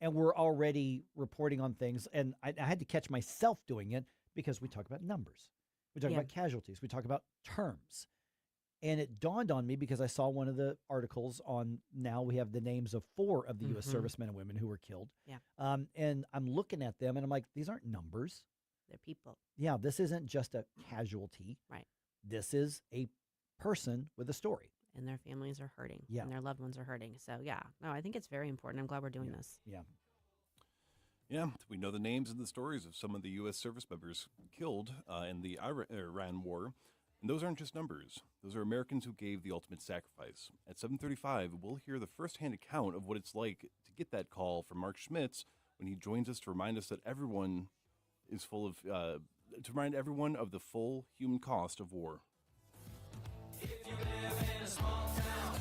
And we're already reporting on things. And I had to catch myself doing it because we talk about numbers. We talk about casualties. We talk about terms. And it dawned on me because I saw one of the articles on, now we have the names of 4 of the U.S. servicemen and women who were killed. Yeah. And I'm looking at them and I'm like, these aren't numbers. They're people. Yeah, this isn't just a casualty. Right. This is a person with a story. And their families are hurting. Yeah. And their loved ones are hurting. So, yeah. No, I think it's very important. I'm glad we're doing this. Yeah. Yeah, we know the names and the stories of some of the U.S. service members killed in the Iran war. And those aren't just numbers. Those are Americans who gave the ultimate sacrifice. At 7:35, we'll hear the firsthand account of what it's like to get that call from Mark Schmitz when he joins us to remind us that everyone is full of, to remind everyone of the full human cost of war. If you live in a small town,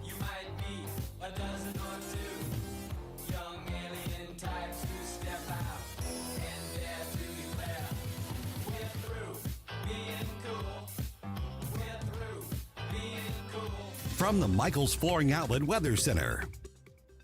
you might be a dozen or two young alien types who step out and dare to declare, we're through being cool. We're through being cool. From the Michaels Flooring Outlet Weather Center.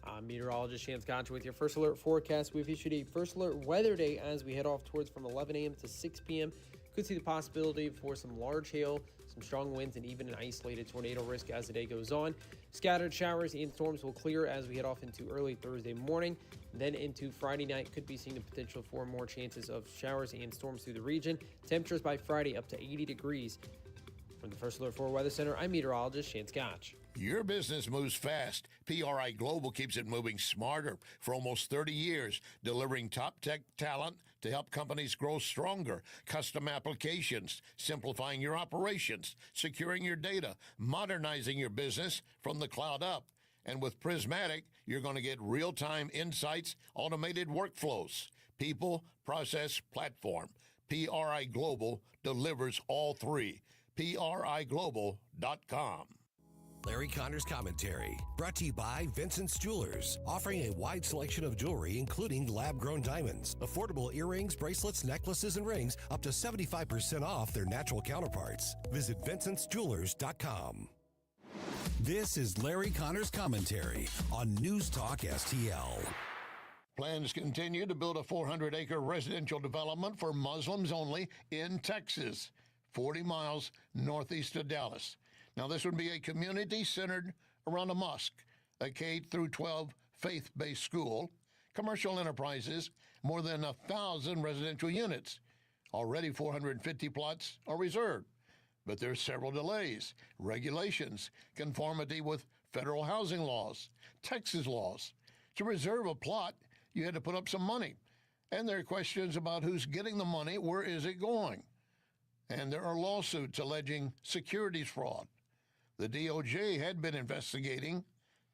I'm meteorologist Shane Scotch with your first alert forecast. We've issued a first alert weather day as we head off towards from 11 a.m. to 6 p.m. Could see the possibility for some large hail, some strong winds, and even an isolated tornado risk as the day goes on. Scattered showers and storms will clear as we head off into early Thursday morning. Then into Friday night, could be seeing the potential for more chances of showers and storms through the region. Temperatures by Friday up to 80 degrees. From the First Alert 4 Weather Center, I'm meteorologist Shane Scotch. Your business moves fast. PRI Global keeps it moving smarter for almost 30 years, delivering top tech talent to help companies grow stronger, custom applications, simplifying your operations, securing your data, modernizing your business from the cloud up. And with Prismatic, you're going to get real-time insights, automated workflows, people, process, platform. PRI Global delivers all three. PRIGlobal.com. Larry Connor's Commentary, brought to you by Vincent's Jewelers, offering a wide selection of jewelry, including lab-grown diamonds, affordable earrings, bracelets, necklaces, and rings, up to 75% off their natural counterparts. Visit VincentsJewelers.com. This is Larry Connor's Commentary on News Talk STL. Plans continue to build a 400-acre residential development for Muslims only in Texas, 40 miles northeast of Dallas. Now, this would be a community centered around a mosque, a K-12 faith-based school, commercial enterprises, more than 1,000 residential units. Already 450 plots are reserved, but there's several delays, regulations, conformity with federal housing laws, Texas laws. To reserve a plot, you had to put up some money, and there are questions about who's getting the money, where is it going? And there are lawsuits alleging securities fraud. The DOJ had been investigating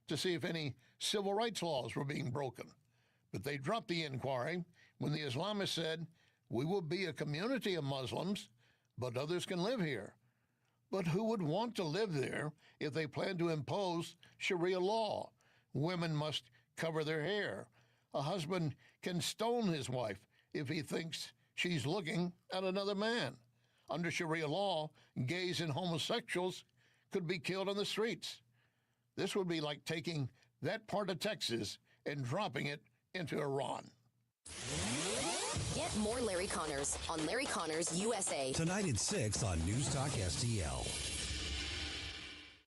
to see if any civil rights laws were being broken, but they dropped the inquiry when the Islamists said, we will be a community of Muslims, but others can live here. But who would want to live there if they plan to impose Sharia law? Women must cover their hair. A husband can stone his wife if he thinks she's looking at another man. Under Sharia law, gays and homosexuals could be killed on the streets. This would be like taking that part of Texas and dropping it into Iran. Get more Larry Connors on Larry Connors USA. Tonight at 6 on News Talk STL.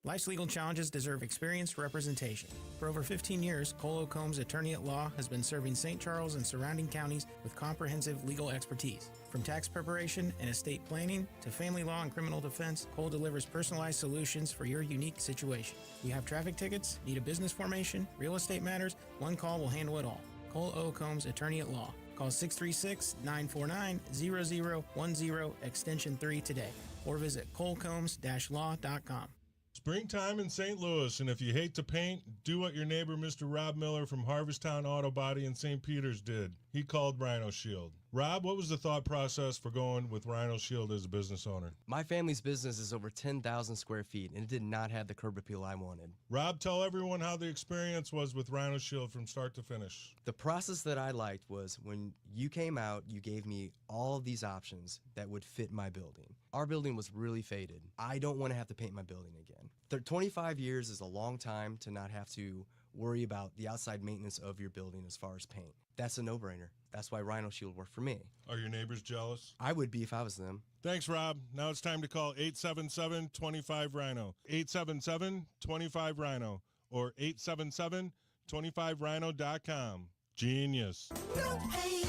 Life's legal challenges deserve experienced representation. For over 15 years, Cole Combs Attorney at Law has been serving St. Charles and surrounding counties with comprehensive legal expertise. From tax preparation and estate planning to family law and criminal defense, Cole delivers personalized solutions for your unique situation. You have traffic tickets, need a business formation, real estate matters, one call will handle it all. Cole O. Combs Attorney at Law. Call 636-949-0010 extension 3 today or visit colecombs-law.com. Springtime in St. Louis, and if you hate to paint, do what your neighbor Mr. Rob Miller from Harvesttown Auto Body in St. Peters did. He called Rhino Shield. Rob, what was the thought process for going with Rhino Shield as a business owner? My family's business is over 10,000 square feet, and it did not have the curb appeal I wanted. Rob, tell everyone how the experience was with Rhino Shield from start to finish. The process that I liked was when you came out, you gave me all of these options that would fit my building. Our building was really faded. I don't want to have to paint my building again. 25 years is a long time to not have to worry about the outside maintenance of your building as far as paint. That's a no-brainer. That's why Rhino Shield worked for me. Are your neighbors jealous? I would be if I was them. Thanks, Rob. Now it's time to call 877-25-RHINO. 877-25-RHINO or 877-25rhino.com. Genius. No paint,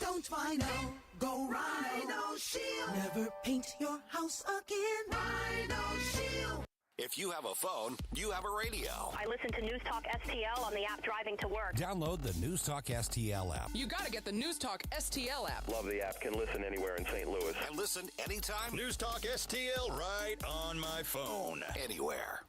don't Rhino. Go Rhino Shield. Never paint your house again. Rhino Shield. If you have a phone, you have a radio. I listen to News Talk STL on the app driving to work. Download the News Talk STL app. You got to get the News Talk STL app. Love the app. Can listen anywhere in St. Louis. And listen anytime. News Talk STL right on my phone. Anywhere.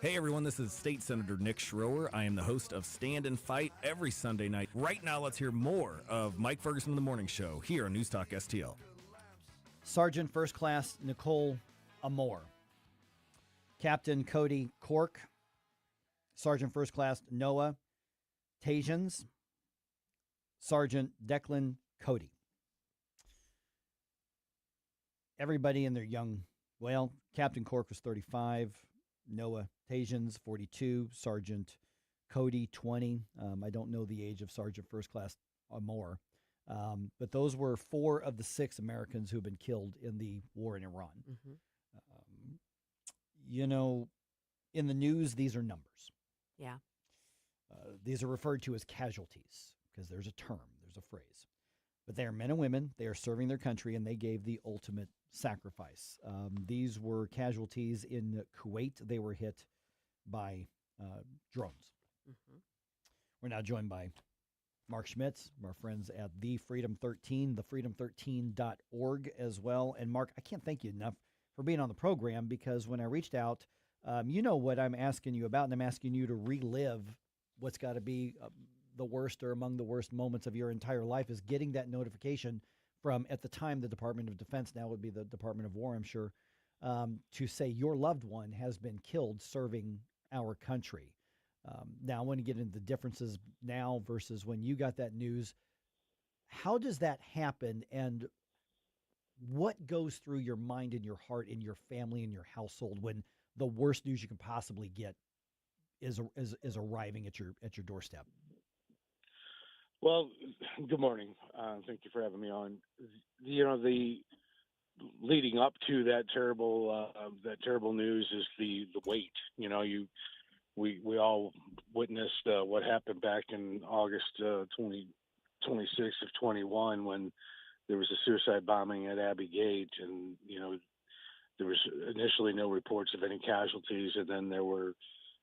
Hey everyone, this is State Senator Nick Schroer. I am the host of Stand and Fight every Sunday night. Right now, let's hear more of Mike Ferguson in the Morning Show here on News Talk STL. Sergeant First Class Nicole Amore, Captain Cody Cork, Sergeant First Class Noah Tajans, Sergeant Declan Cody. Everybody in their young, well, Captain Cork was 35, Noah Tajans, 42, Sergeant Cody, 20. I don't know the age of Sergeant First Class Amore, but those were 4 of the 6 Americans who have been killed in the war in Iran. Mm-hmm. You know, in the news, these are numbers. Yeah. These are referred to as casualties because there's a term, there's a phrase. But they are men and women. They are serving their country, and they gave the ultimate sacrifice. These were casualties in Kuwait. They were hit by drones. Mm-hmm. We're now joined by Mark Schmitz, our friends at The Freedom 13, thefreedom13.org as well. And Mark, I can't thank you enough for being on the program, because when I reached out, you know what I'm asking you about, and I'm asking you to relive what's got to be the worst or among the worst moments of your entire life, is getting that notification from, at the time, the Department of Defense, now would be the Department of War, I'm sure, to say your loved one has been killed serving our country. Now, I want to get into the differences now versus when you got that news. How does that happen, and what goes through your mind and your heart and your family and your household when the worst news you can possibly get is arriving at your doorstep? Well, good morning. Thank you for having me on. You know, the leading up to that terrible news is the wait. You know, we all witnessed what happened back in August 26th of 21 when there was a suicide bombing at Abbey Gate, and you know, there was initially no reports of any casualties, and then there were.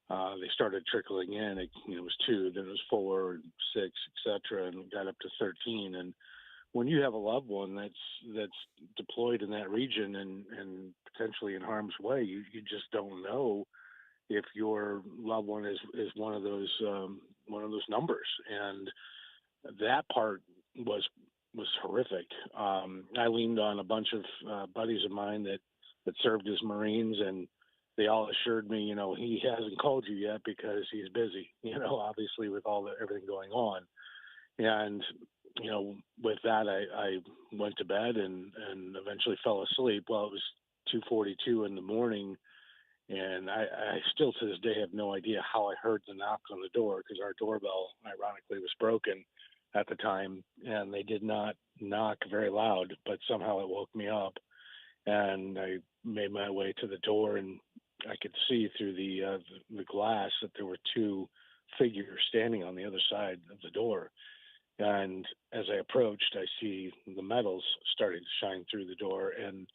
They started trickling in. It was 2, then it was 4, and 6, etc., and got up to 13. And when you have a loved one that's deployed in that region and potentially in harm's way, you just don't know if your loved one is one of those numbers. And that part was horrific. I leaned on a bunch of buddies of mine that served as Marines, and they all assured me, you know, he hasn't called you yet because he's busy, you know, obviously with everything going on. And, you know, with that, I went to bed and eventually fell asleep. Well, it was 2:42 in the morning, and I still to this day have no idea how I heard the knock on the door, because our doorbell, ironically, was broken at the time, and they did not knock very loud, but somehow it woke me up. And I made my way to the door, and I could see through the glass that there were 2 figures standing on the other side of the door. And as I approached, I see the metals starting to shine through the door, and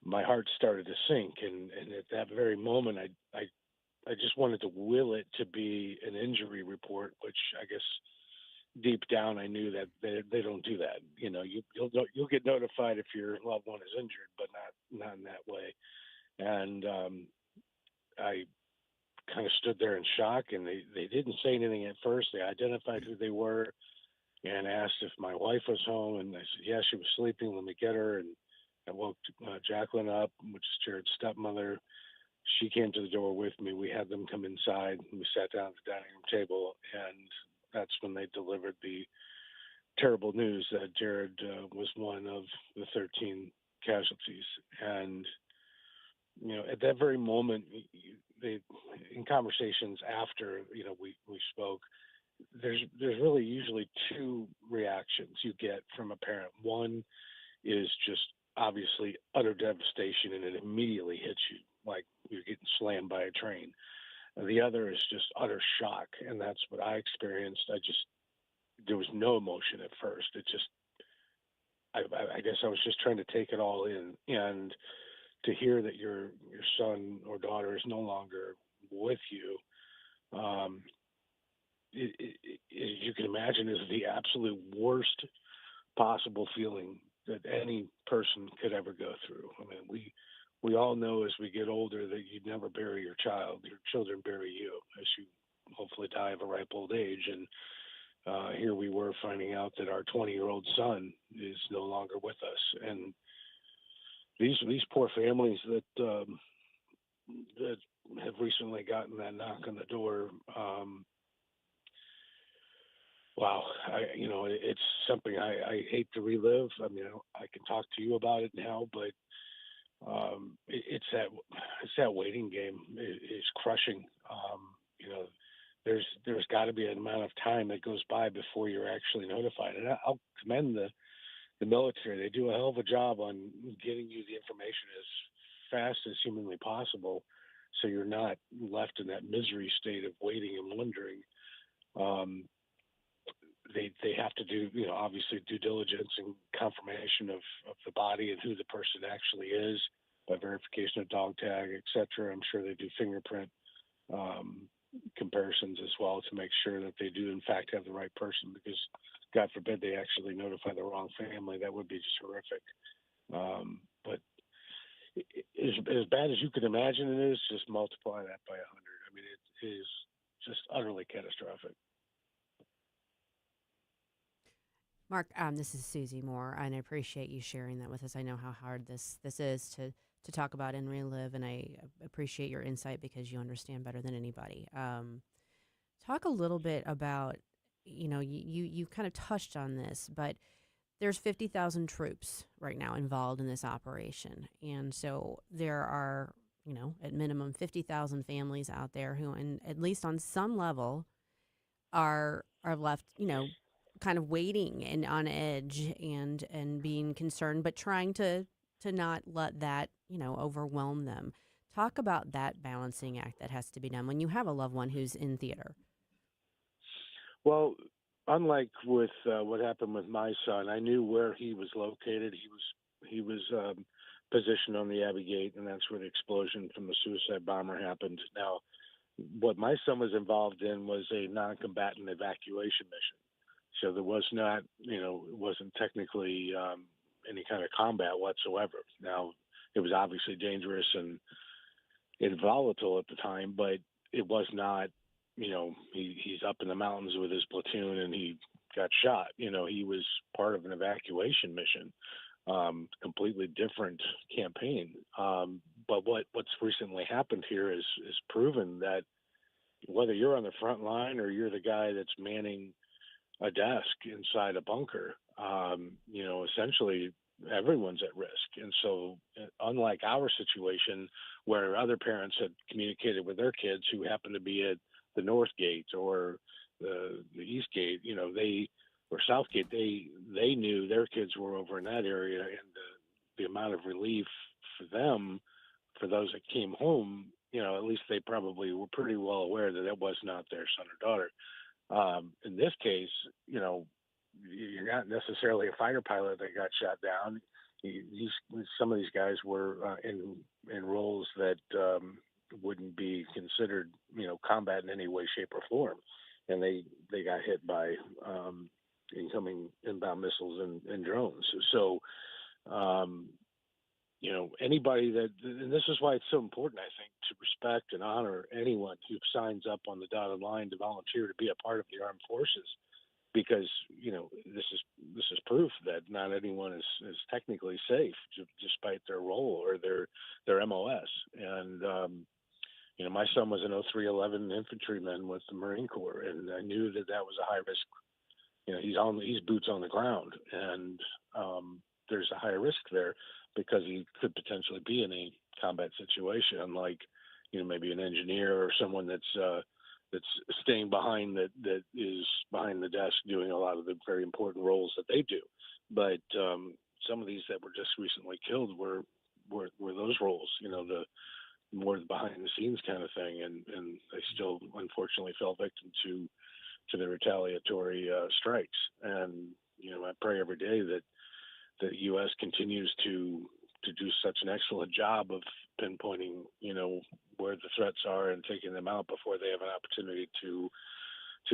my heart started to sink. And at that very moment, I just wanted to will it to be an injury report, which I guess deep down I knew that they don't do that. You know, you'll get notified if your loved one is injured, but not in that way. And I kind of stood there in shock, and they didn't say anything at first. They identified who they were and asked if my wife was home, and I said, yeah, she was sleeping, let me get her. And I woke Jacqueline up, which is Jared's stepmother. She came to the door with me. We had them come inside. We sat down at the dining room table, and that's when they delivered the terrible news that Jared was one of the 13 casualties. And at that very moment, in conversations after we spoke, there's really usually two reactions you get from a parent. One is just obviously utter devastation, and it immediately hits you like you're getting slammed by a train. And the other is just utter shock, and that's what I experienced. There was no emotion at first. It just, I guess I was just trying to take it all in, and to hear that your son or daughter is no longer with you, as you can imagine, is the absolute worst possible feeling that any person could ever go through. I mean, we all know as we get older that you never bury your child. Your children bury you as you hopefully die of a ripe old age. And here we were finding out that our 20-year-old son is no longer with us. And these poor families that have recently gotten that knock on the door, wow, it's something I hate to relive. I mean, I can talk to you about it now, but it's that waiting game is crushing. There's got to be an amount of time that goes by before you're actually notified, and I'll commend the military. They do a hell of a job on getting you the information as fast as humanly possible, so you're not left in that misery state of waiting and wondering. They have to do, obviously due diligence and confirmation of the body and who the person actually is by verification of dog tag, et cetera. I'm sure they do fingerprint comparisons as well to make sure that they do in fact have the right person, because God forbid they actually notify the wrong family. That would be just horrific. But as bad as you can imagine it is, just multiply that by 100. I mean, it is just utterly catastrophic. Mark, this is Susie Moore, and I appreciate you sharing that with us. I know how hard this is to talk about and relive, and I appreciate your insight because you understand better than anybody. Talk a little bit about, you kind of touched on this, but there's 50,000 troops right now involved in this operation, and so there are, at minimum 50,000 families out there who, at least on some level, are left, kind of waiting and on edge and being concerned, but trying to not let that, overwhelm them. Talk about that balancing act that has to be done when you have a loved one who's in theater. Well, unlike with what happened with my son, I knew where he was located. He was positioned on the Abbey Gate, and that's where the explosion from the suicide bomber happened. Now, what my son was involved in was a non-combatant evacuation mission. So there was not, it wasn't technically any kind of combat whatsoever. Now, it was obviously dangerous and volatile at the time, but it was not, he's up in the mountains with his platoon and he got shot. He was part of an evacuation mission, completely different campaign. But what's recently happened here is proven that whether you're on the front line or you're the guy that's manning a desk inside a bunker, essentially everyone's at risk. And so unlike our situation where other parents had communicated with their kids who happened to be at the North Gate or the East Gate, or South Gate, they knew their kids were over in that area, and the amount of relief for them, for those that came home, at least they probably were pretty well aware that it was not their son or daughter. In this case, you're not necessarily a fighter pilot that got shot down. Some of these guys were in roles that wouldn't be considered, combat in any way, shape, or form, and they got hit by incoming inbound missiles and drones. So, anybody that, and this is why it's so important, I think, to respect and honor anyone who signs up on the dotted line to volunteer to be a part of the armed forces, because this is proof that not anyone is technically safe despite their role or their MOS. And my son was an 0311 infantryman with the Marine Corps, and I knew that was a high risk. He's boots on the ground, and there's a high risk there because he could potentially be in a combat situation, unlike maybe an engineer or someone that's staying behind that is behind the desk doing a lot of the very important roles that they do. But some of these that were just recently killed were those roles, the more behind the scenes kind of thing, and they still unfortunately fell victim to the retaliatory strikes. And I pray every day that the U.S. continues to do such an excellent job of pinpointing, where the threats are and taking them out before they have an opportunity to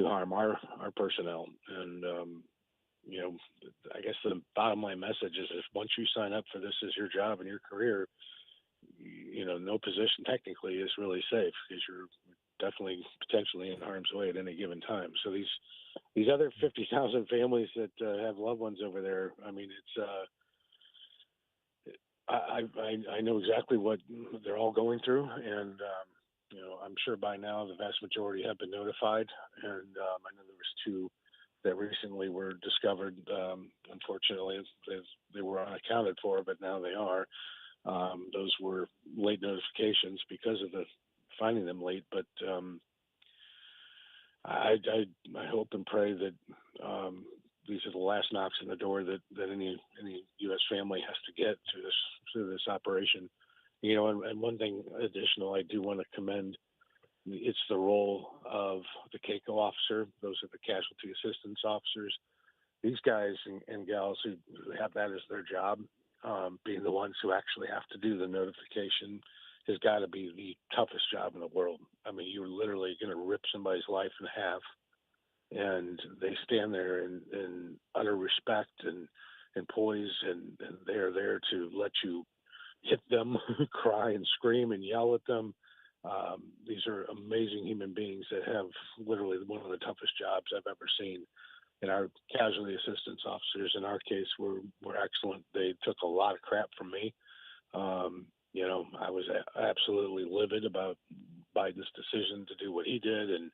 harm our personnel. And I guess the bottom line message is, if once you sign up for this as your job and your career, no position technically is really safe, because you're definitely potentially in harm's way at any given time. So these other 50,000 families that have loved ones over there, I mean, it's I know exactly what they're all going through, and I'm sure by now the vast majority have been notified. And I know there was 2 that recently were discovered. Unfortunately, they were unaccounted for, but now they are. Those were late notifications because of the finding them late. But I hope and pray that these are the last knocks on the door that any U.S. family has to get through this operation. And one thing additional I do want to commend, it's the role of the CACO officer. Those are the casualty assistance officers. These guys and gals who have that as their job, being the ones who actually have to do the notification, has got to be the toughest job in the world. I mean, you're literally going to rip somebody's life in half, and they stand there in utter respect and poise, and they're there to let you hit them, cry and scream and yell at them. These are amazing human beings that have literally one of the toughest jobs I've ever seen. And our casualty assistance officers, in our case, were excellent. They took a lot of crap from me. I was absolutely livid about Biden's decision to do what he did, and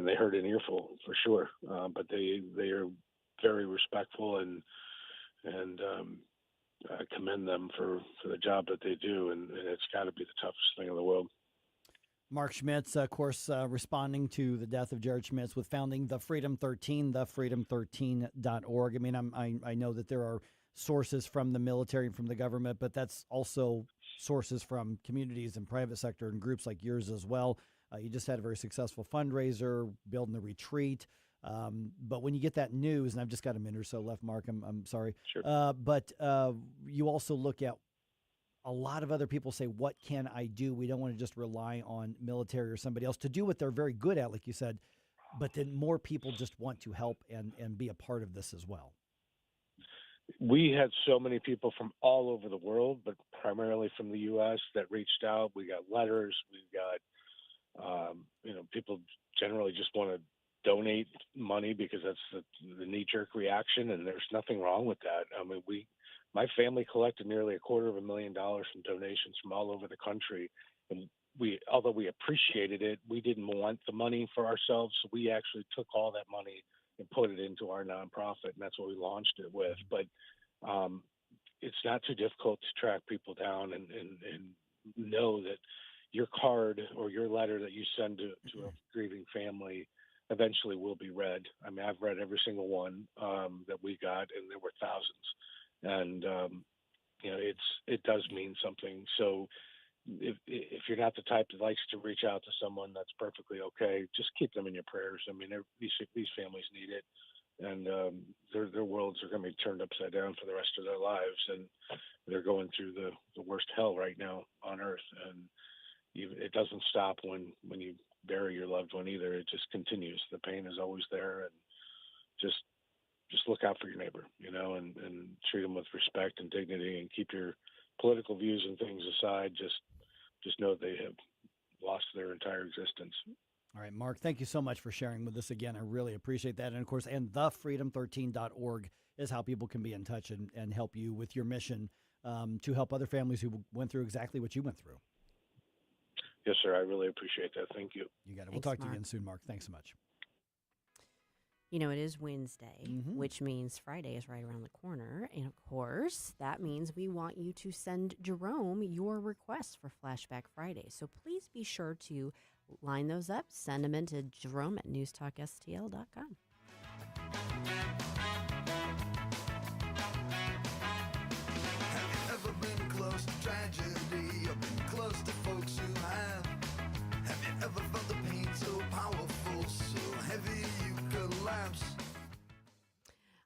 they heard an earful for sure. But they are very respectful, and I commend them for the job that they do, and it's got to be the toughest thing in the world. Mark Schmitz, of course, responding to the death of Jared Schmitz with founding the Freedom 13, thefreedom13.org. I mean, I know that there are sources from the military and from the government, but that's also sources from communities and private sector and groups like yours as well. You just had a very successful fundraiser, building a retreat. But when you get that news, and I've just got a minute or so left, Mark, I'm sorry. Sure. But you also look at a lot of other people say, what can I do? We don't want to just rely on military or somebody else to do what they're very good at, like you said, but then more people just want to help and be a part of this as well. We had so many people from all over the world, but primarily from the U.S. that reached out. We got letters. We got, people generally just want to donate money because that's the knee-jerk reaction, and there's nothing wrong with that. I mean, my family collected nearly $250,000 from donations from all over the country, and although we appreciated it, we didn't want the money for ourselves, so we actually took all that money and put it into our nonprofit, and that's what we launched it with. But it's not too difficult to track people down and know that your card or your letter that you send to a grieving family eventually will be read. I mean, I've read every single one that we got, and there were thousands. And it does mean something. So if you're not the type that likes to reach out to someone, that's perfectly okay. Just keep them in your prayers. I mean, these families need it, and their worlds are going to be turned upside down for the rest of their lives, and they're going through the worst hell right now on earth. And it doesn't stop when you bury your loved one either. It just continues. The pain is always there, and just look out for your neighbor, and treat them with respect and dignity, and keep your political views and things aside. Just know they have lost their entire existence. All right, Mark, thank you so much for sharing with us again. I really appreciate that. And, of course, and thefreedom13.org is how people can be in touch and help you with your mission to help other families who went through exactly what you went through. Yes, sir. I really appreciate that. Thank you. You got it. We'll talk to you again soon, Mark. Thanks so much. You know, it is Wednesday, which means Friday is right around the corner. And, of course, that means we want you to send Jerome your requests for Flashback Friday. So please be sure to line those up. Send them in to Jerome at NewsTalkSTL.com. Ever been close to tragedy or been close to folks who have? Have you ever felt the pain so powerful, so heavy you collapse?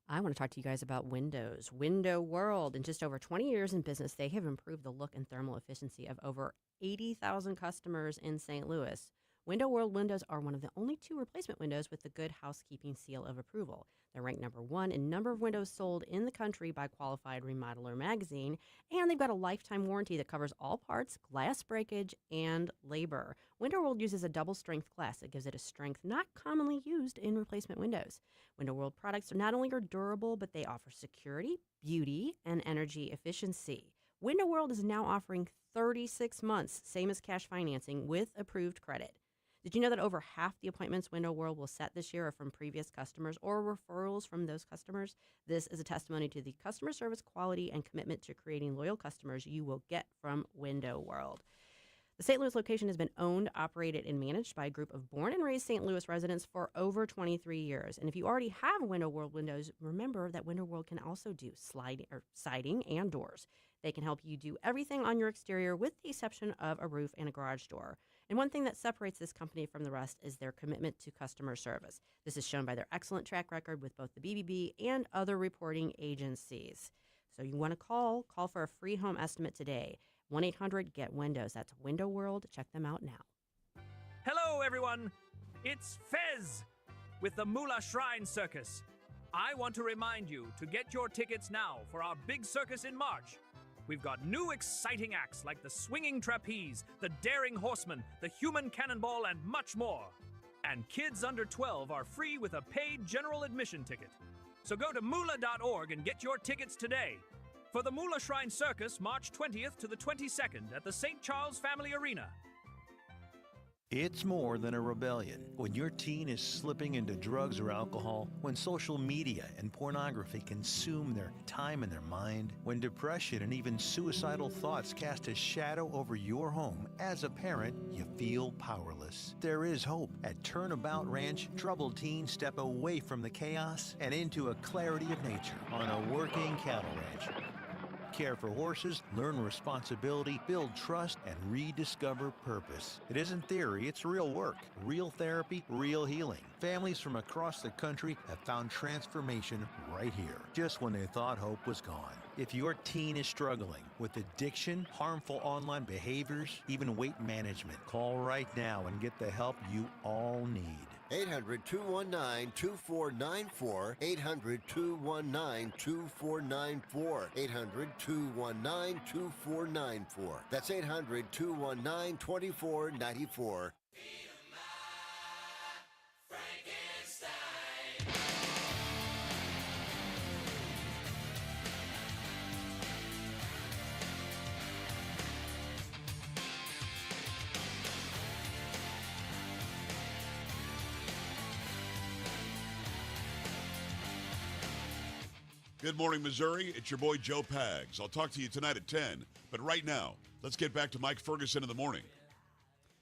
I want to talk to you guys about windows. Window World. In just over 20 years in business, they have improved the look and thermal efficiency of over 80,000 customers in St. Louis. Window World windows are one of the only 2 replacement windows with the Good Housekeeping seal of approval. They're ranked number 1 in number of windows sold in the country by Qualified Remodeler magazine, and they've got a lifetime warranty that covers all parts, glass breakage, and labor. Window World uses a double-strength glass that gives it a strength not commonly used in replacement windows. Window World products are not only durable, but they offer security, beauty, and energy efficiency. Window World is now offering 36 months, same as cash financing, with approved credit. Did you know that over half the appointments Window World will set this year are from previous customers or referrals from those customers? This is a testimony to the customer service quality and commitment to creating loyal customers you will get from Window World. The St. Louis location has been owned, operated, and managed by a group of born and raised St. Louis residents for over 23 years. And if you already have Window World windows, remember that Window World can also do siding and doors. They can help you do everything on your exterior with the exception of a roof and a garage door. And one thing that separates this company from the rest is their commitment to customer service. This is shown by their excellent track record with both the BBB and other reporting agencies. So you want to call for a free home estimate today. 1-800-GET-WINDOWS. That's Window World. Check them out now. Hello, everyone. It's Fez with the Moolah Shrine Circus. I want to remind you to get your tickets now for our big circus in March. We've got new exciting acts like the Swinging Trapeze, the Daring Horseman, the Human Cannonball, and much more. And kids under 12 are free with a paid general admission ticket. So go to moolah.org and get your tickets today. For the Moolah Shrine Circus, March 20th to the 22nd at the St. Charles Family Arena. It's more than a rebellion. When your teen is slipping into drugs or alcohol, when social media and pornography consume their time and their mind, when depression and even suicidal thoughts cast a shadow over your home, as a parent, you feel powerless. There is hope. At Turnabout Ranch, troubled teens step away from the chaos and into a clarity of nature on a working cattle ranch. Care for horses, learn responsibility, build trust, and rediscover purpose. It isn't theory, it's real work, real therapy, real healing. Families from across the country have found transformation right here, just when they thought hope was gone. If your teen is struggling with addiction, harmful online behaviors, even weight management, call right now and get the help you all need. 800-219-2494. 800-219-2494. 800-219-2494. That's 800-219-2494. Good morning, Missouri. It's your boy, Joe Pags. I'll talk to you tonight at 10. But right now, let's get back to Mike Ferguson in the morning.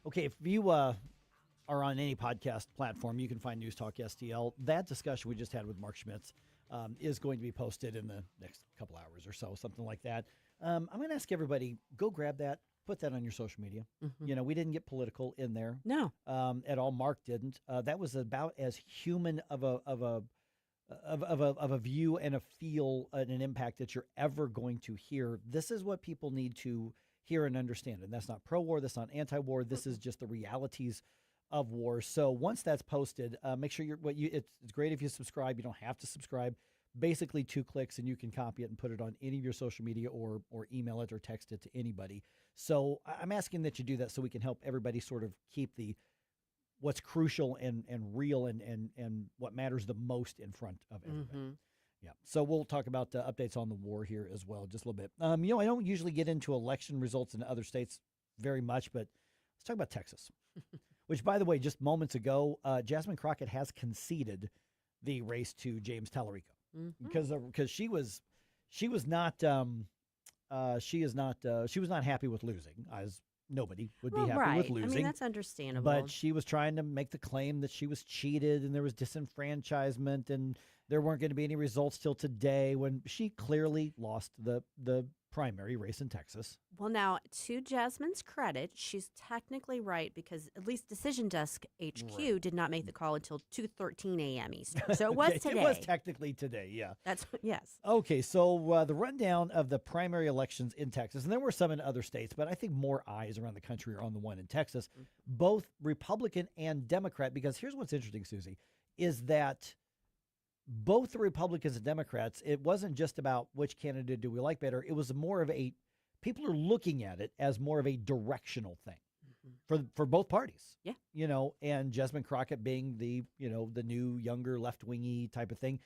Okay, if you are on any podcast platform, you can find News Talk STL. That discussion we just had with Mark Schmitz is going to be posted in the next couple hours or so, something like that. I'm going to ask everybody, go grab that, put that on your social media. Mm-hmm. You know, we didn't get political in there. No. At all. Mark didn't. That was about as human of a view and a feel and an impact that you're ever going to hear. This is what people need to hear and understand. And that's not pro-war. That's not anti-war. This is just the realities of war. So once that's posted, make sure it's great if you subscribe. You don't have to subscribe. Basically 2 clicks and you can copy it and put it on any of your social media or email it or text it to anybody. So I'm asking that you do that so we can help everybody sort of keep the what's crucial and real and what matters the most in front of everybody. Mm-hmm. Yeah. So we'll talk about updates on the war here as well, just a little bit. I don't usually get into election results in other states very much, but let's talk about Texas, which, by the way, just moments ago, Jasmine Crockett has conceded the race to James Tallarico because she was not happy with losing, as nobody would be happy with losing. I mean, that's understandable. But she was trying to make the claim that she was cheated and there was disenfranchisement and there weren't going to be any results till today, when she clearly lost the primary race in Texas. Well, now, to Jasmine's credit, she's technically right, because at least Decision Desk HQ did not make the call until 2:13 a.m. Eastern. So it was today. It was technically today, yeah. Yes. Okay, so the rundown of the primary elections in Texas, and there were some in other states, but I think more eyes around the country are on the one in Texas, both Republican and Democrat, because here's what's interesting, Susie, is that both the Republicans and Democrats, it wasn't just about which candidate do we like better. It was more of people are looking at it as more of a directional thing for both parties. Yeah. And Jasmine Crockett being the new, younger, left-wingy type of thing.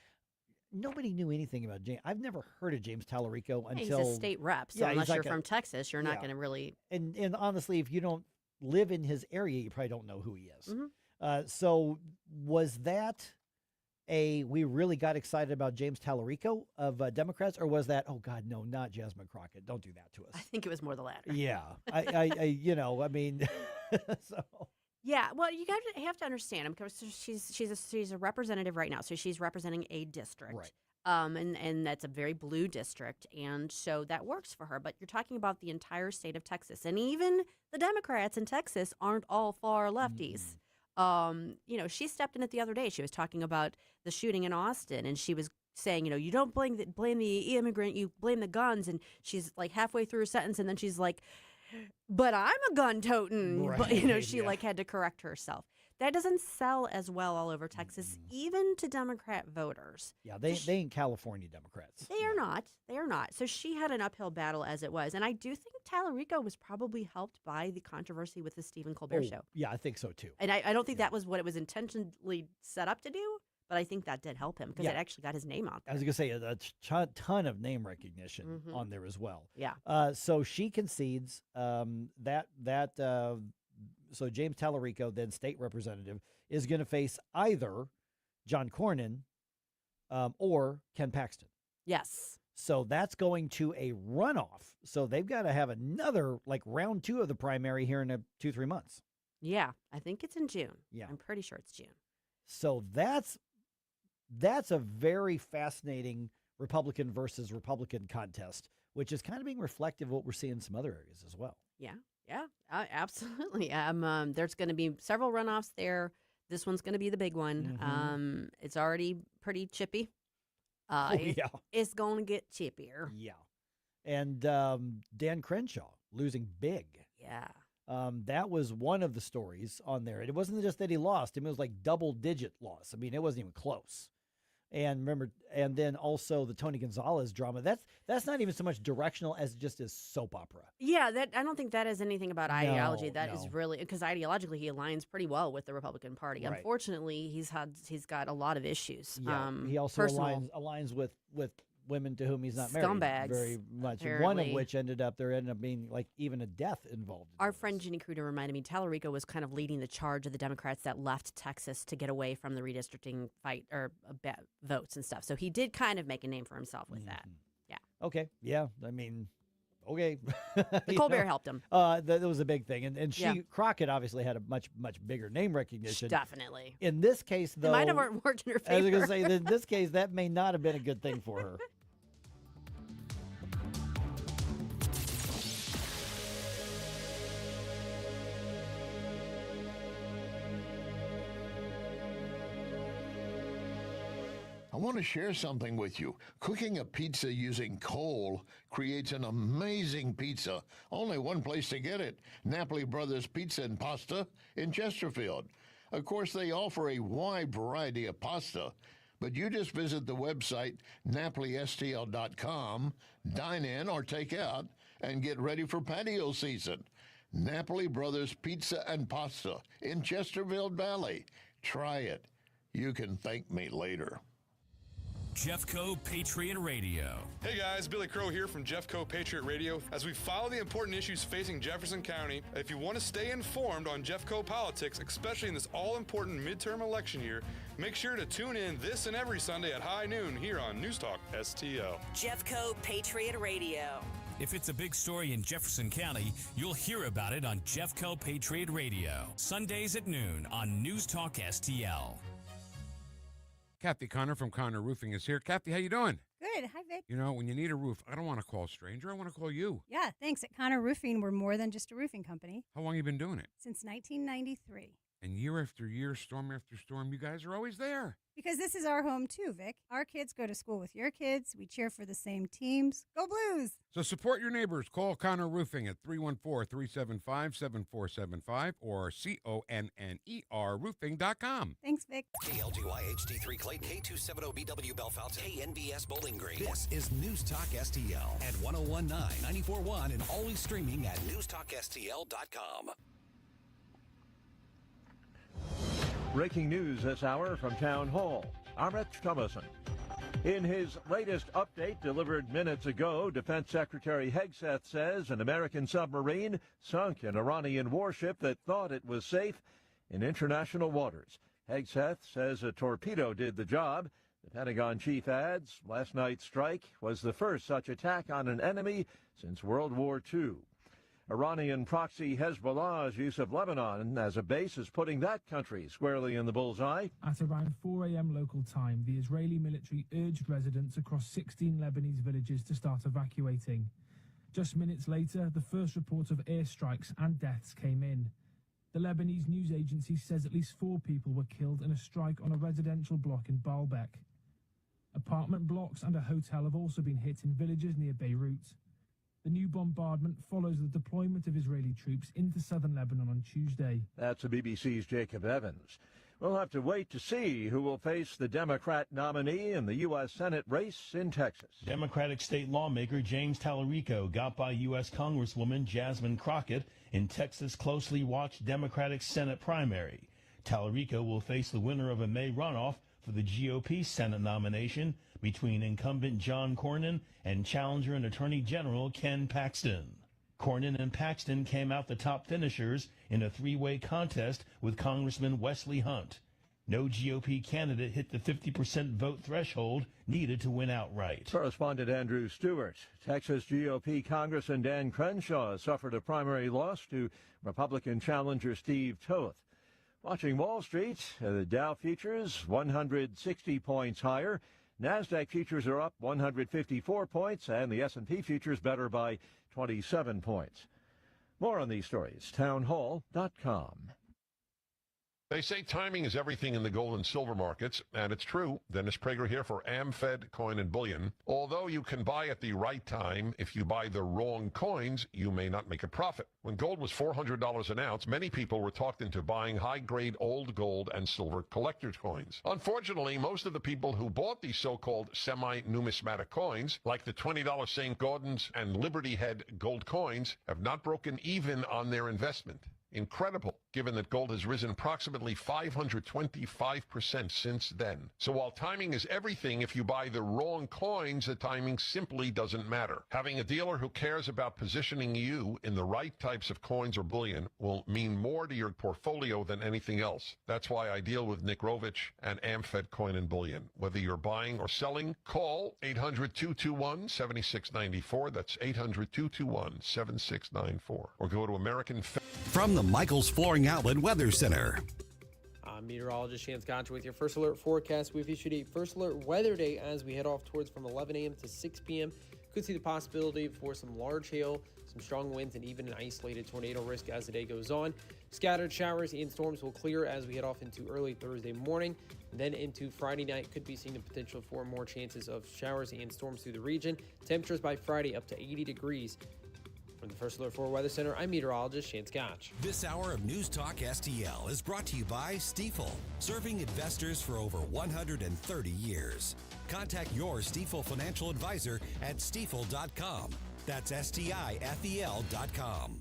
Nobody knew anything about James. I've never heard of James Tallarico until... He's a state rep, so unless you're from Texas, you're not going to really... And honestly, if you don't live in his area, you probably don't know who he is. Mm-hmm. So was that... we really got excited about James Tallarico of Democrats, or was that, oh God, no, not Jasmine Crockett. Don't do that to us. I think it was more the latter. Yeah. So. Yeah, well, you have to understand, because she's a representative right now, so she's representing a district. Right. And that's a very blue district, and so that works for her. But you're talking about the entire state of Texas, and even the Democrats in Texas aren't all far lefties. She stepped in it the other day. She was talking about the shooting in Austin, and she was saying, you don't blame the immigrant, you blame the guns. And she's like halfway through her sentence, and then she's like, but I'm a gun toting. Right. But she had to correct herself. That doesn't sell as well all over Texas, even to Democrat voters. Yeah, they ain't California Democrats. They are not. They are not. So she had an uphill battle as it was. And I do think Tallarico was probably helped by the controversy with the Stephen Colbert show. Yeah, I think so too. And I don't think that was what it was intentionally set up to do, but I think that did help him, because it actually got his name out there. I was going to say a ton of name recognition on there as well. Yeah. So she concedes so James Tallarico, then state representative, is going to face either John Cornyn or Ken Paxton. Yes. So that's going to a runoff. So they've got to have another, round 2 of the primary here in 2-3 months. Yeah, I think it's in June. Yeah. I'm pretty sure it's June. So that's a very fascinating Republican versus Republican contest, which is kind of being reflective of what we're seeing in some other areas as well. Yeah. Yeah, absolutely. There's going to be several runoffs there. This one's going to be the big one. It's already pretty chippy. It's going to get chippier. Yeah. And Dan Crenshaw losing big. Yeah. That was one of the stories on there. It wasn't just that he lost. It was like double-digit loss. I mean, it wasn't even close. And remember, and then also the Tony Gonzalez drama. That's not even so much directional as just as soap opera. Yeah, I don't think that is anything about ideology. That is really, because ideologically he aligns pretty well with the Republican Party. Right. Unfortunately, he's got a lot of issues. Yeah, he also aligns with women to whom he's not married. Scumbags, very much. apparently. One of which ended up being even a death involved. Our friend Ginny Cruder reminded me Tallarico was kind of leading the charge of the Democrats that left Texas to get away from the redistricting fight or votes and stuff. So he did kind of make a name for himself with that. Yeah. Okay. Yeah. I mean, okay. The Colbert helped him. That was a big thing. And Crockett obviously had a much bigger name recognition. Definitely. In this case, though. It might have worked in her favor. I was going to say, in this case, that may not have been a good thing for her. I want to share something with you. Cooking a pizza using coal creates an amazing pizza. Only one place to get it, Napoli Brothers Pizza and Pasta in Chesterfield. Of course, they offer a wide variety of pasta, but you just visit the website NapoliSTL.com, dine in or take out, and get ready for patio season. Napoli Brothers Pizza and Pasta in Chesterfield Valley. Try it. You can thank me later. Jeffco Patriot Radio. Hey guys, Billy Crow here from Jeffco Patriot Radio. As we follow the important issues facing Jefferson County, if you want to stay informed on Jeffco politics, especially in this all-important midterm election year, make sure to tune in this and every Sunday at high noon here on NewsTalkSTL. Jeffco Patriot Radio. If it's a big story in Jefferson County, you'll hear about it on Jeffco Patriot Radio. Sundays at noon on NewsTalkSTL. Kathy Connor from Connor Roofing is here. Kathy, how you doing? Good. Hi, Vic. You know, when you need a roof, I don't want to call a stranger. I want to call you. Yeah, thanks. At Connor Roofing, we're more than just a roofing company. How long you been doing it? Since 1993. And year after year, storm after storm, you guys are always there. Because this is our home, too, Vic. Our kids go to school with your kids. We cheer for the same teams. Go Blues! So support your neighbors. Call Connor Roofing at 314-375-7475 or CONNER roofing.com. Thanks, Vic. KLGY HD3 Clayton, K270BW Bellefonte, KNBS Bowling Green. This is News Talk STL at 1019, 94.1, and always streaming at NewsTalkSTL.com. Breaking news this hour from Town Hall. Amit Thomason. In his latest update delivered minutes ago, Defense Secretary Hegseth says an American submarine sunk an Iranian warship that thought it was safe in international waters. Hegseth says a torpedo did the job. The Pentagon chief adds last night's strike was the first such attack on an enemy since World War II. Iranian proxy Hezbollah's use of Lebanon as a base is putting that country squarely in the bullseye. At around 4 a.m. local time, the Israeli military urged residents across 16 Lebanese villages to start evacuating. Just minutes later, the first report of airstrikes and deaths came in. The Lebanese news agency says at least 4 people were killed in a strike on a residential block in Baalbek. Apartment blocks and a hotel have also been hit in villages near Beirut. The new bombardment follows the deployment of Israeli troops into southern Lebanon on Tuesday. That's the BBC's Jacob Evans. We'll have to wait to see who will face the Democrat nominee in the U.S. Senate race in Texas. Democratic state lawmaker James Tallarico got by U.S. Congresswoman Jasmine Crockett in Texas' closely watched Democratic Senate primary. Tallarico will face the winner of a May runoff for the GOP Senate nomination between incumbent John Cornyn and challenger and Attorney General Ken Paxton. Cornyn and Paxton came out the top finishers in a 3-way contest with Congressman Wesley Hunt. No GOP candidate hit the 50% vote threshold needed to win outright. Correspondent Andrew Stewart. Texas GOP Congressman Dan Crenshaw suffered a primary loss to Republican challenger Steve Toth. Watching Wall Street, the Dow futures 160 points higher. NASDAQ futures are up 154 points, and the S&P futures better by 27 points. More on these stories, townhall.com. They say timing is everything in the gold and silver markets, and it's true. Dennis Prager here for AmFed Coin and Bullion. Although you can buy at the right time, if you buy the wrong coins, you may not make a profit. When gold was $400 an ounce, many people were talked into buying high-grade old gold and silver collector's coins. Unfortunately, most of the people who bought these so-called semi-numismatic coins, like the $20 St. Gaudens and Liberty Head gold coins, have not broken even on their investment. Incredible, given that gold has risen approximately 525% since then. So while timing is everything, if you buy the wrong coins, the timing simply doesn't matter. Having a dealer who cares about positioning you in the right types of coins or bullion will mean more to your portfolio than anything else. That's why I deal with Nick Rovich and AmFed Coin and Bullion. Whether you're buying or selling, call 800-221-7694. That's 800-221-7694. Or go to American... From the Michaels Flooring Outlet Weather Center. I'm meteorologist Chance Concha with your first alert forecast. We've issued a first alert weather day as we head off towards from 11 a.m. to 6 p.m. Could see the possibility for some large hail, some strong winds, and even an isolated tornado risk as the day goes on. Scattered showers and storms will clear as we head off into early Thursday morning. Then into Friday night, could be seeing the potential for more chances of showers and storms through the region. Temperatures by Friday up to 80 degrees. From the First Alert 4 Weather Center, I'm meteorologist Shane Scotch. This hour of News Talk STL is brought to you by Stifel, serving investors for over 130 years. Contact your Stifel financial advisor at stifel.com. That's STIFEL.com.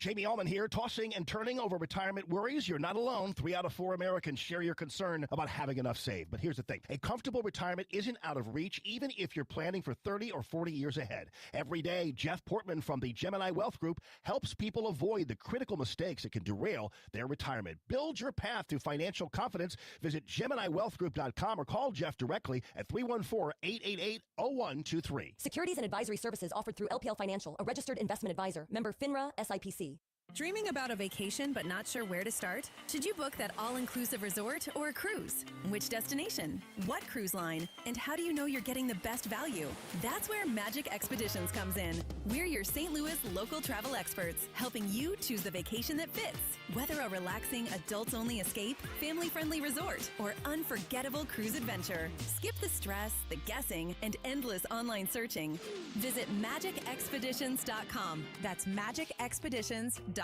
Jamie Allman here, tossing and turning over retirement worries. You're not alone. 3 out of 4 Americans share your concern about having enough saved. But here's the thing. A comfortable retirement isn't out of reach, even if you're planning for 30 or 40 years ahead. Every day, Jeff Portman from the Gemini Wealth Group helps people avoid the critical mistakes that can derail their retirement. Build your path to financial confidence. Visit GeminiWealthGroup.com or call Jeff directly at 314-888-0123. Securities and advisory services offered through LPL Financial, a registered investment advisor. Member FINRA SIPC. Dreaming about a vacation but not sure where to start? Should you book that all-inclusive resort or a cruise? Which destination? What cruise line? And how do you know you're getting the best value? That's where Magic Expeditions comes in. We're your St. Louis local travel experts, helping you choose the vacation that fits. Whether a relaxing, adults-only escape, family-friendly resort, or unforgettable cruise adventure, skip the stress, the guessing, and endless online searching. Visit MagicExpeditions.com. That's MagicExpeditions.com.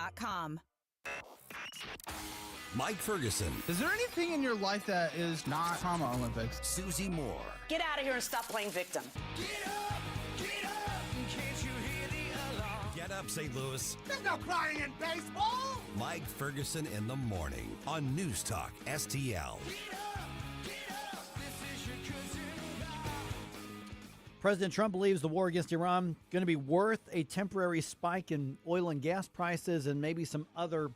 Mike Ferguson. Is there anything in your life that is not Trauma Olympics? Susie Moore. Get out of here and stop playing victim. Get up, St. Louis. There's no crying in baseball. Mike Ferguson in the morning on News Talk STL. President Trump believes the war against Iran going to be worth a temporary spike in oil and gas prices and maybe some other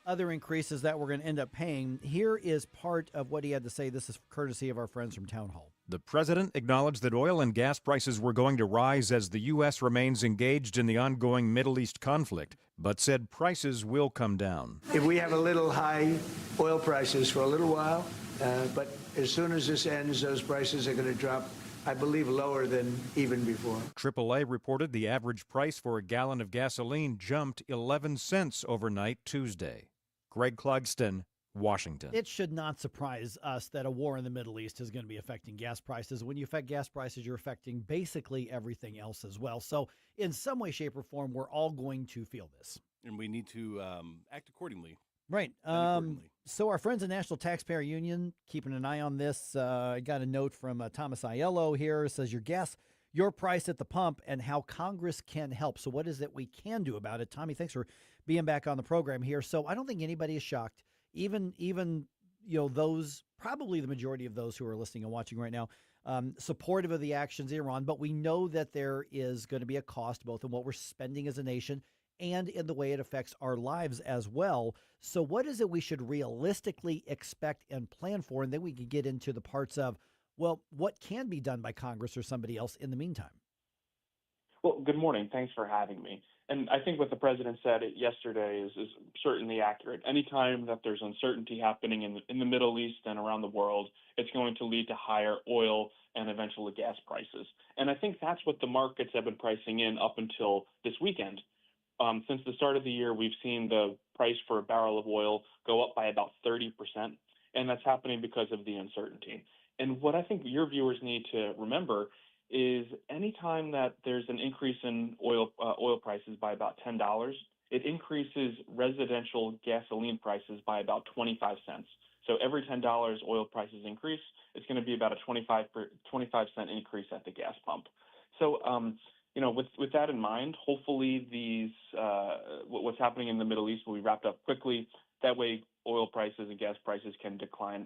increases that we're going to end up paying. Here is part of what he had to say. This is courtesy of our friends from Town Hall. The president acknowledged that oil and gas prices were going to rise as the U.S. remains engaged in the ongoing Middle East conflict, but said prices will come down. If we have a little high oil prices for a little while, but as soon as this ends, those prices are going to drop, I believe, lower than even before. AAA reported the average price for a gallon of gasoline jumped 11 cents overnight Tuesday. Greg Clugston, Washington. It should not surprise us that a war in the Middle East is going to be affecting gas prices. When you affect gas prices, you're affecting basically everything else as well. So in some way, shape, or form, we're all going to feel this. And we need to act accordingly. Right. So our friends at National Taxpayer Union keeping an eye on this. I got a note from Thomas Aiello here. It says your price at the pump and how Congress can help. So what is it we can do about it? Tommy, thanks for being back on the program here. So I don't think anybody is shocked. Even those, probably the majority of those who are listening and watching right now, supportive of the actions in Iran. But we know that there is going to be a cost both in what we're spending as a nation and in the way it affects our lives as well. So what is it we should realistically expect and plan for? And then we can get into the parts of, well, what can be done by Congress or somebody else in the meantime? Well, good morning. Thanks for having me. And I think what the president said yesterday is certainly accurate. Anytime that there's uncertainty happening in the Middle East and around the world, it's going to lead to higher oil and eventually gas prices. And I think that's what the markets have been pricing in up until this weekend. Since the start of the year, we've seen the price for a barrel of oil go up by about 30%, and that's happening because of the uncertainty. And what I think your viewers need to remember is anytime that there's an increase in oil prices by about $10, it increases residential gasoline prices by about 25 cents. So every $10 oil prices increase, it's going to be about a 25-cent increase at the gas pump. So, with that in mind, hopefully what's happening in the Middle East will be wrapped up quickly. That way, oil prices and gas prices can decline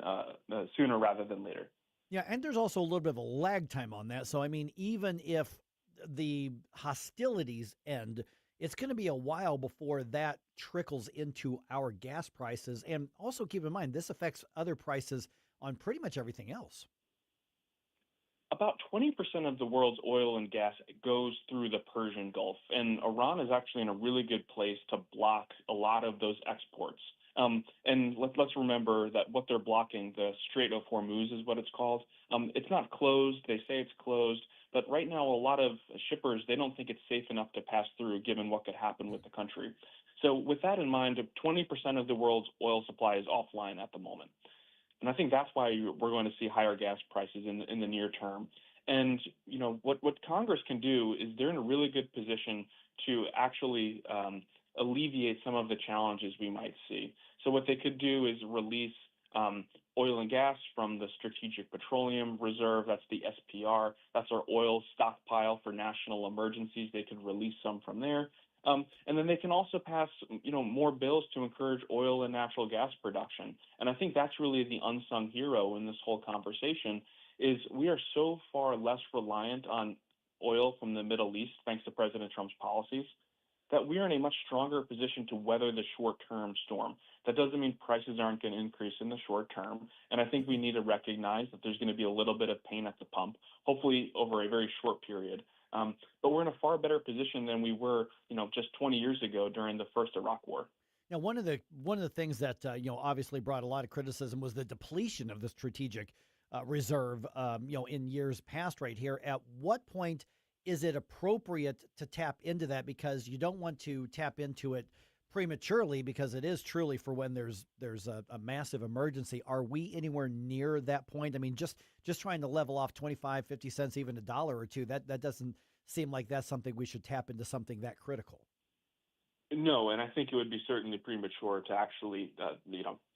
sooner rather than later. Yeah, and there's also a little bit of a lag time on that. So, I mean, even if the hostilities end, it's going to be a while before that trickles into our gas prices. And also keep in mind, this affects other prices on pretty much everything else. About 20% of the world's oil and gas goes through the Persian Gulf, and Iran is actually in a really good place to block a lot of those exports. And let's remember that what they're blocking, the Strait of Hormuz is what it's called. It's not closed. They say it's closed. But right now, a lot of shippers, they don't think it's safe enough to pass through given what could happen with the country. So with that in mind, 20% of the world's oil supply is offline at the moment. And I think that's why we're going to see higher gas prices in the near term. And, what Congress can do is they're in a really good position to actually alleviate some of the challenges we might see. So what they could do is release oil and gas from the Strategic Petroleum Reserve. That's the SPR. That's our oil stockpile for national emergencies. They could release some from there. And then they can also pass, more bills to encourage oil and natural gas production. And I think that's really the unsung hero in this whole conversation is we are so far less reliant on oil from the Middle East, thanks to President Trump's policies, that we are in a much stronger position to weather the short-term storm. That doesn't mean prices aren't going to increase in the short term. And I think we need to recognize that there's going to be a little bit of pain at the pump, hopefully over a very short period. But we're in a far better position than we were, just 20 years ago during the first Iraq War. Now, one of the things that obviously brought a lot of criticism was the depletion of the strategic reserve, in years past. Right here, at what point is it appropriate to tap into that? Because you don't want to tap into it prematurely, because it is truly for when there's a massive emergency. Are we anywhere near that point? I mean, just trying to level off 25, 50 cents, even $1 or $2, that doesn't seem like that's something we should tap into, something that critical. No, and I think it would be certainly premature to actually,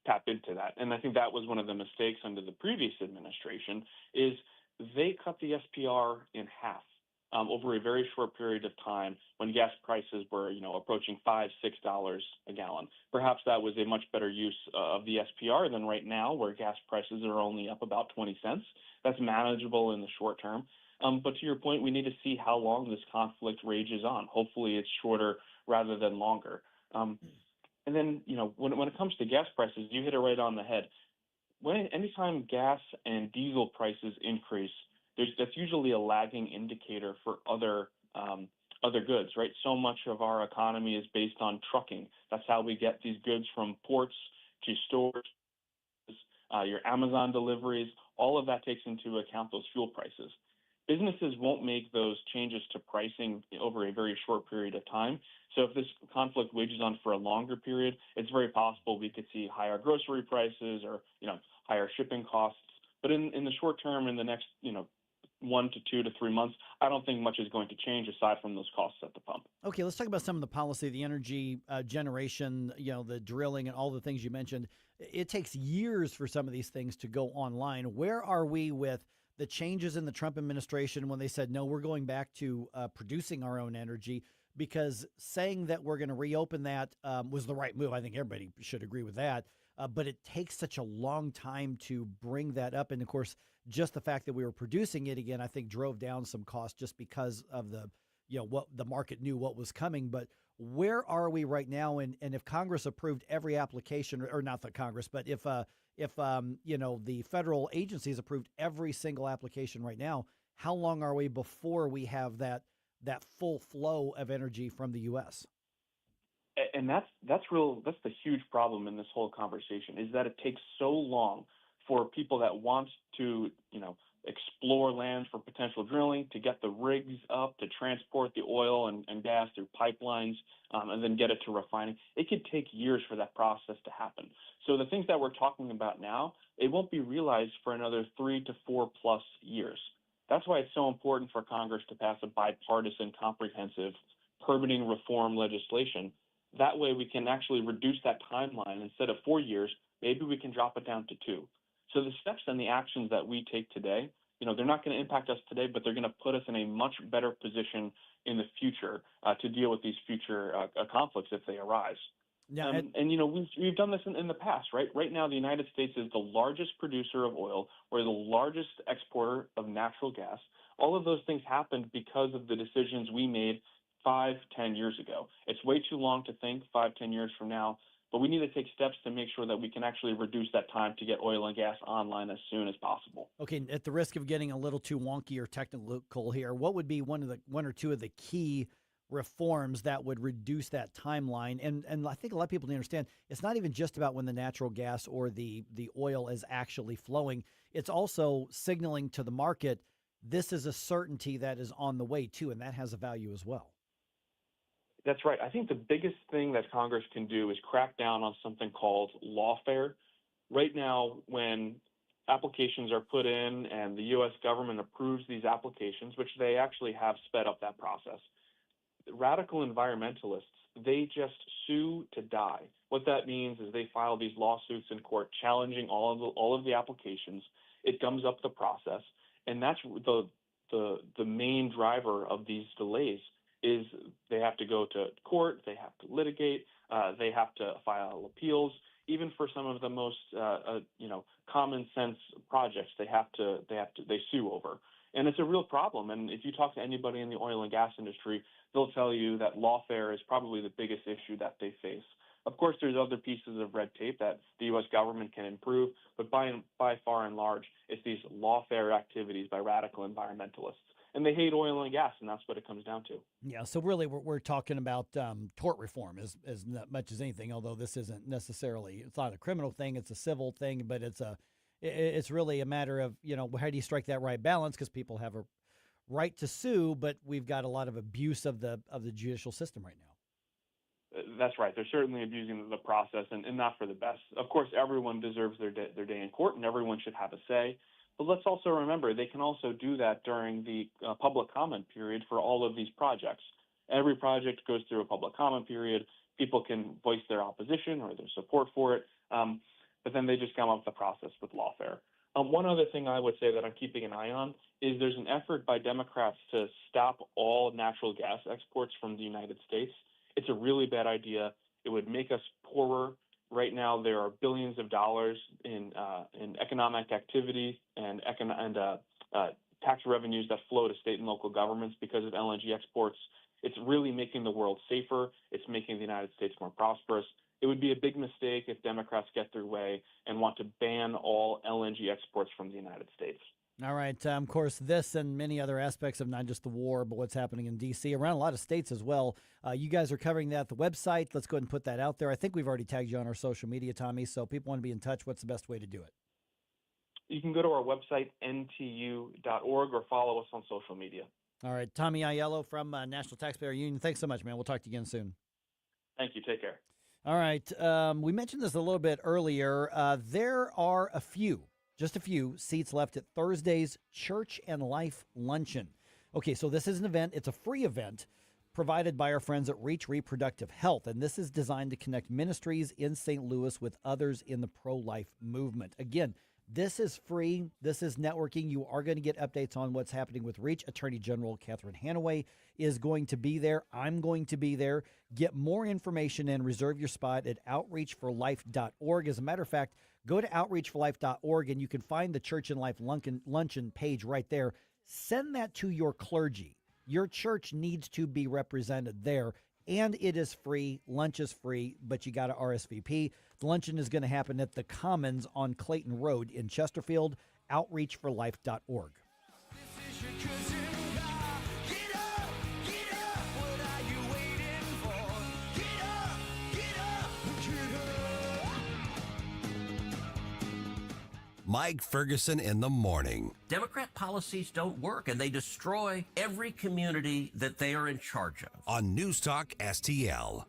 tap into that. And I think that was one of the mistakes under the previous administration is they cut the SPR in half. Over a very short period of time when gas prices were, approaching $5, $6 a gallon. Perhaps that was a much better use of the SPR than right now, where gas prices are only up about 20 cents. That's manageable in the short term. But to your point, we need to see how long this conflict rages on. Hopefully it's shorter rather than longer. And then, when it comes to gas prices, you hit it right on the head. Anytime gas and diesel prices increase, that's usually a lagging indicator for other goods, right? So much of our economy is based on trucking. That's how we get these goods from ports to stores, your Amazon deliveries. All of that takes into account those fuel prices. Businesses won't make those changes to pricing over a very short period of time. So if this conflict wages on for a longer period, it's very possible we could see higher grocery prices or, higher shipping costs. But in the short term, in the next, 1 to 2 to 3 months, I don't think much is going to change aside from those costs at the pump. Okay, let's talk about some of the policy, the energy generation, the drilling and all the things you mentioned. It takes years for some of these things to go online. Where are we with the changes in the Trump administration when they said, no, we're going back to producing our own energy? Because saying that we're going to reopen that was the right move. I think everybody should agree with that. But it takes such a long time to bring that up. And, of course, just the fact that we were producing it again, I think drove down some costs just because of the, what the market knew what was coming. But where are we right now? And if Congress approved every application, or not the Congress, but if the federal agencies approved every single application right now, how long are we before we have that full flow of energy from the U.S.? And that's the huge problem in this whole conversation is that it takes so long for people that want to, explore lands for potential drilling, to get the rigs up, to transport the oil and gas through pipelines, and then get it to refining. It could take years for that process to happen. So the things that we're talking about now, it won't be realized for another 3 to 4 plus years. That's why it's so important for Congress to pass a bipartisan, comprehensive permitting reform legislation. That way we can actually reduce that timeline. Instead of 4 years, maybe we can drop it down to 2. So the steps and the actions that we take today, they're not going to impact us today, but they're going to put us in a much better position in the future to deal with these future conflicts if they arise. Yeah, we've done this in the past, right? Right now, the United States is the largest producer of oil. We're the largest exporter of natural gas. All of those things happened because of the decisions we made 5-10 years ago. It's way too long to think 5-10 years from now, but we need to take steps to make sure that we can actually reduce that time to get oil and gas online as soon as possible. Okay, at the risk of getting a little too wonky or technical here, what would be one or two of the key reforms that would reduce that timeline? And I think a lot of people need to understand it's not even just about when the natural gas or the oil is actually flowing. It's also signaling to the market this is a certainty that is on the way too, and that has a value as well. That's right. I think the biggest thing that Congress can do is crack down on something called lawfare. Right now, when applications are put in and the U.S. government approves these applications, which they actually have sped up that process, radical environmentalists, they just sue to die. What that means is they file these lawsuits in court challenging all of the applications. It gums up the process, and that's the main driver of these delays. is they have to go to court, they have to litigate, they have to file appeals. Even for some of the most common sense projects, they sue over. And it's a real problem. And if you talk to anybody in the oil and gas industry, they'll tell you that lawfare is probably the biggest issue that they face. Of course, there's other pieces of red tape that the U.S. government can improve, but by far and large, it's these lawfare activities by radical environmentalists. And they hate oil and gas, and that's what it comes down to. Yeah, so really we're talking about tort reform as much as anything, although this isn't necessarily, it's not a criminal thing, it's a civil thing, but it's really a matter of, how do you strike that right balance? Because people have a right to sue, but we've got a lot of abuse of the judicial system right now. That's right. They're certainly abusing the process and not for the best. Of course, everyone deserves their day in court, and everyone should have a say. But let's also remember, they can also do that during the public comment period for all of these projects. Every project goes through a public comment period. People can voice their opposition or their support for it, but then they just come up with the process with lawfare. One other thing I would say that I'm keeping an eye on is there's an effort by Democrats to stop all natural gas exports from the United States. It's a really bad idea. It would make us poorer. Right now, there are billions of dollars in economic activity and tax revenues that flow to state and local governments because of LNG exports. It's really making the world safer. It's making the United States more prosperous. It would be a big mistake if Democrats get their way and want to ban all LNG exports from the United States. All right. Of course, this and many other aspects of not just the war, but what's happening in D.C., around a lot of states as well. You guys are covering that at the website. Let's go ahead and put that out there. I think we've already tagged you on our social media, Tommy, so people want to be in touch. What's the best way to do it? You can go to our website, ntu.org, or follow us on social media. All right. Tommy Aiello from National Taxpayer Union. Thanks so much, man. We'll talk to you again soon. Thank you. Take care. All right. We mentioned this a little bit earlier. There are just a few seats left at Thursday's Church and Life Luncheon. Okay, so this is an event. It's a free event provided by our friends at Reach Reproductive Health, and this is designed to connect ministries in St. Louis with others in the pro-life movement. Again, this is free. This is networking. You are going to get updates on what's happening with Reach. Attorney General Catherine Hanaway is going to be there. I'm going to be there. Get more information and reserve your spot at outreachforlife.org. As a matter of fact, go to outreachforlife.org and you can find the Church and Life Luncheon page right there. Send that to your clergy. Your church needs to be represented there, and it is free. Lunch is free, but you got to RSVP. The luncheon is going to happen at the Commons on Clayton Road in Chesterfield. Outreachforlife.org. Mike Ferguson in the morning. Democrat policies don't work, and they destroy every community that they are in charge of. On News Talk STL.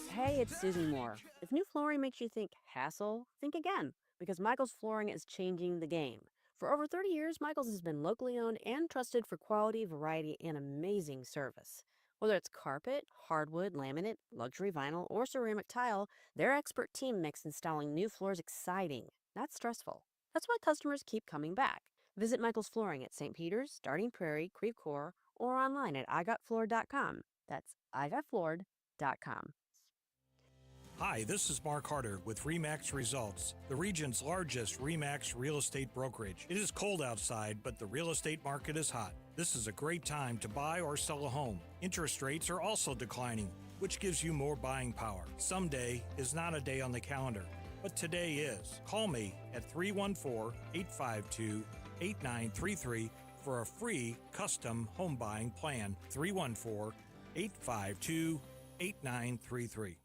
Hey, it's Susie Moore. If new flooring makes you think hassle, think again, because Michael's Flooring is changing the game. For over 30 years, Michael's has been locally owned and trusted for quality, variety, and amazing service. Whether it's carpet, hardwood, laminate, luxury vinyl, or ceramic tile, their expert team makes installing new floors exciting, not stressful. That's why customers keep coming back. Visit Michael's Flooring at St. Peter's, Starting Prairie, Creve Coeur, or online at igotfloored.com. That's igotfloored.com. Hi, this is Mark Harder with RE/MAX Results, the region's largest RE/MAX real estate brokerage. It is cold outside, but the real estate market is hot. This is a great time to buy or sell a home. Interest rates are also declining, which gives you more buying power. Someday is not a day on the calendar, but today is. Call me at 314-852-8933 for a free custom home buying plan. 314-852-8933.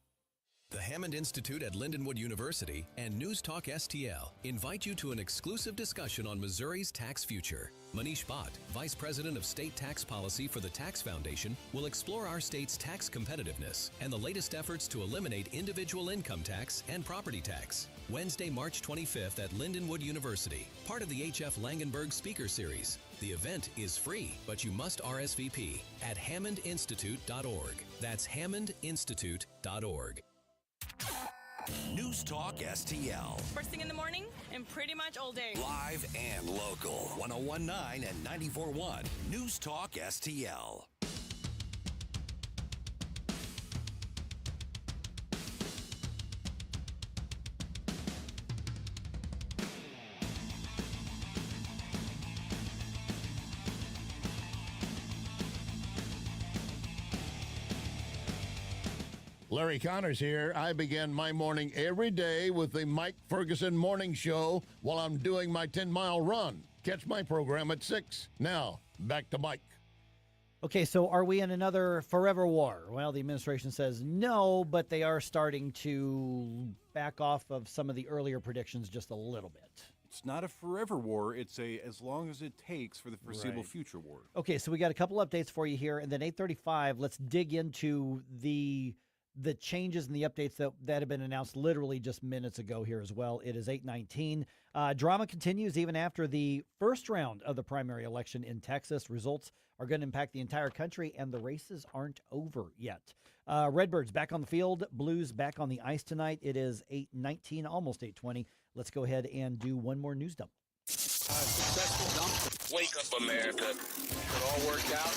The Hammond Institute at Lindenwood University and News Talk STL invite you to an exclusive discussion on Missouri's tax future. Manish Bhatt, Vice President of State Tax Policy for the Tax Foundation, will explore our state's tax competitiveness and the latest efforts to eliminate individual income tax and property tax. Wednesday, March 25th at Lindenwood University, part of the H.F. Langenberg Speaker Series. The event is free, but you must RSVP at hammondinstitute.org. That's hammondinstitute.org. News Talk STL. First thing in the morning and pretty much all day. Live and local. 1019 and 94.1. News Talk STL. Larry Connors here. I begin my morning every day with the Mike Ferguson Morning Show while I'm doing my 10-mile run. Catch my program at 6. Now, back to Mike. Okay, so are we in another forever war? Well, the administration says no, but they are starting to back off of some of the earlier predictions just a little bit. It's not a forever war. It's a as long as it takes for the foreseeable future war. Okay, so we got a couple updates for you here, and then 8:35, let's dig into the changes and the updates that have been announced literally just minutes ago here as well. It is 8:19. Drama continues even after the first round of the primary election in Texas. Results are going to impact the entire country, and the races aren't over yet. Redbirds back on the field. Blues back on the ice tonight. It is 8:19, almost 8:20. Let's go ahead and do one more news dump. Successful dump. Wake up, America. It all worked out.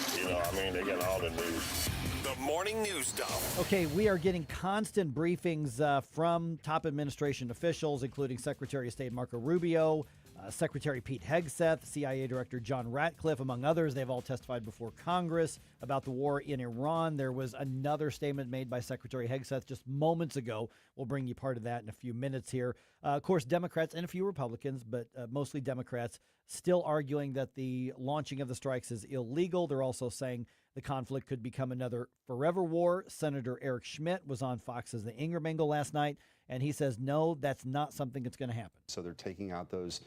They got all the news. The Morning News Dump. Okay, we are getting constant briefings from top administration officials, including Secretary of State Marco Rubio, Secretary Pete Hegseth, CIA Director John Ratcliffe, among others. They've all testified before Congress about the war in Iran. There was another statement made by Secretary Hegseth just moments ago. We'll bring you part of that in a few minutes here. Of course, Democrats and a few Republicans, but mostly Democrats, still arguing that the launching of the strikes is illegal. They're also saying the conflict could become another forever war. Senator Eric Schmitz was on Fox's The Ingram Angle last night, and he says, no, that's not something that's going to happen. So they're taking out those,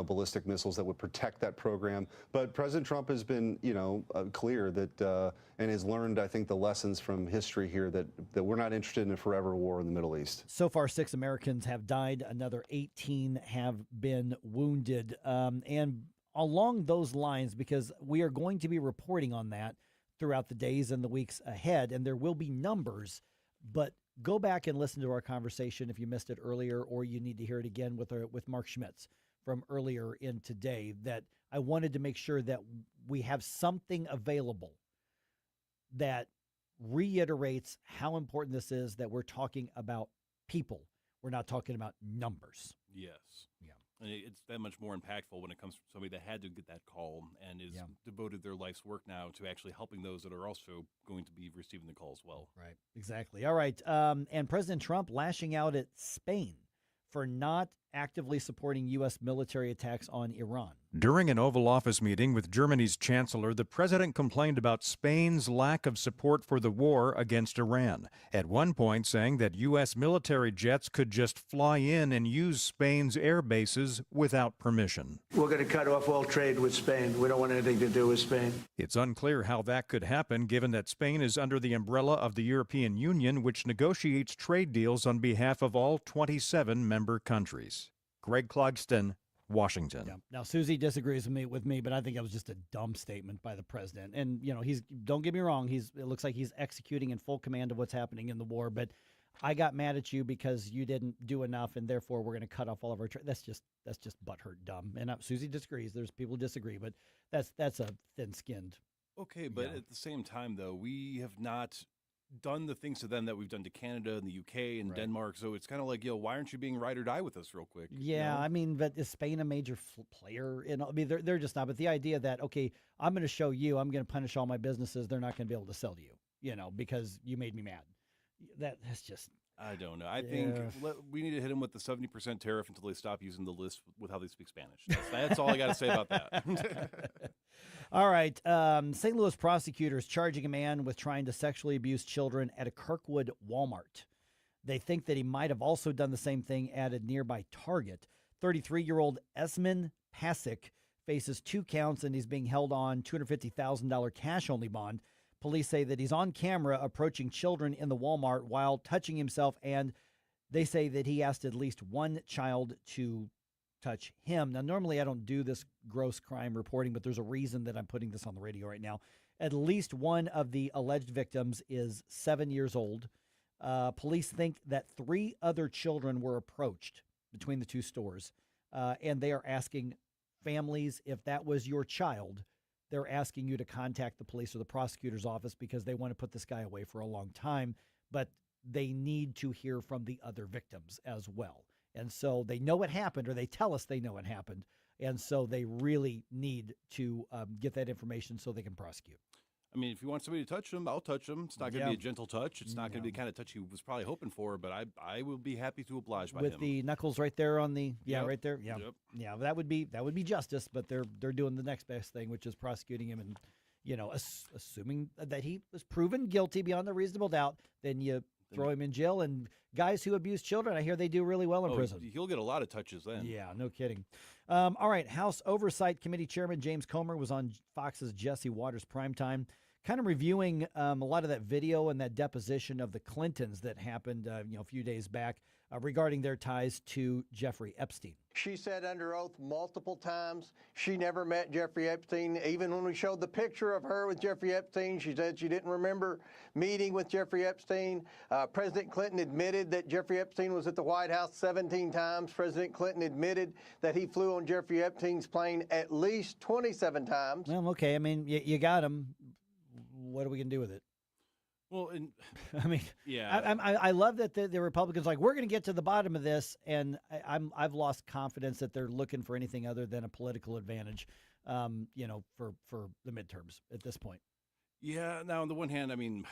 ballistic missiles that would protect that program. But President Trump has been, clear that, and has learned, I think, the lessons from history here that we're not interested in a forever war in the Middle East. So far, 6 Americans have died. Another 18 have been wounded. And along those lines, because we are going to be reporting on that throughout the days and the weeks ahead, and there will be numbers, but go back and listen to our conversation if you missed it earlier, or you need to hear it again with Mark Schmitz from earlier in today, that I wanted to make sure that we have something available that reiterates how important this is, that we're talking about people. We're not talking about numbers. Yes. Yeah. And it's that much more impactful when it comes from somebody that had to get that call and is devoted their life's work now to actually helping those that are also going to be receiving the call as well. Right. Exactly. All right. And President Trump lashing out at Spain for not actively supporting U.S. military attacks on Iran. During an Oval Office meeting with Germany's chancellor, the president complained about Spain's lack of support for the war against Iran, at one point saying that U.S. military jets could just fly in and use Spain's air bases without permission. We're going to cut off all trade with Spain. We don't want anything to do with Spain. It's unclear how that could happen, given that Spain is under the umbrella of the European Union, which negotiates trade deals on behalf of all 27 member countries. Greg Clugston, Washington. Yeah. Now, Susie disagrees with me, but I think that was just a dumb statement by the president. And, don't get me wrong, it looks like he's executing in full command of what's happening in the war, but I got mad at you because you didn't do enough, and therefore we're going to cut off all of our trade. That's just butthurt dumb. And Susie disagrees. There's people who disagree, but that's a thin-skinned. Okay, but at the same time, though, we have not done the things to them that we've done to Canada and the UK and Denmark. So it's kind of like, why aren't you being ride or die with us real quick? Yeah, but is Spain a major player? They're just not. But the idea that, okay, I'm going to show you, I'm going to punish all my businesses, they're not going to be able to sell to you, because you made me mad. That's just... I don't know. I think we need to hit them with the 70% tariff until they stop using the list with how they speak Spanish. That's all I got to say about that. All right. St. Louis prosecutors charging a man with trying to sexually abuse children at a Kirkwood Walmart. They think that he might have also done the same thing at a nearby Target. 33-year-old Esmin Pasic faces 2 counts, and he's being held on $250,000 cash-only bond. Police say that he's on camera approaching children in the Walmart while touching himself, and they say that he asked at least one child to touch him. Now, normally I don't do this gross crime reporting, but there's a reason that I'm putting this on the radio right now. At least one of the alleged victims is 7 years old. Police think that 3 other children were approached between the 2 stores, and they are asking families, if that was your child, they're asking you to contact the police or the prosecutor's office because they want to put this guy away for a long time, but they need to hear from the other victims as well. And so they know it happened, or they tell us they know it happened, and so they really need to get that information so they can prosecute. I mean, if you want somebody to touch them, I'll touch them. It's not going to be a gentle touch. It's not going to be the kind of touch he was probably hoping for, but I will be happy to oblige by him. With the knuckles right there on the right there. Yeah. Yep. Yeah, that would be justice, but they're doing the next best thing, which is prosecuting him, and assuming that he was proven guilty beyond a reasonable doubt, then you throw him in jail. And guys who abuse children, I hear they do really well in prison. He'll get a lot of touches then. Yeah, no kidding. All right, House Oversight Committee Chairman James Comer was on Fox's Jesse Waters Primetime, kind of reviewing a lot of that video and that deposition of the Clintons that happened a few days back regarding their ties to Jeffrey Epstein. She said under oath multiple times she never met Jeffrey Epstein. Even when we showed the picture of her with Jeffrey Epstein, she said she didn't remember meeting with Jeffrey Epstein. President Clinton admitted that Jeffrey Epstein was at the White House 17 times. President Clinton admitted that he flew on Jeffrey Epstein's plane at least 27 times. Well, okay. I mean, you got him. What are we going to do with it? Well, I mean, yeah, I love that the Republicans are like, we're going to get to the bottom of this, and I've lost confidence that they're looking for anything other than a political advantage, for the midterms at this point. Yeah. Now, on the one hand, I mean,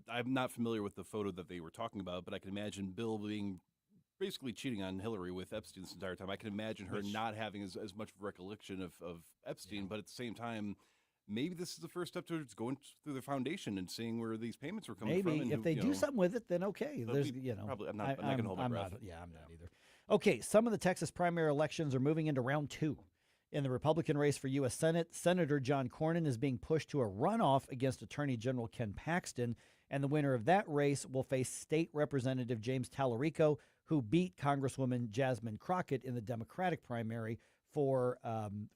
I'm not familiar with the photo that they were talking about, but I can imagine Bill being basically cheating on Hillary with Epstein this entire time. I can imagine her not having as much recollection of Epstein, but at the same time, maybe this is the first step towards going through the foundation and seeing where these payments were coming from. Maybe if they do something with it, then okay. There's, probably. I'm not going to hold my breath. I'm not either. Okay, some of the Texas primary elections are moving into round 2. In the Republican race for U.S. Senate, Senator John Cornyn is being pushed to a runoff against Attorney General Ken Paxton, and the winner of that race will face State Representative James Tallarico, who beat Congresswoman Jasmine Crockett in the Democratic primary for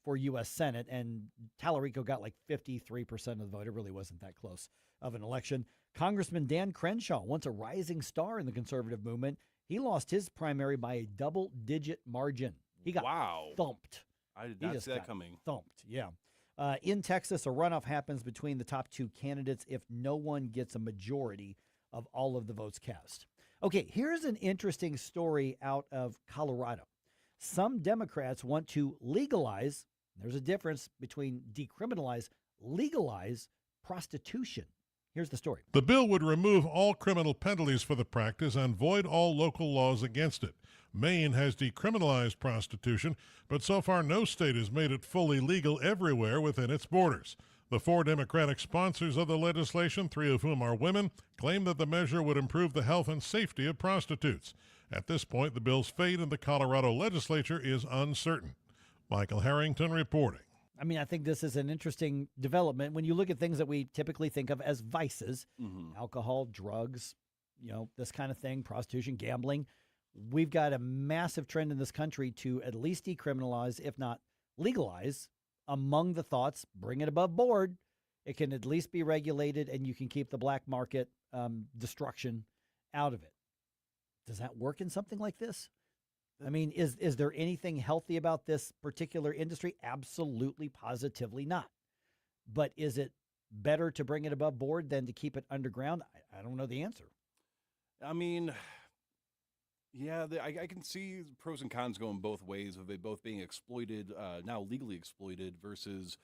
U.S. Senate, and Tallarico got like 53% of the vote. It really wasn't that close of an election. Congressman Dan Crenshaw, once a rising star in the conservative movement, he lost his primary by a double-digit margin. He got thumped. I did not see that coming. Thumped, yeah. In Texas, a runoff happens between the top 2 candidates if no one gets a majority of all of the votes cast. Okay, here's an interesting story out of Colorado. Some Democrats want to legalize, there's a difference between decriminalize, legalize prostitution. Here's the story. The bill would remove all criminal penalties for the practice and void all local laws against it. Maine has decriminalized prostitution, but so far no state has made it fully legal everywhere within its borders. The 4 Democratic sponsors of the legislation, 3 of whom are women, claim that the measure would improve the health and safety of prostitutes. At this point, the bill's fate in the Colorado legislature is uncertain. Michael Harrington reporting. I mean, I think this is an interesting development. When you look at things that we typically think of as vices, alcohol, drugs, this kind of thing, prostitution, gambling, we've got a massive trend in this country to at least decriminalize, if not legalize. Among the thoughts, bring it above board. It can at least be regulated, and you can keep the black market destruction out of it. Does that work in something like this? I mean, is there anything healthy about this particular industry? Absolutely, positively not. But is it better to bring it above board than to keep it underground? I don't know the answer. I mean, yeah, I can see pros and cons going both ways of it both being exploited, now legally exploited versus...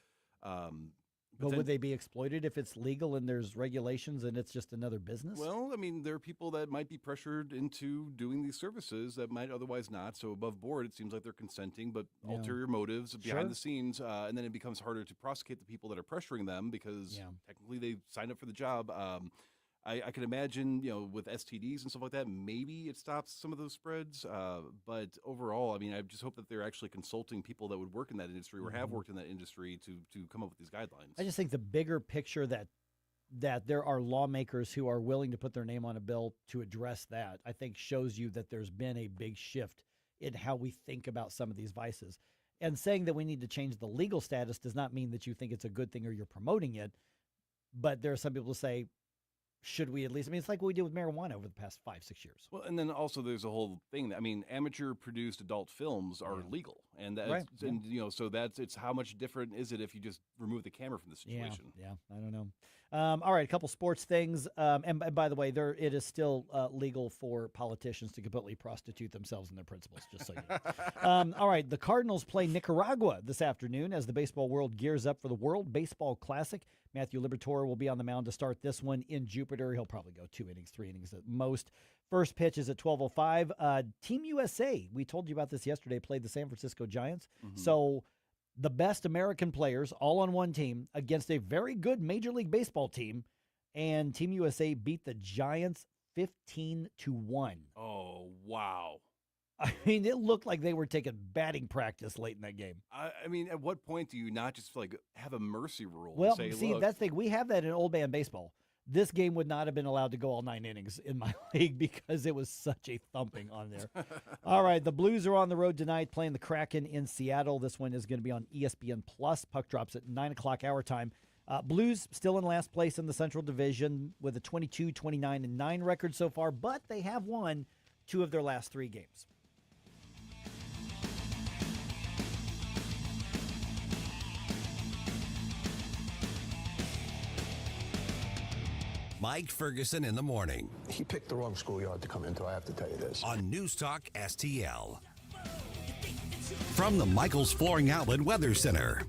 But would they be exploited if it's legal and there's regulations and it's just another business? Well, I mean, there are people that might be pressured into doing these services that might otherwise not. So above board, it seems like they're consenting, but ulterior motives behind the scenes. And then it becomes harder to prosecute the people that are pressuring them because technically they signed up for the job. I can imagine, with STDs and stuff like that, maybe it stops some of those spreads. But overall, I mean, I just hope that they're actually consulting people that would work in that industry or have worked in that industry to come up with these guidelines. I just think the bigger picture that there are lawmakers who are willing to put their name on a bill to address that, I think shows you that there's been a big shift in how we think about some of these vices. And saying that we need to change the legal status does not mean that you think it's a good thing or you're promoting it. But there are some people who say, should we at least? I mean, it's like what we did with marijuana over the past 5-6 years. Well, and then also there's a whole thing that, I mean, amateur-produced adult films are legal, and that's, Right. and so it's how much different is it if you just remove the camera from the situation? Yeah, I don't know. All right, a couple sports things. And by the way, it is still legal for politicians to completely prostitute themselves and their principles, just so you know. All right, the Cardinals play Nicaragua this afternoon as the baseball world gears up for the World Baseball Classic. Matthew Liberatore will be on the mound to start this one in Jupiter. He'll probably go 2 innings, 3 innings at most. First pitch is at 12:05. Team USA, we told you about this yesterday, played the San Francisco Giants. Mm-hmm. So the best American players all on one team against a very good Major League Baseball team, and Team USA beat the Giants 15-1. Oh, wow. I mean, it looked like they were taking batting practice late in that game. I mean, at what point do you not just have a mercy rule? Well, and say, see, look, that's the thing. We have that in old man baseball. This game would not have been allowed to go all 9 innings in my league because it was such a thumping on there. All right, the Blues are on the road tonight playing the Kraken in Seattle. This one is going to be on ESPN+. Puck drops at 9 o'clock our time. Blues still in last place in the Central Division with a 22-29-9 record so far, but they have won 2 of their last 3 games. Mike Ferguson in the morning. He picked the wrong schoolyard to come into, I have to tell you this. On NewsTalkSTL. From the Michaels Flooring Outlet Weather Center.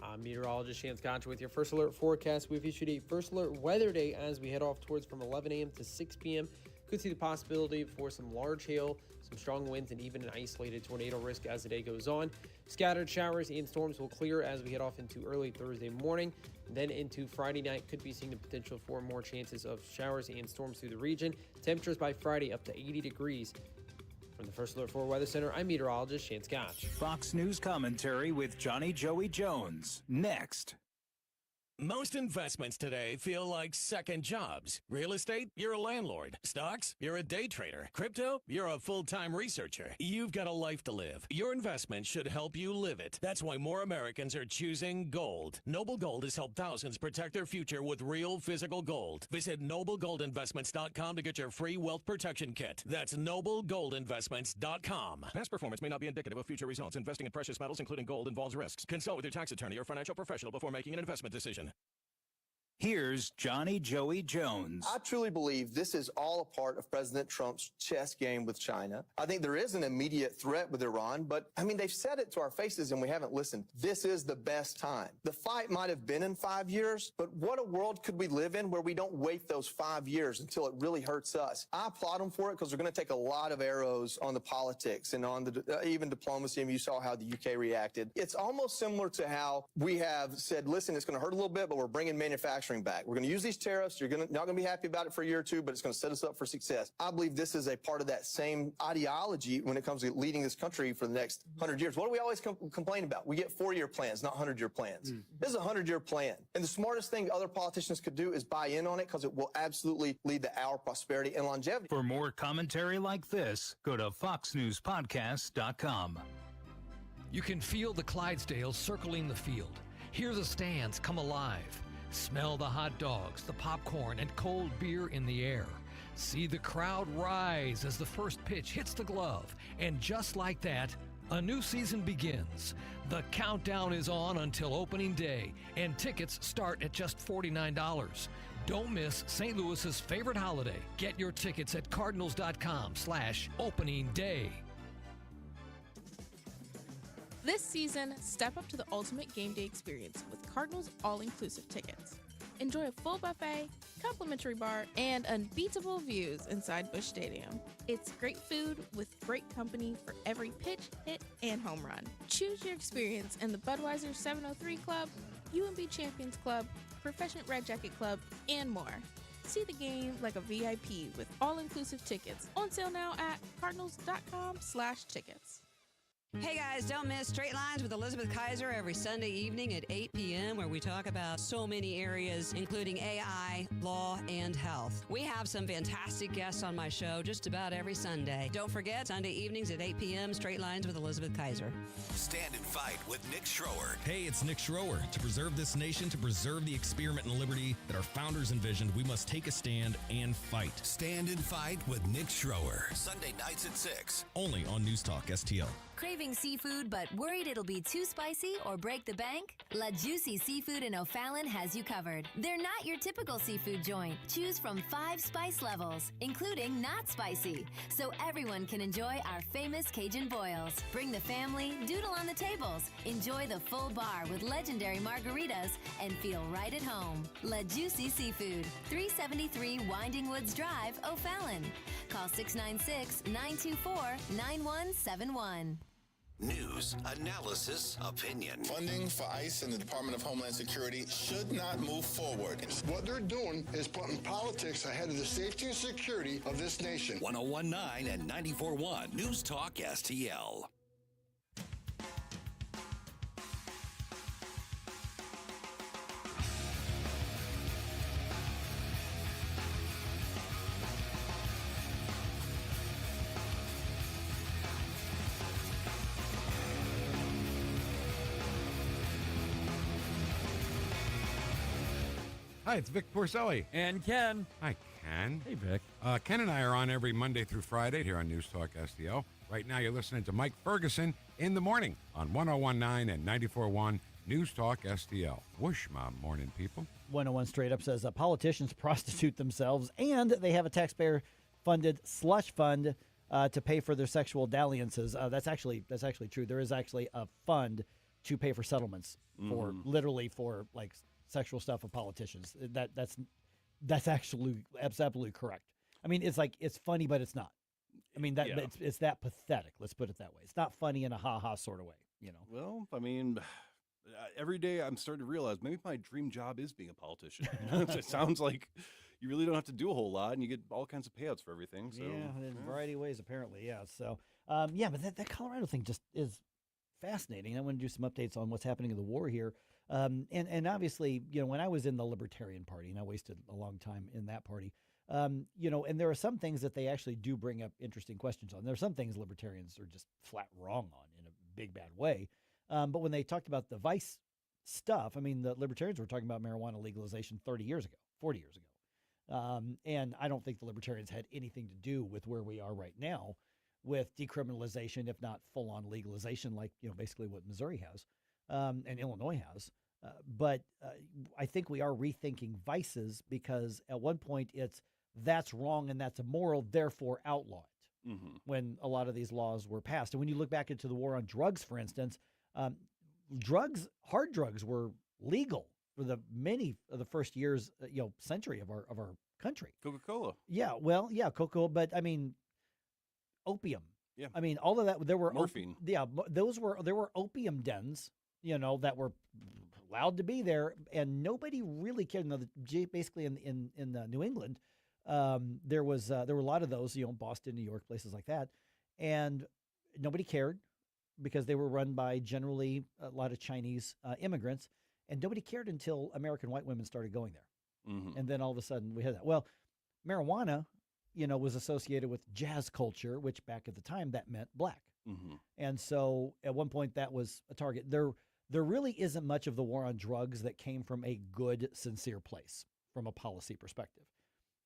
I'm meteorologist Shane Scotch with your first alert forecast. We've issued a first alert weather day as we head off towards from 11 a.m. to 6 p.m. Could see the possibility for some large hail, some strong winds, and even an isolated tornado risk as the day goes on. Scattered showers and storms will clear as we head off into early Thursday morning. Then into Friday night, could be seeing the potential for more chances of showers and storms through the region. Temperatures by Friday up to 80 degrees. From the First Alert 4 Weather Center, I'm meteorologist Shane Scotch. Fox News commentary with Johnny Joey Jones. Next. Most investments today feel like second jobs. Real estate, you're a landlord. Stocks, you're a day trader. Crypto, you're a full-time researcher. You've got a life to live. Your investment should help you live it. That's why more Americans are choosing gold. Noble Gold has helped thousands protect their future with real physical gold. Visit NobleGoldInvestments.com to get your free wealth protection kit. That's NobleGoldInvestments.com. Past performance may not be indicative of future results. Investing in precious metals, including gold, involves risks. Consult with your tax attorney or financial professional before making an investment decision. Here's Johnny Joey Jones. I truly believe this is all a part of President Trump's chess game with China. I think there is an immediate threat with Iran, but I mean, they've said it to our faces and we haven't listened. This is the best time. The fight might have been in 5 years, but what a world could we live in where we don't wait those 5 years until it really hurts us? I applaud them for it because they're going to take a lot of arrows on the politics and on the even diplomacy. I mean, you saw how the UK reacted. It's almost similar to how we have said, listen, it's going to hurt a little bit, but we're bringing manufacturing back. We're going to use these tariffs. You're not going to be happy about it for a year or two, but it's going to set us up for success. I believe this is a part of that same ideology when it comes to leading this country for the next 100 years. What do we always complain about? We get 4-year plans, not 100-year plans. This is a 100-year plan. And the smartest thing other politicians could do is buy in on it because it will absolutely lead to our prosperity and longevity. For more commentary like this, go to foxnewspodcast.com. You can feel the Clydesdales circling the field. Hear the stands come alive. Smell the hot dogs, the popcorn, and cold beer in the air. See the crowd rise as the first pitch hits the glove. And just like that, a new season begins. The countdown is on until opening day, and tickets start at just $49. Don't miss St. Louis's favorite holiday. Get your tickets at cardinals.com/opening day. This season, step up to the ultimate game day experience with Cardinals all-inclusive tickets. Enjoy a full buffet, complimentary bar, and unbeatable views inside Busch Stadium. It's great food with great company for every pitch, hit, and home run. Choose your experience in the Budweiser 703 Club, UMB Champions Club, Professional Red Jacket Club, and more. See the game like a VIP with all-inclusive tickets. On sale now at cardinals.com/tickets. Hey guys, don't miss Straight Lines with Elizabeth Kaiser every Sunday evening at 8 p.m. where we talk about so many areas, including AI, law, and health. We have some fantastic guests on my show just about every Sunday. Don't forget, Sunday evenings at 8 p.m., Straight Lines with Elizabeth Kaiser. Stand and Fight with Nick Schroer. Hey, it's Nick Schroer. To preserve this nation, to preserve the experiment in liberty that our founders envisioned, we must take a stand and fight. Stand and Fight with Nick Schroer. Sunday nights at 6. Only on News Talk STL. Craving seafood but worried it'll be too spicy or break the bank? La Juicy Seafood in O'Fallon has you covered. They're not your typical seafood joint. Choose from 5 spice levels, including not spicy, so everyone can enjoy our famous Cajun boils. Bring the family, doodle on the tables, enjoy the full bar with legendary margaritas, and feel right at home. La Juicy Seafood, 373 Winding Woods Drive, O'Fallon. Call 696-924-9171. News, analysis, opinion. Funding for ICE and the Department of Homeland Security should not move forward. What they're doing is putting politics ahead of the safety and security of this nation. 1019 and 94.1 News Talk STL. Hi, it's Vic Porcelli. And Ken. Hi, Ken. Hey, Vic. Ken and I are on every Monday through Friday here on News Talk STL. Right now, you're listening to Mike Ferguson in the morning on 1019 and 94.1 News Talk STL. Whoosh, my morning people. 101 straight up says politicians prostitute themselves and they have a taxpayer-funded slush fund to pay for their sexual dalliances. That's actually true. There is actually a fund to pay for settlements for literally for like sexual stuff of politicians. That's absolutely correct. I mean, it's like it's funny, but it's not. I mean it's that pathetic. Let's put it that way. It's not funny in a ha-ha sort of way, you know. Well, I mean, every day I'm starting to realize maybe my dream job is being a politician. It sounds like you really don't have to do a whole lot, and you get all kinds of payouts for everything. So in a variety of ways, apparently. Yeah. So but that Colorado thing just is fascinating. I want to do some updates on what's happening in the war here. And obviously, you know, when I was in the Libertarian Party, and I wasted a long time in that party, you know, and there are some things that they actually do bring up interesting questions on. There are some things libertarians are just flat wrong on in a big, bad way. But when they talked about the vice stuff, I mean, the libertarians were talking about marijuana legalization 30 years ago, 40 years ago. And I don't think the libertarians had anything to do with where we are right now with decriminalization, if not full-on legalization, like, you know, basically what Missouri has and Illinois has. But I think we are rethinking vices because at one point that's wrong and that's immoral, therefore outlaw it. When a lot of these laws were passed. And when you look back into the war on drugs, for instance, hard drugs were legal for the first years, century of our country. Coca-Cola. Yeah, well, yeah, Coca-Cola, but I mean, opium. Yeah. I mean, all of that. There were morphine. There were opium dens, you know, that were allowed to be there, and nobody really cared. Basically, in New England, there were a lot of those, you know, Boston, New York, places like that, and nobody cared because they were run by generally a lot of Chinese immigrants, and nobody cared until American white women started going there, and then all of a sudden we had that. Well, marijuana, you know, was associated with jazz culture, which back at the time that meant black. And so at one point that was a target. There really isn't much of the war on drugs that came from a good, sincere place from a policy perspective.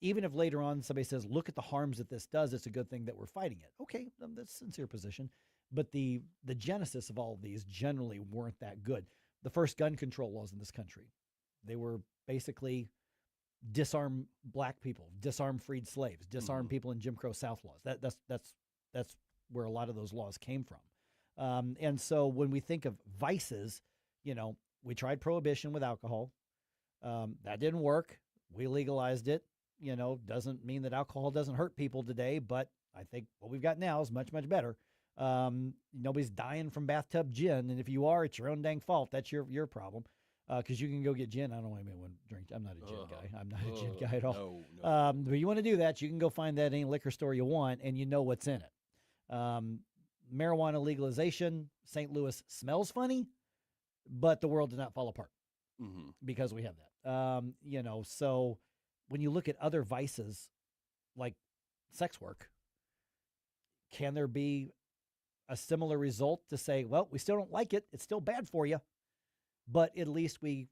Even if later on somebody says, look at the harms that this does, it's a good thing that we're fighting it. Okay, that's a sincere position. But the genesis of all of these generally weren't that good. The first gun control laws in this country, they were basically disarm black people, disarm freed slaves, disarm people in Jim Crow South laws. That's where a lot of those laws came from. And so when we think of vices, you know, we tried prohibition with alcohol. That didn't work. We legalized it. You know, doesn't mean that alcohol doesn't hurt people today, but I think what we've got now is much, much better. Nobody's dying from bathtub gin, and if you are, it's your own dang fault. That's your problem. Because you can go get gin. I don't want anyone drink. I'm not a gin guy. I'm not a gin guy at all. No. But you want to do that, you can go find that any liquor store you want, and you know what's in it. marijuana legalization, St. Louis smells funny, but the world did not fall apart because we have that. So when you look at other vices like sex work, can there be a similar result to say, well, we still don't like it. It's still bad for you, but at least we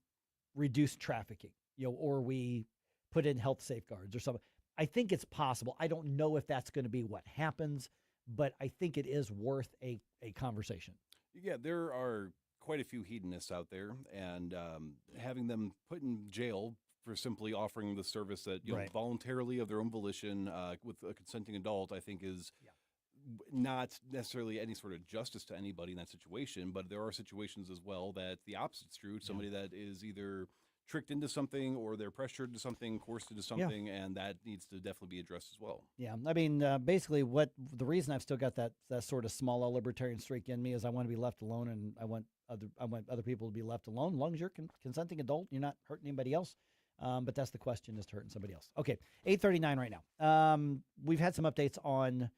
reduce trafficking, or we put in health safeguards or something. I think it's possible. I don't know if that's going to be what happens, but I think it is worth a conversation. Yeah, there are quite a few hedonists out there, and having them put in jail for simply offering the service that voluntarily of their own volition with a consenting adult, I think is not necessarily any sort of justice to anybody in that situation. But there are situations as well that the opposite's true. Somebody that is either tricked into something or they're pressured into something, coerced into something, and that needs to definitely be addressed as well. Yeah, I mean, basically, the reason I've still got that sort of small libertarian streak in me is I want to be left alone, and I want other people to be left alone. As long as you're consenting adult, you're not hurting anybody else. But that's the question, is to hurting somebody else. Okay, 8:39 right now. We've had some updates on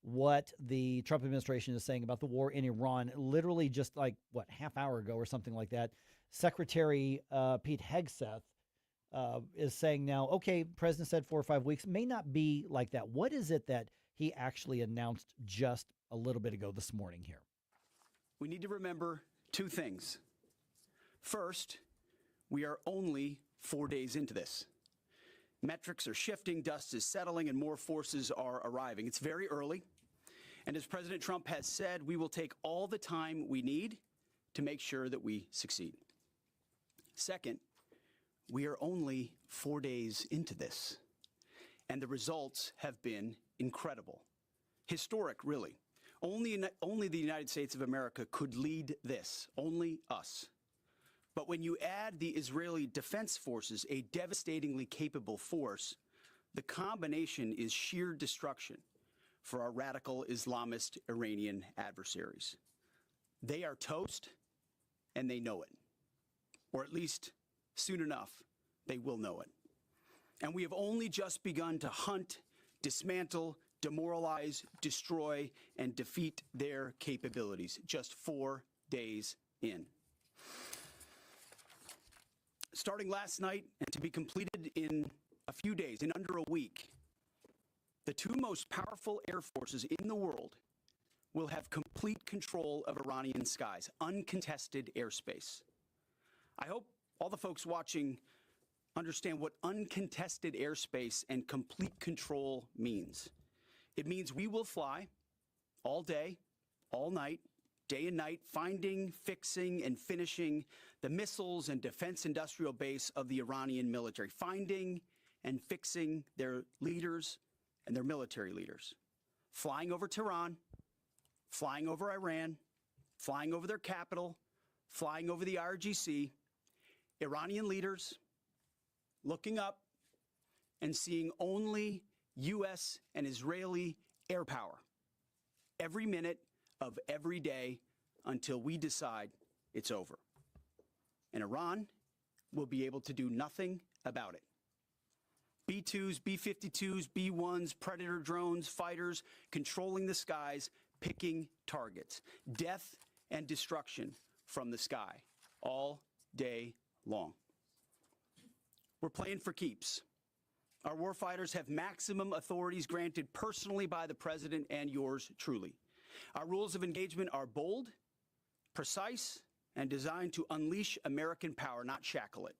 what the Trump administration is saying about the war in Iran. Literally just half hour ago or something like that. Secretary Pete Hegseth is saying now, okay, President said 4 or 5 weeks, may not be like that. What is it that he actually announced just a little bit ago this morning here? We need to remember two things. First, we are only 4 days into this. Metrics are shifting, dust is settling, and more forces are arriving. It's very early, and as President Trump has said, we will take all the time we need to make sure that we succeed. Second, we are only 4 days into this, and the results have been incredible. Historic, really. Only the United States of America could lead this, only us. But when you add the Israeli Defense Forces, a devastatingly capable force, the combination is sheer destruction for our radical Islamist Iranian adversaries. They are toast, and they know it. Or at least, soon enough, they will know it. And we have only just begun to hunt, dismantle, demoralize, destroy, and defeat their capabilities, just 4 days in. Starting last night and to be completed in a few days, in under a week, the two most powerful air forces in the world will have complete control of Iranian skies, uncontested airspace. I hope all the folks watching understand what uncontested airspace and complete control means. It means we will fly all day, all night, day and night, finding, fixing, and finishing the missiles and defense industrial base of the Iranian military, finding and fixing their leaders and their military leaders, flying over Tehran, flying over Iran, flying over their capital, flying over the IRGC, Iranian leaders looking up and seeing only U.S. and Israeli air power every minute of every day until we decide it's over. And Iran will be able to do nothing about it. B-2s, B-52s, B-1s, Predator drones, fighters, controlling the skies, picking targets. Death and destruction from the sky all day long. We're playing for keeps. Our warfighters have maximum authorities granted personally by the president and yours truly. Our rules of engagement are bold, precise, and designed to unleash American power, not shackle it.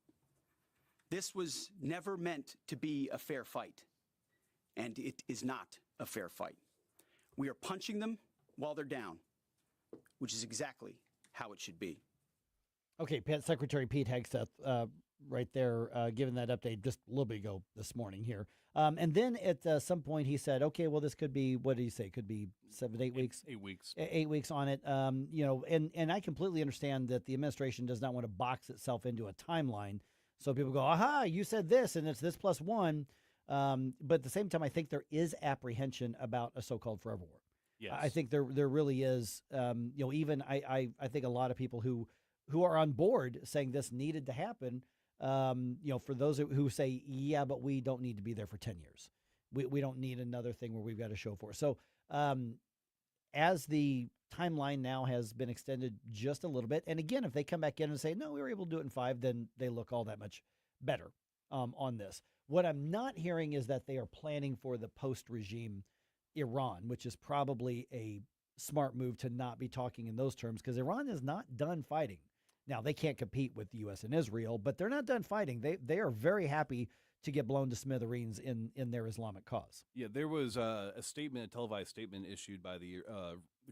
This was never meant to be a fair fight, and it is not a fair fight. We are punching them while they're down, which is exactly how it should be. Okay, Secretary Pete Hegseth right there giving that update just a little bit ago this morning here. And then at some point he said, okay, well, this could be, what did he say? Could be 7 to 8 weeks? 8 weeks. 8 weeks on it. And I completely understand that the administration does not want to box itself into a timeline. So people go, aha, you said this, and it's this plus one. But at the same time, I think there is apprehension about a so-called forever war. Yes. I think there really is. Even I think a lot of people who are on board saying this needed to happen. For those who say, yeah, but we don't need to be there for 10 years. We don't need another thing where we've got to show for. So as the timeline now has been extended just a little bit, and again, if they come back in and say, no, we were able to do it in 5, then they look all that much better on this. What I'm not hearing is that they are planning for the post-regime Iran, which is probably a smart move to not be talking in those terms, because Iran is not done fighting. Now, they can't compete with the U.S. and Israel, but they're not done fighting. They are very happy to get blown to smithereens in their Islamic cause. Yeah, there was a televised statement issued by the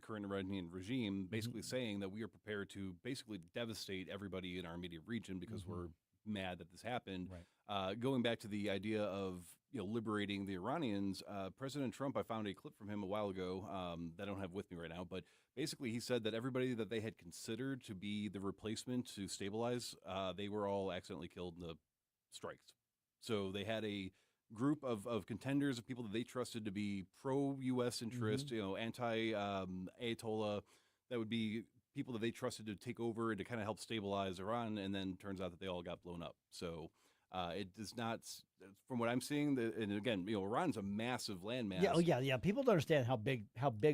current Iranian regime, basically saying that we are prepared to basically devastate everybody in our immediate region because we're mad that this happened. Right. Going back to the idea of liberating the Iranians, President Trump, I found a clip from him a while ago that I don't have with me right now, but basically he said that everybody that they had considered to be the replacement to stabilize, they were all accidentally killed in the strikes. So they had a group of contenders, of people that they trusted to be pro-U.S. interest, anti-Ayatollah, that would be people that they trusted to take over and to kind of help stabilize Iran, and then turns out that they all got blown up. So it does not, from what I'm seeing, and again, Iran's a massive landmass. Yeah. People don't understand how big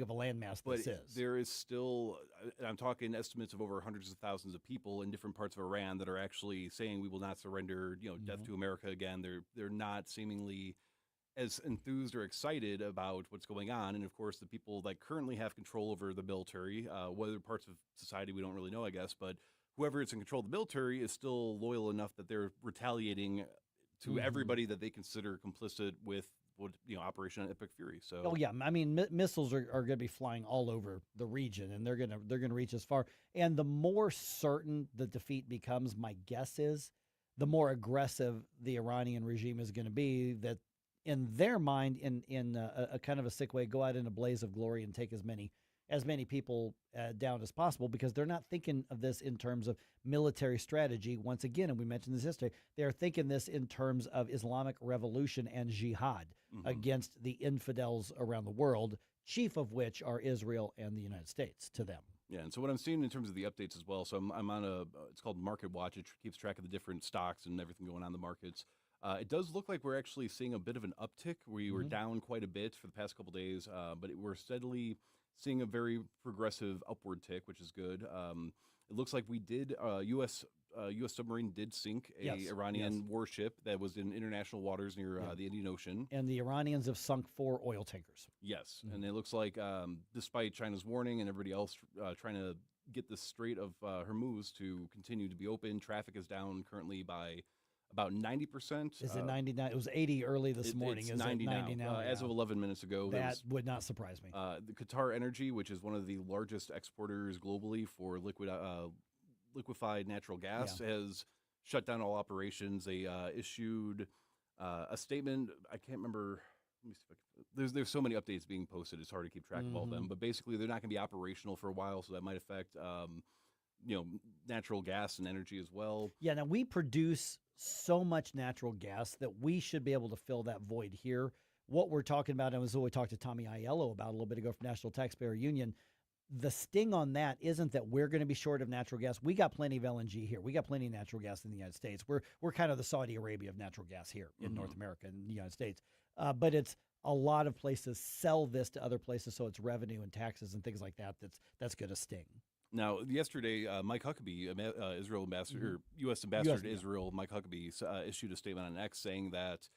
of a landmass this is. There is still, I'm talking estimates of over hundreds of thousands of people in different parts of Iran that are actually saying we will not surrender, death to America again. They're not seemingly as enthused or excited about what's going on. And of course, the people that currently have control over the military, whether parts of society we don't really know, I guess, but whoever is in control of the military is still loyal enough that they're retaliating to everybody that they consider complicit with Operation Epic Fury. So missiles are going to be flying all over the region, and they're going to reach as far. And the more certain the defeat becomes, my guess is, the more aggressive the Iranian regime is going to be. That in their mind, in a kind of a sick way, go out in a blaze of glory and take as many people down as possible, because they're not thinking of this in terms of military strategy. Once again, and we mentioned this history, they're thinking this in terms of Islamic revolution and jihad against the infidels around the world, chief of which are Israel and the United States to them. Yeah, and so what I'm seeing in terms of the updates as well, so I'm on it's called Market Watch. It keeps track of the different stocks and everything going on in the markets. It does look like we're actually seeing a bit of an uptick. We were down quite a bit for the past couple days, but we're steadily seeing a very progressive upward tick, which is good. It looks like we did, U.S. submarine did sink a Iranian warship that was in international waters near the Indian Ocean. And the Iranians have sunk 4 oil tankers. Yes, and it looks like despite China's warning and everybody else trying to get the Strait of Hormuz to continue to be open, traffic is down currently by about 90%. Is it 99? It was 80 early this morning. It's 90 now. As of 11 minutes ago. That would not surprise me. The Qatar Energy, which is one of the largest exporters globally for liquefied natural gas, has shut down all operations. They issued a statement. I can't remember. Let me see if I can. There's so many updates being posted. It's hard to keep track of all of them. But basically, they're not going to be operational for a while, so that might affect natural gas and energy as well. Yeah. Now we produce so much natural gas that we should be able to fill that void here. What we're talking about, and was what we talked to Tommy Aiello about a little bit ago from National Taxpayer Union, the sting on that isn't that we're going to be short of natural gas. We got plenty of LNG here. We got plenty of natural gas in the United States. We're kind of the Saudi Arabia of natural gas here in North America and the United States. But it's a lot of places sell this to other places, so it's revenue and taxes and things like that that's going to sting. Now, yesterday, Mike Huckabee, Israel ambassador, U.S. ambassador to Israel, Mike Huckabee, issued a statement on X saying that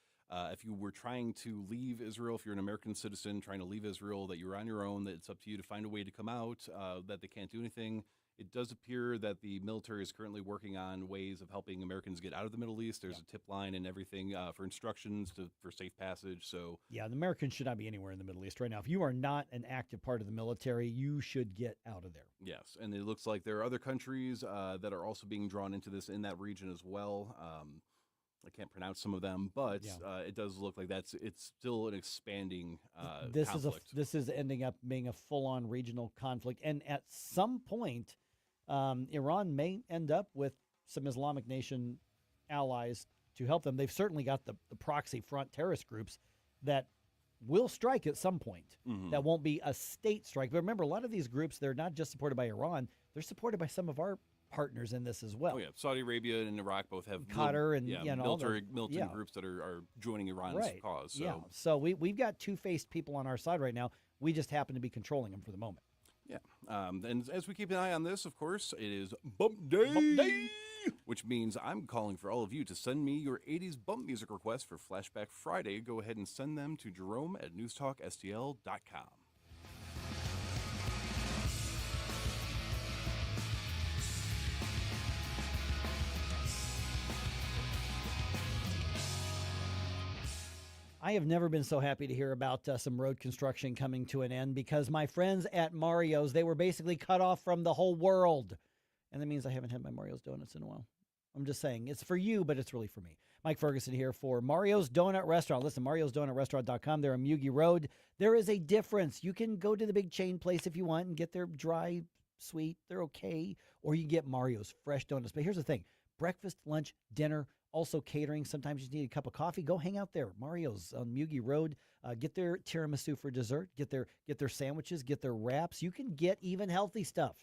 if you were trying to leave Israel, if you're an American citizen trying to leave Israel, that you're on your own, that it's up to you to find a way to come out, that they can't do anything. It does appear that the military is currently working on ways of helping Americans get out of the Middle East. There's a tip line and everything for instructions for safe passage. So yeah, the Americans should not be anywhere in the Middle East right now. If you are not an active part of the military, you should get out of there. Yes, and it looks like there are other countries that are also being drawn into this in that region as well. I can't pronounce some of them, but it does look like it's still an expanding conflict. This is ending up being a full-on regional conflict, and at some point, Iran may end up with some Islamic nation allies to help them. They've certainly got the proxy front terrorist groups that will strike at some point. That won't be a state strike. But remember, a lot of these groups, they're not just supported by Iran. They're supported by some of our partners in this as well. Oh, yeah. Saudi Arabia and Iraq both have Qatar and military yeah. groups that are joining Iran's cause. So. Yeah. So we've got two-faced people on our side right now. We just happen to be controlling them for the moment. Yeah. And as we keep an eye on this, of course, it is Bump Day, which means I'm calling for all of you to send me your 80s bump music requests for Flashback Friday. Go ahead and send them to Jerome at NewsTalkSTL.com. I have never been so happy to hear about some road construction coming to an end because my friends at Mario's, they were basically cut off from the whole world. And that means I haven't had my Mario's Donuts in a while. I'm just saying, it's for you, but it's really for me. Mike Ferguson here for Mario's Donut Restaurant. Listen, mariosdonutrestaurant.com. They're on Mugi Road. There is a difference. You can go to the big chain place if you want and get their dry, sweet. They're okay. Or you get Mario's fresh donuts. But here's the thing. Breakfast, lunch, dinner, also catering. Sometimes you need a cup of coffee. Go hang out there. Mario's on Mugi Road. Get their tiramisu for dessert. Get their sandwiches. Get their wraps. You can get even healthy stuff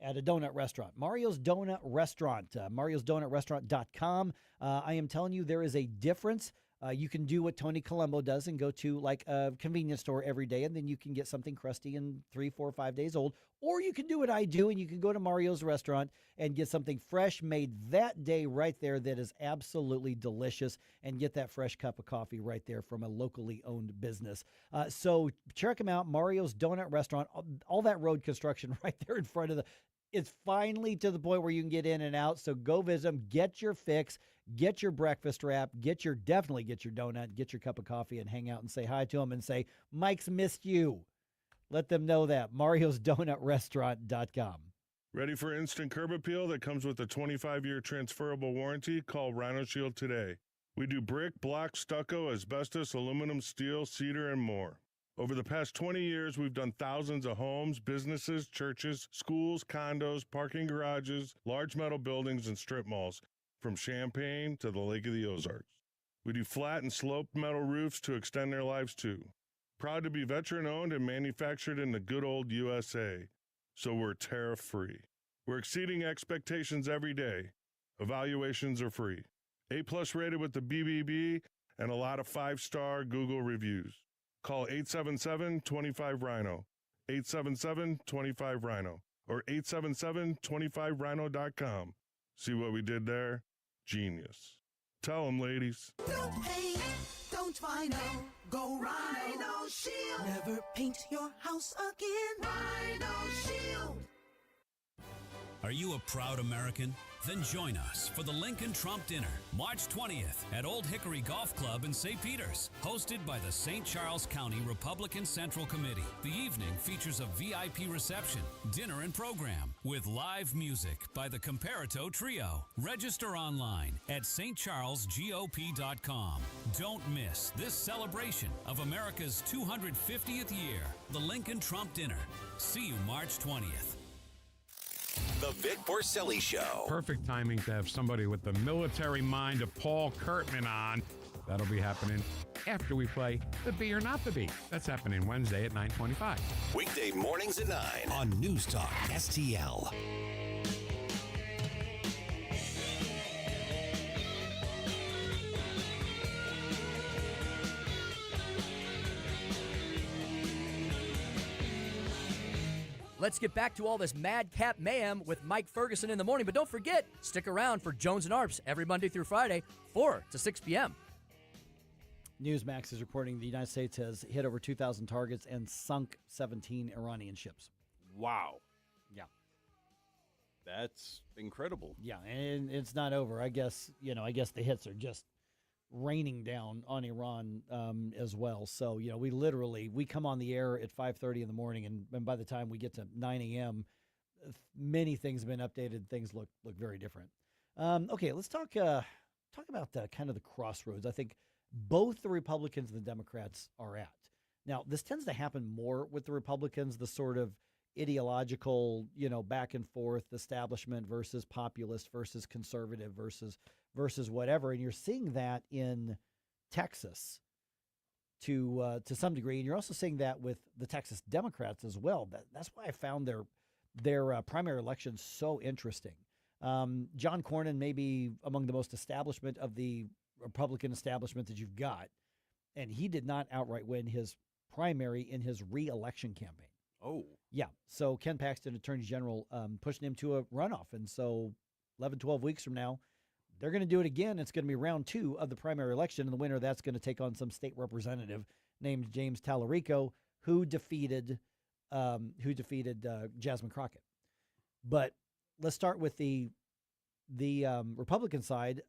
at a donut restaurant. Mario's Donut Restaurant. mariosdonutrestaurant.com. I am telling you, there is a difference. You can do what Tony Colombo does and go to like a convenience store every day, and then you can get something crusty and 3, 4, 5 days old. Or you can do what I do, and you can go to Mario's restaurant and get something fresh made that day right there that is absolutely delicious, and get that fresh cup of coffee right there from a locally owned business. So check them out, Mario's Donut Restaurant. All that road construction right there in front of the... It's finally to the point where you can get in and out. So go visit them, get your fix, get your breakfast wrap, definitely get your donut, get your cup of coffee, and hang out and say hi to them and say, Mike's missed you. Let them know that. mariosdonutrestaurant.com. Ready for instant curb appeal that comes with a 25-year transferable warranty? Call Rhino Shield today. We do brick, block, stucco, asbestos, aluminum, steel, cedar, and more. Over the past 20 years, we've done thousands of homes, businesses, churches, schools, condos, parking garages, large metal buildings, and strip malls, from Champaign to the Lake of the Ozarks. We do flat and sloped metal roofs to extend their lives too. Proud to be veteran-owned and manufactured in the good old USA, so we're tariff-free. We're exceeding expectations every day. Evaluations are free. A+ rated with the BBB and a lot of 5-star Google reviews. Call 877-25-RHINO, 877-25-RHINO, or 877-25rhino.com. See what we did there? Genius. Tell them, ladies. Don't hate, don't Rhino, go Rhino Shield. Never paint your house again. Rhino Shield. Are you a proud American? Then join us for the Lincoln Trump Dinner, March 20th at Old Hickory Golf Club in St. Peters, hosted by the St. Charles County Republican Central Committee. The evening features a VIP reception, dinner and program with live music by the Comparito Trio. Register online at stcharlesgop.com. Don't miss this celebration of America's 250th year, the Lincoln Trump Dinner. See you March 20th. The Vic Borselli Show. Perfect timing to have somebody with the military mind of Paul Kurtman on. That'll be happening after we play The Bee or Not the Bee. That's happening Wednesday at 9:25. Weekday mornings at 9 on News Talk STL. Let's get back to all this madcap mayhem with Mike Ferguson in the morning. But don't forget, stick around for Jones and Arps every Monday through Friday, 4 to 6 p.m. Newsmax is reporting the United States has hit over 2,000 targets and sunk 17 Iranian ships. Wow. Yeah. That's incredible. Yeah, and it's not over. I guess the hits are just raining down on Iran as well. So, we come on the air at 5:30 in the morning, and by the time we get to 9 a.m., many things have been updated. Things look very different. Okay, let's talk about kind of the crossroads I think both the Republicans and the Democrats are at. Now, this tends to happen more with the Republicans, the sort of ideological, back and forth, establishment versus populist versus conservative versus whatever. And you're seeing that in Texas to some degree. And you're also seeing that with the Texas Democrats as well. That's why I found their primary election so interesting. John Cornyn may be among the most establishment of the Republican establishment that you've got, and he did not outright win his primary in his re-election campaign. Oh. Yeah. So Ken Paxton, Attorney General, pushing him to a runoff. And so 11, 12 weeks from now, they're going to do it again. It's going to be round 2 of the primary election. And the winner, that's going to take on some state representative named James Tallarico, who defeated Jasmine Crockett. But let's start with the Republican side.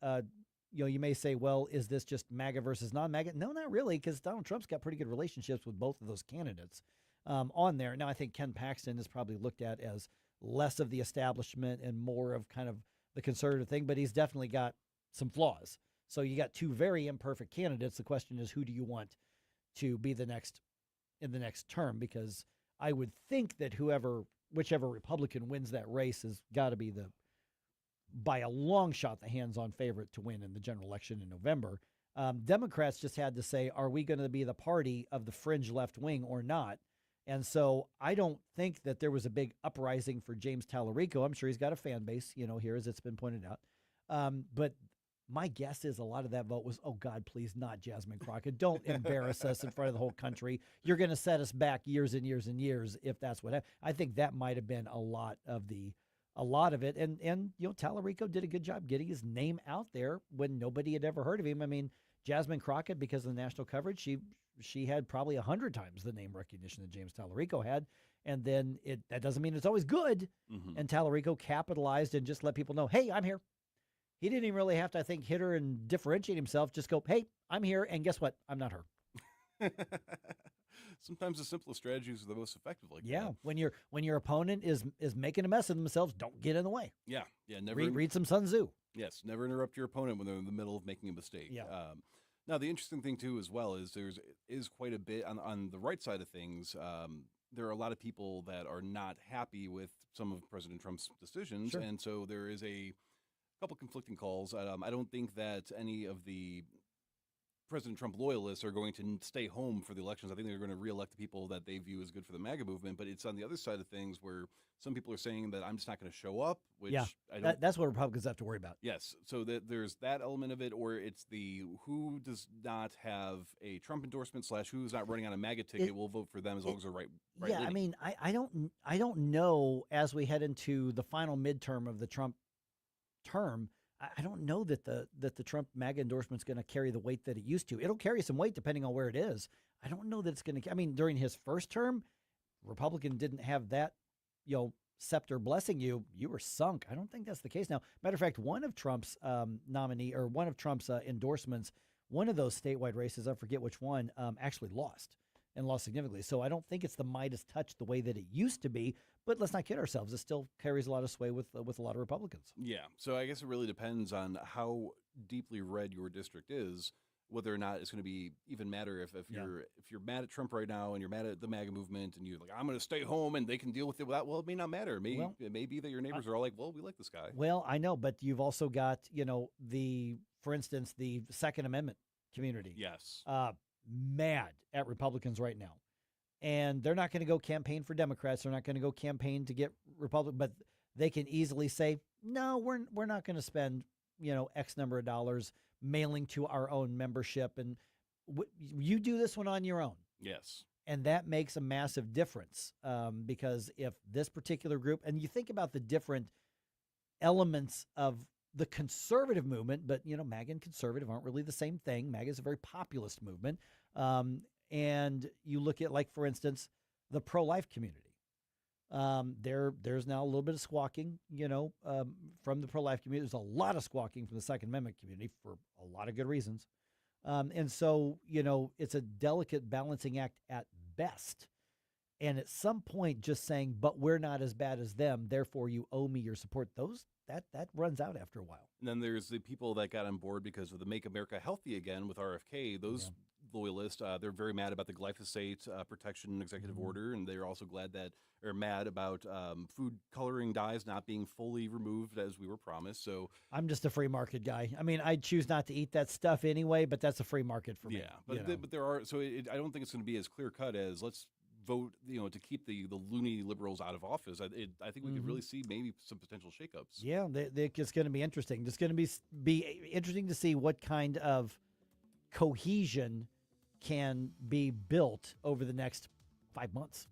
You may say, well, is this just MAGA versus non-MAGA? No, not really, because Donald Trump's got pretty good relationships with both of those candidates on there. Now, I think Ken Paxton is probably looked at as less of the establishment and more of kind of the conservative thing, but he's definitely got some flaws. So you got 2 very imperfect candidates. The question is, who do you want to be in the next term? Because I would think that whichever Republican wins that race has got to be by a long shot, the hands-on favorite to win in the general election in November. Democrats just had to say, are we going to be the party of the fringe left wing or not? And so I don't think that there was a big uprising for James Tallarico. I'm sure he's got a fan base, here, as it's been pointed out. But my guess is a lot of that vote was, oh, God, please not Jasmine Crockett. Don't embarrass us in front of the whole country. You're going to set us back years and years and years if that's what happened. I think that might have been a lot of it. And Tallarico did a good job getting his name out there when nobody had ever heard of him. I mean, Jasmine Crockett, because of the national coverage, she had probably 100 times the name recognition that James Tallarico had. And then that doesn't mean it's always good. Mm-hmm. And Tallarico capitalized and just let people know, hey, I'm here. He didn't even really have to, I think, hit her and differentiate himself. Just go, hey, I'm here. And guess what? I'm not her. Sometimes the simplest strategies are the most effective. That. When your opponent is making a mess of themselves, don't get in the way. Yeah. Never read some Sun Tzu. Yes, never interrupt your opponent when they're in the middle of making a mistake. Yeah. Now, the interesting thing, too, as well, is there is quite a bit on the right side of things. There are a lot of people that are not happy with some of President Trump's decisions. Sure. And so there is a couple conflicting calls. I don't think that any of the President Trump loyalists are going to stay home for the elections. I think they're going to reelect the people that they view as good for the MAGA movement. But it's on the other side of things where some people are saying that I'm just not going to show up, which that's what Republicans have to worry about. Yes. So there's that element of it, or it's the who does not have a Trump endorsement / who's not running on a MAGA ticket, we'll vote for them as long as they're right. Yeah, leading. I mean, I don't know as we head into the final midterm of the Trump term. I don't know that the Trump MAGA endorsement is going to carry the weight that it used to. It'll carry some weight depending on where it is. I don't know that it's going to. I mean, during his first term, Republican didn't have that, scepter blessing you. You were sunk. I don't think that's the case now. Matter of fact, one of Trump's nominee or one of Trump's endorsements, one of those statewide races, I forget which one, actually lost significantly. So I don't think it's the Midas touch the way that it used to be. But let's not kid ourselves. It still carries a lot of sway with a lot of Republicans. Yeah. So I guess it really depends on how deeply red your district is, whether or not it's going to be even matter if you're mad at Trump right now and you're mad at the MAGA movement and you're like, I'm going to stay home and they can deal with it without. Well, it may not matter. It may be that your neighbors are all like, well, we like this guy. Well, I know, but you've also got for instance, the Second Amendment community. Yes. Mad at Republicans right now. And they're not going to go campaign for Democrats. They're not going to go campaign to get Republicans. But they can easily say, no, we're not going to spend, X number of dollars mailing to our own membership. And you do this one on your own. Yes. And that makes a massive difference because if this particular group, and you think about the different elements of the conservative movement, but, MAGA and conservative aren't really the same thing. MAGA is a very populist movement. And you look at, for instance, the pro-life community. There's now a little bit of squawking, from the pro-life community. There's a lot of squawking from the Second Amendment community for a lot of good reasons. And so, it's a delicate balancing act at best. And at some point, just saying, but we're not as bad as them, therefore you owe me your support, that runs out after a while. And then there's the people that got on board because of the Make America Healthy Again with RFK. Those loyalists, they're very mad about the glyphosate protection executive order, and they're also mad about food coloring dyes not being fully removed as we were promised. So I'm just a free market guy. I mean, I choose not to eat that stuff anyway, but that's a free market for me. Yeah, but there are. So I don't think it's going to be as clear cut as let's vote, to keep the loony liberals out of office, I think we could really see maybe some potential shakeups. Yeah, it's going to be interesting. It's going to be interesting to see what kind of cohesion can be built over the next 5 months.